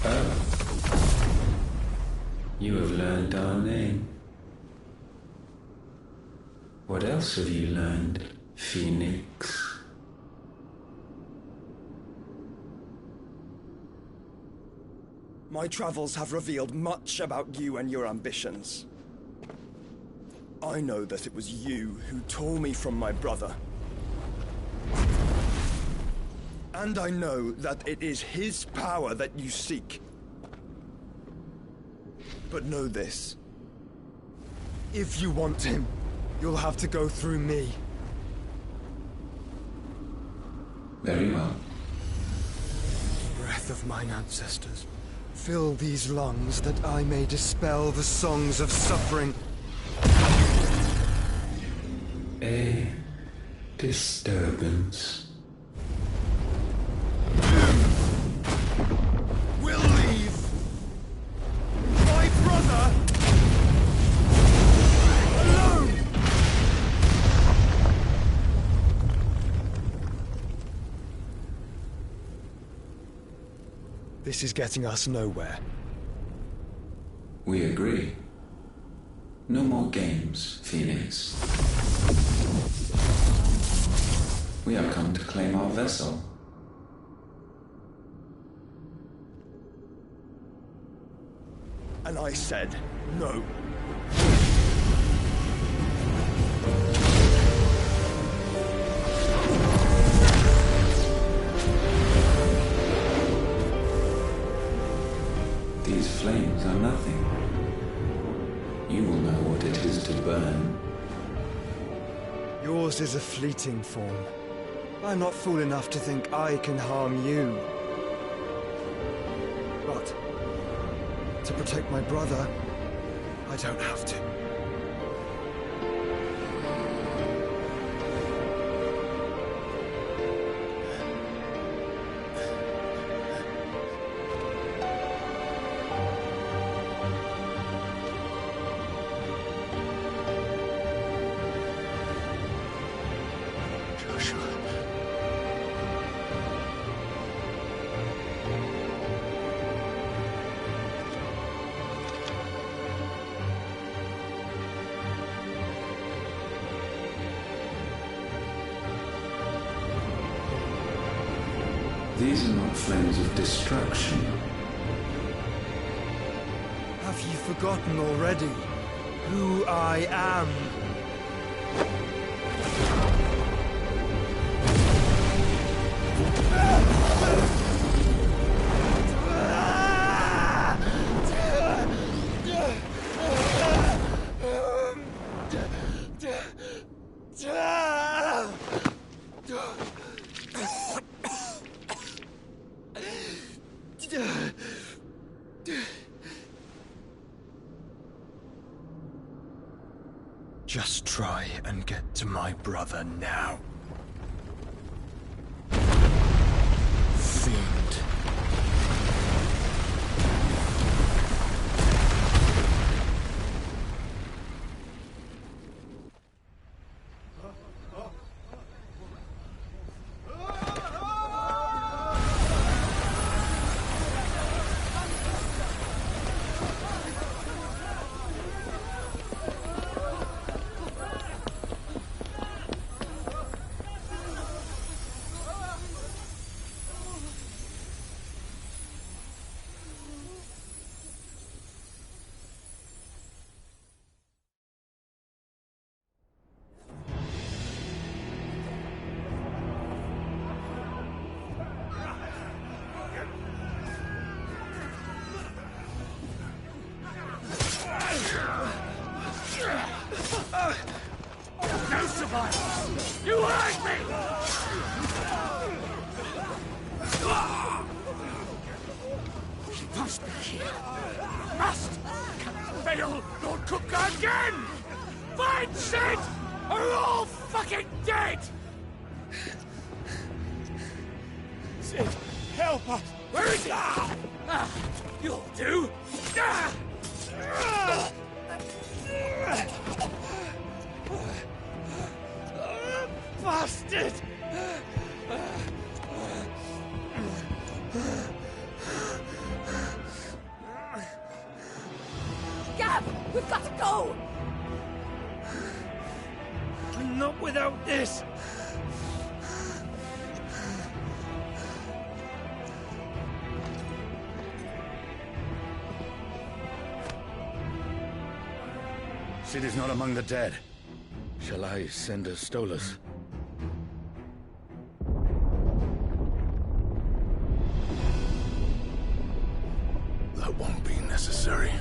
Oh. You have learned our name. What else have you learned, Phoenix? My travels have revealed much about you and your ambitions. I know that it was you who tore me from my brother. And I know that it is his power that you seek. But know this. If you want him, you'll have to go through me. Very well. Breath of mine ancestors, fill these lungs that I may dispel the songs of suffering. A disturbance. We'll leave. My brother alone. This is getting us nowhere. We agree. No more games, Phoenix. We have come to claim our vessel. And I said no. These flames are nothing. You will know what it is to burn. Yours is a fleeting form. I'm not fool enough to think I can harm you. But to protect my brother, I don't have to. These are not flames of destruction. Have you forgotten already who I am? Just try and get to my brother now. Fiend. Sid, help us! Where is he? You'll do! Bastard! Gab, we've got to go! Not without this! Sid is not among the dead. Shall I send a Stolas? That won't be necessary.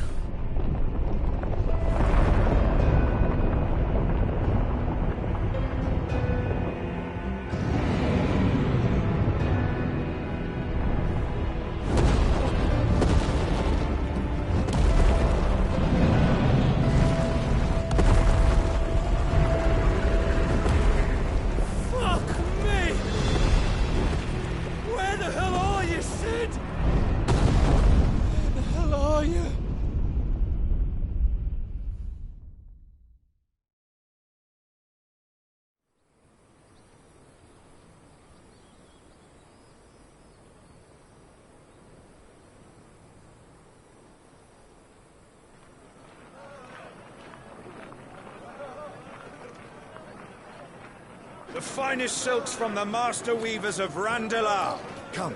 The finest silks from the master weavers of Randalar. Come,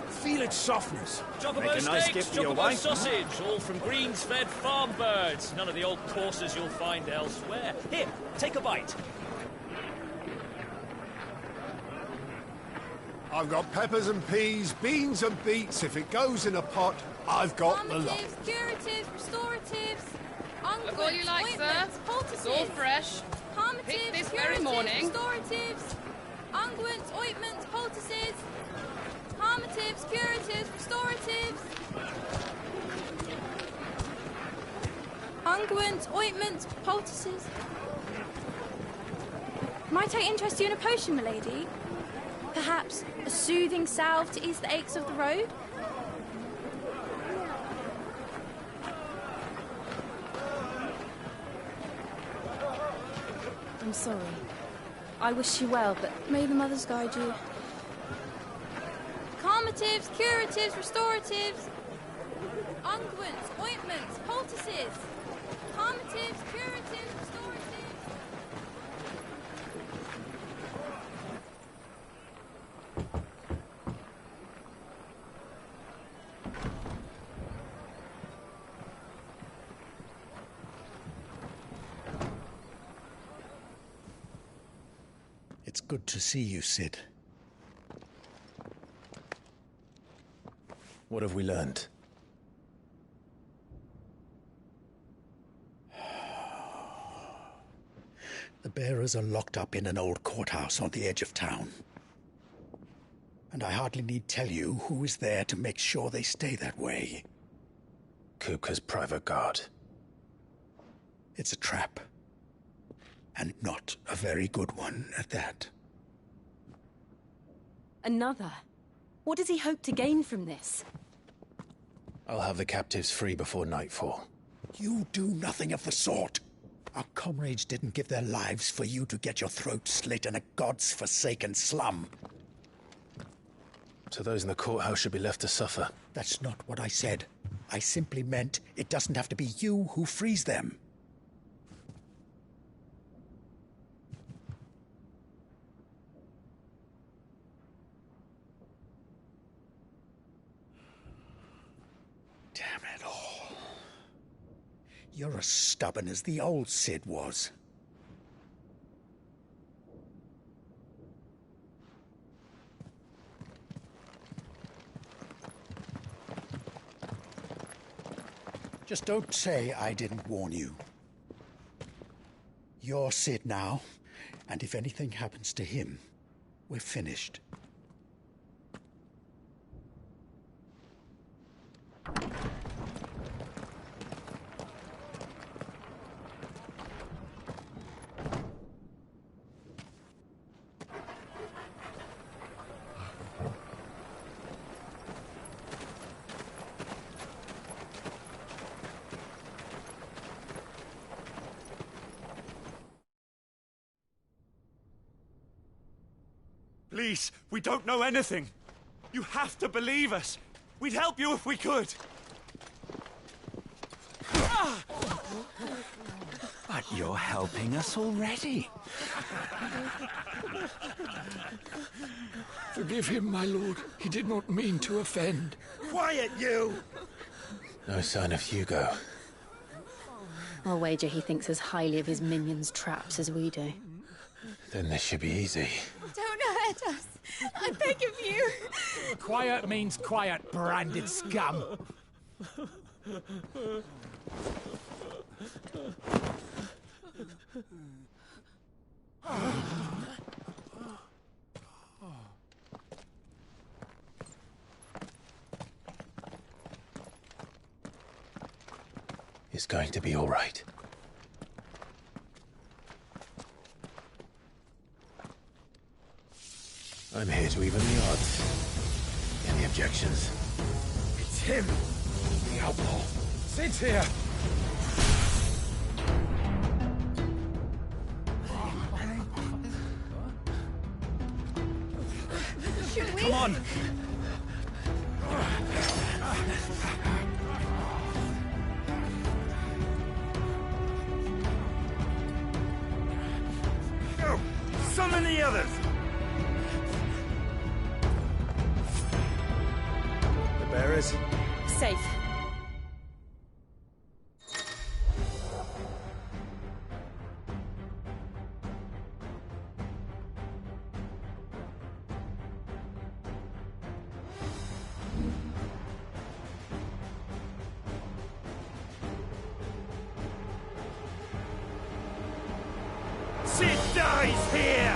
feel its softness. Chocobo Make a nice steaks, gift for your chocobo wife. sausage, all from greens-fed farm birds. None of the old courses you'll find elsewhere. Here, take a bite. I've got peppers and peas, beans and beets. If it goes in a pot, I've got the lot. Calmatives, curatives, restoratives, unguents, Look all you like, sir. ointments, poultices. It's all fresh. Calmatives, Picked this curatives, very morning. restoratives, unguents, ointments, poultices. Calmatives, curatives, restoratives. Unguents, ointments, poultices. Might I interest you in a potion, milady? Perhaps a soothing salve to ease the aches of the road? I'm sorry. I wish you well, but may the mothers guide you. Calmatives, curatives, restoratives. Unguents, ointments, poultices. Calmatives, curatives, restoratives. It's good to see you, Sid. What have we learned? The bearers are locked up in an old courthouse on the edge of town. And I hardly need tell you who is there to make sure they stay that way. Kupka's private guard. It's a trap. And not a very good one at that. Another? What does he hope to gain from this? I'll have the captives free before nightfall. You do nothing of the sort. Our comrades didn't give their lives for you to get your throat slit in a god's-forsaken slum. So those in the courthouse should be left to suffer. That's not what I said. I simply meant it doesn't have to be you who frees them. Damn it all. You're as stubborn as the old Sid was. Just don't say I didn't warn you. You're Sid now, and if anything happens to him, we're finished. Please, we don't know anything. You have to believe us. We'd help you if we could. But you're helping us already. Forgive him, my lord. He did not mean to offend. Quiet, you! No sign of Hugo. I'll wager he thinks as highly of his minions' traps as we do. Then this should be easy. Don't hurt us. I beg of you. Quiet means quiet, branded scum. It's going to be all right. I'm here to even the odds. Any objections? It's him, the outlaw. Sid's here. Should we? Come on. Go! Summon the others! The bearers? Safe. Sid dies here!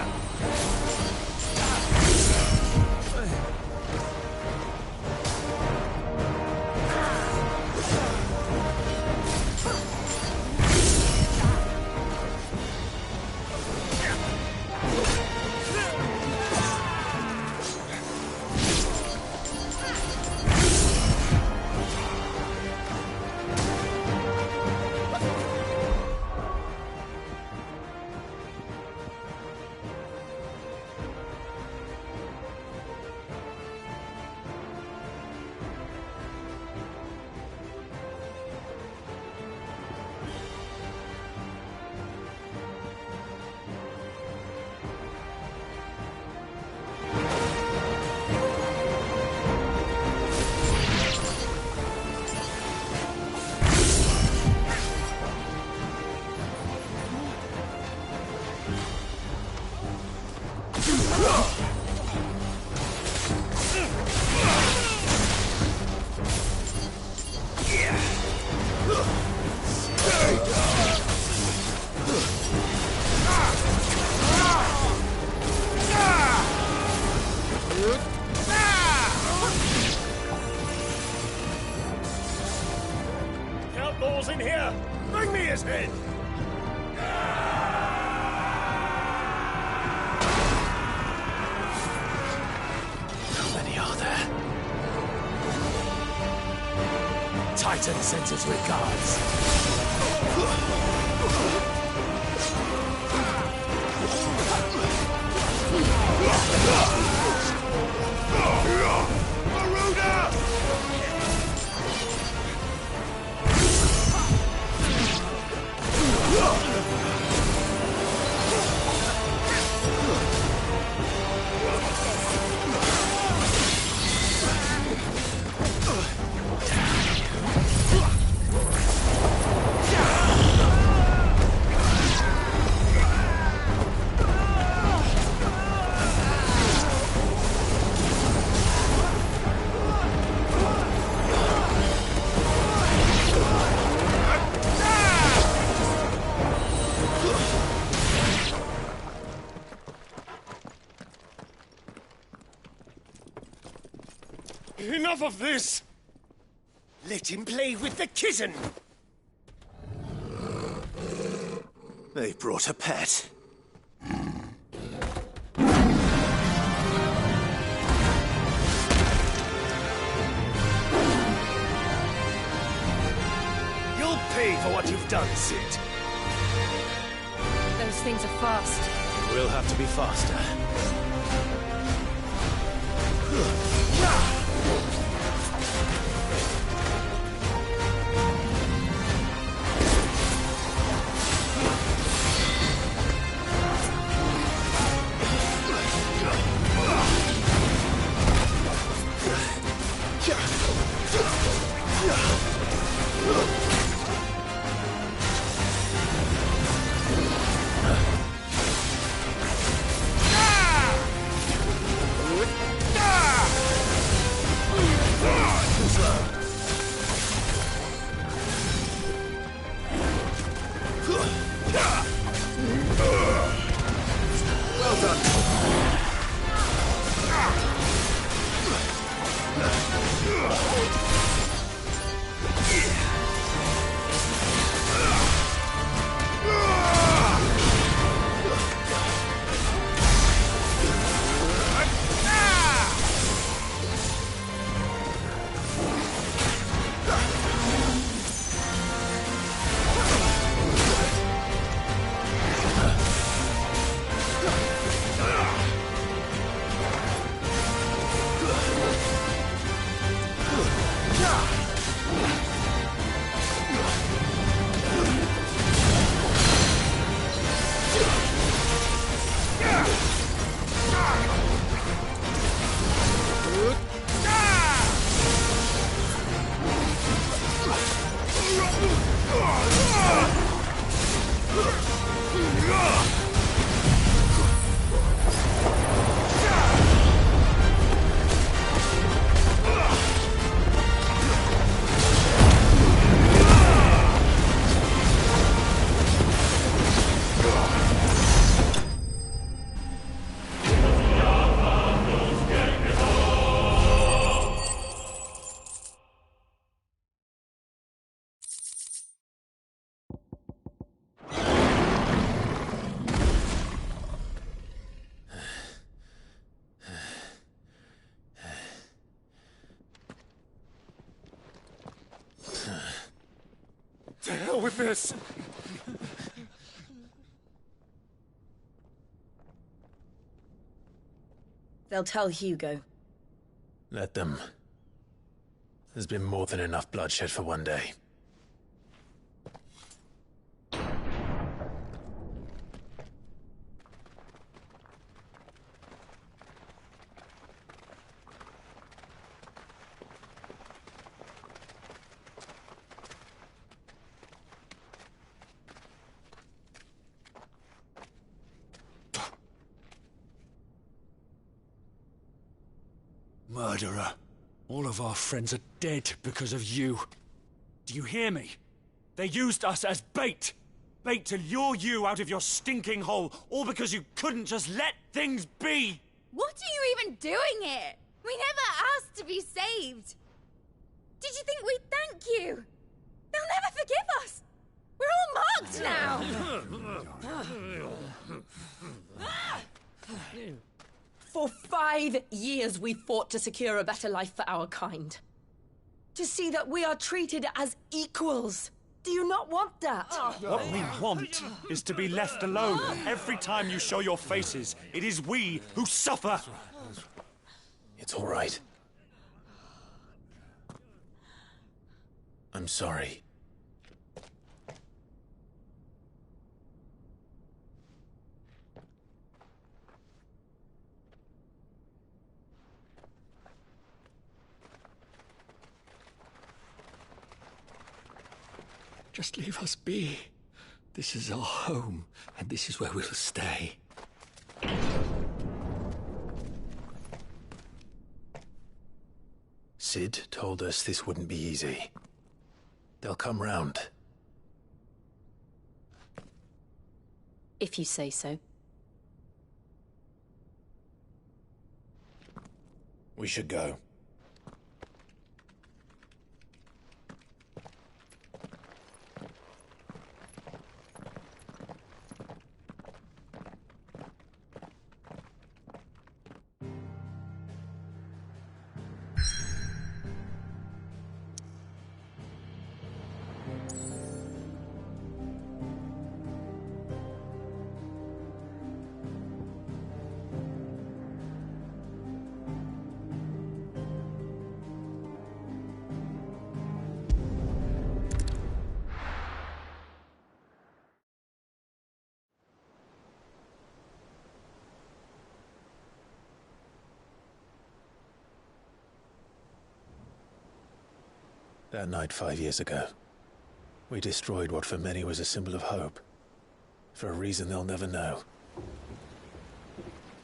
Outlaws in here! Bring me his head! How many are there? Titan sends his regards. Enough of this! Let him play with the kitten! They brought a pet. You'll pay for what you've done, Sid. Those things are fast. We'll have to be faster. with this! They'll tell Hugo. Let them. There's been more than enough bloodshed for one day. Murderer. All of our friends are dead because of you. Do you hear me? They used us as bait. Bait to lure you out of your stinking hole, all because you couldn't just let things be. What are you even doing here? We never asked to be saved. Did you think we'd thank you? They'll never forgive us. We're all marked now. For 5 years we fought to secure a better life for our kind. To see that we are treated as equals. Do you not want that? What we want is to be left alone. Every time you show your faces, it is we who suffer. It's all right. I'm sorry. Just leave us be. This is our home, and this is where we'll stay. Sid told us this wouldn't be easy. They'll come round. If you say so. We should go. That night 5 years ago, we destroyed what for many was a symbol of hope. For a reason they'll never know.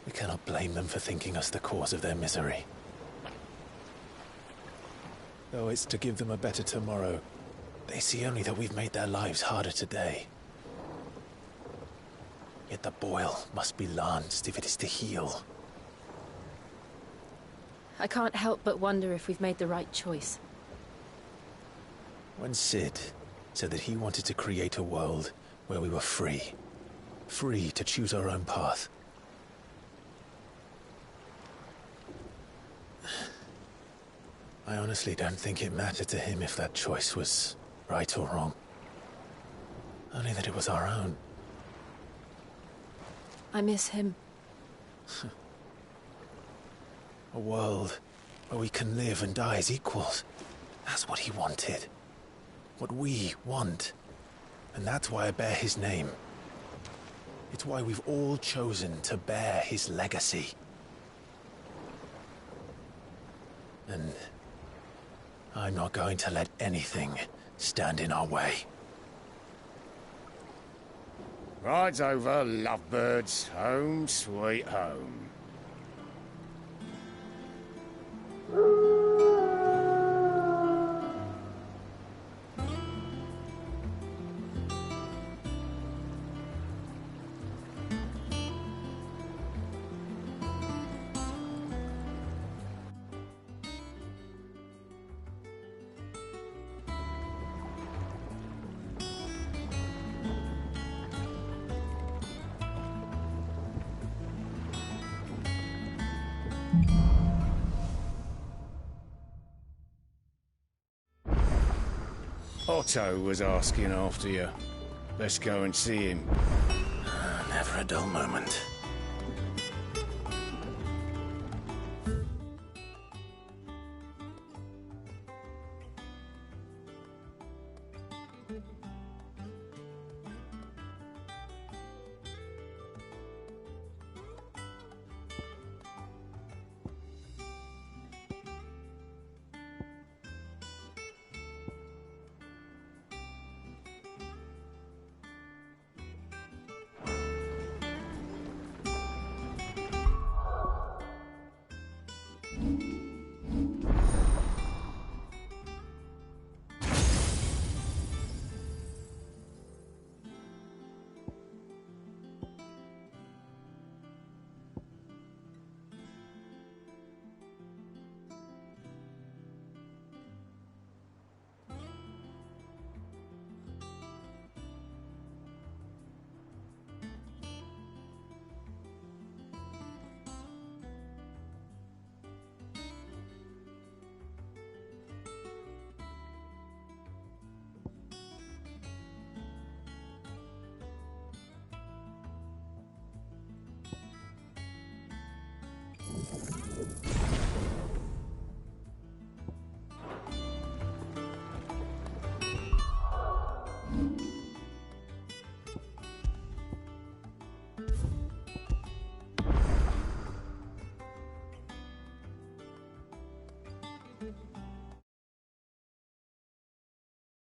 We cannot blame them for thinking us the cause of their misery. Though it's to give them a better tomorrow, they see only that we've made their lives harder today. Yet the boil must be lanced if it is to heal. I can't help but wonder if we've made the right choice. When Sid said that he wanted to create a world where we were free. Free to choose our own path. I honestly don't think it mattered to him if that choice was right or wrong. Only that it was our own. I miss him. A world where we can live and die as equals. That's what he wanted. What we want. And that's why I bear his name. It's why we've all chosen to bear his legacy. And I'm not going to let anything stand in our way. Ride's over, lovebirds. Home sweet home. Otto was asking after you. Let's go and see him. Never a dull moment.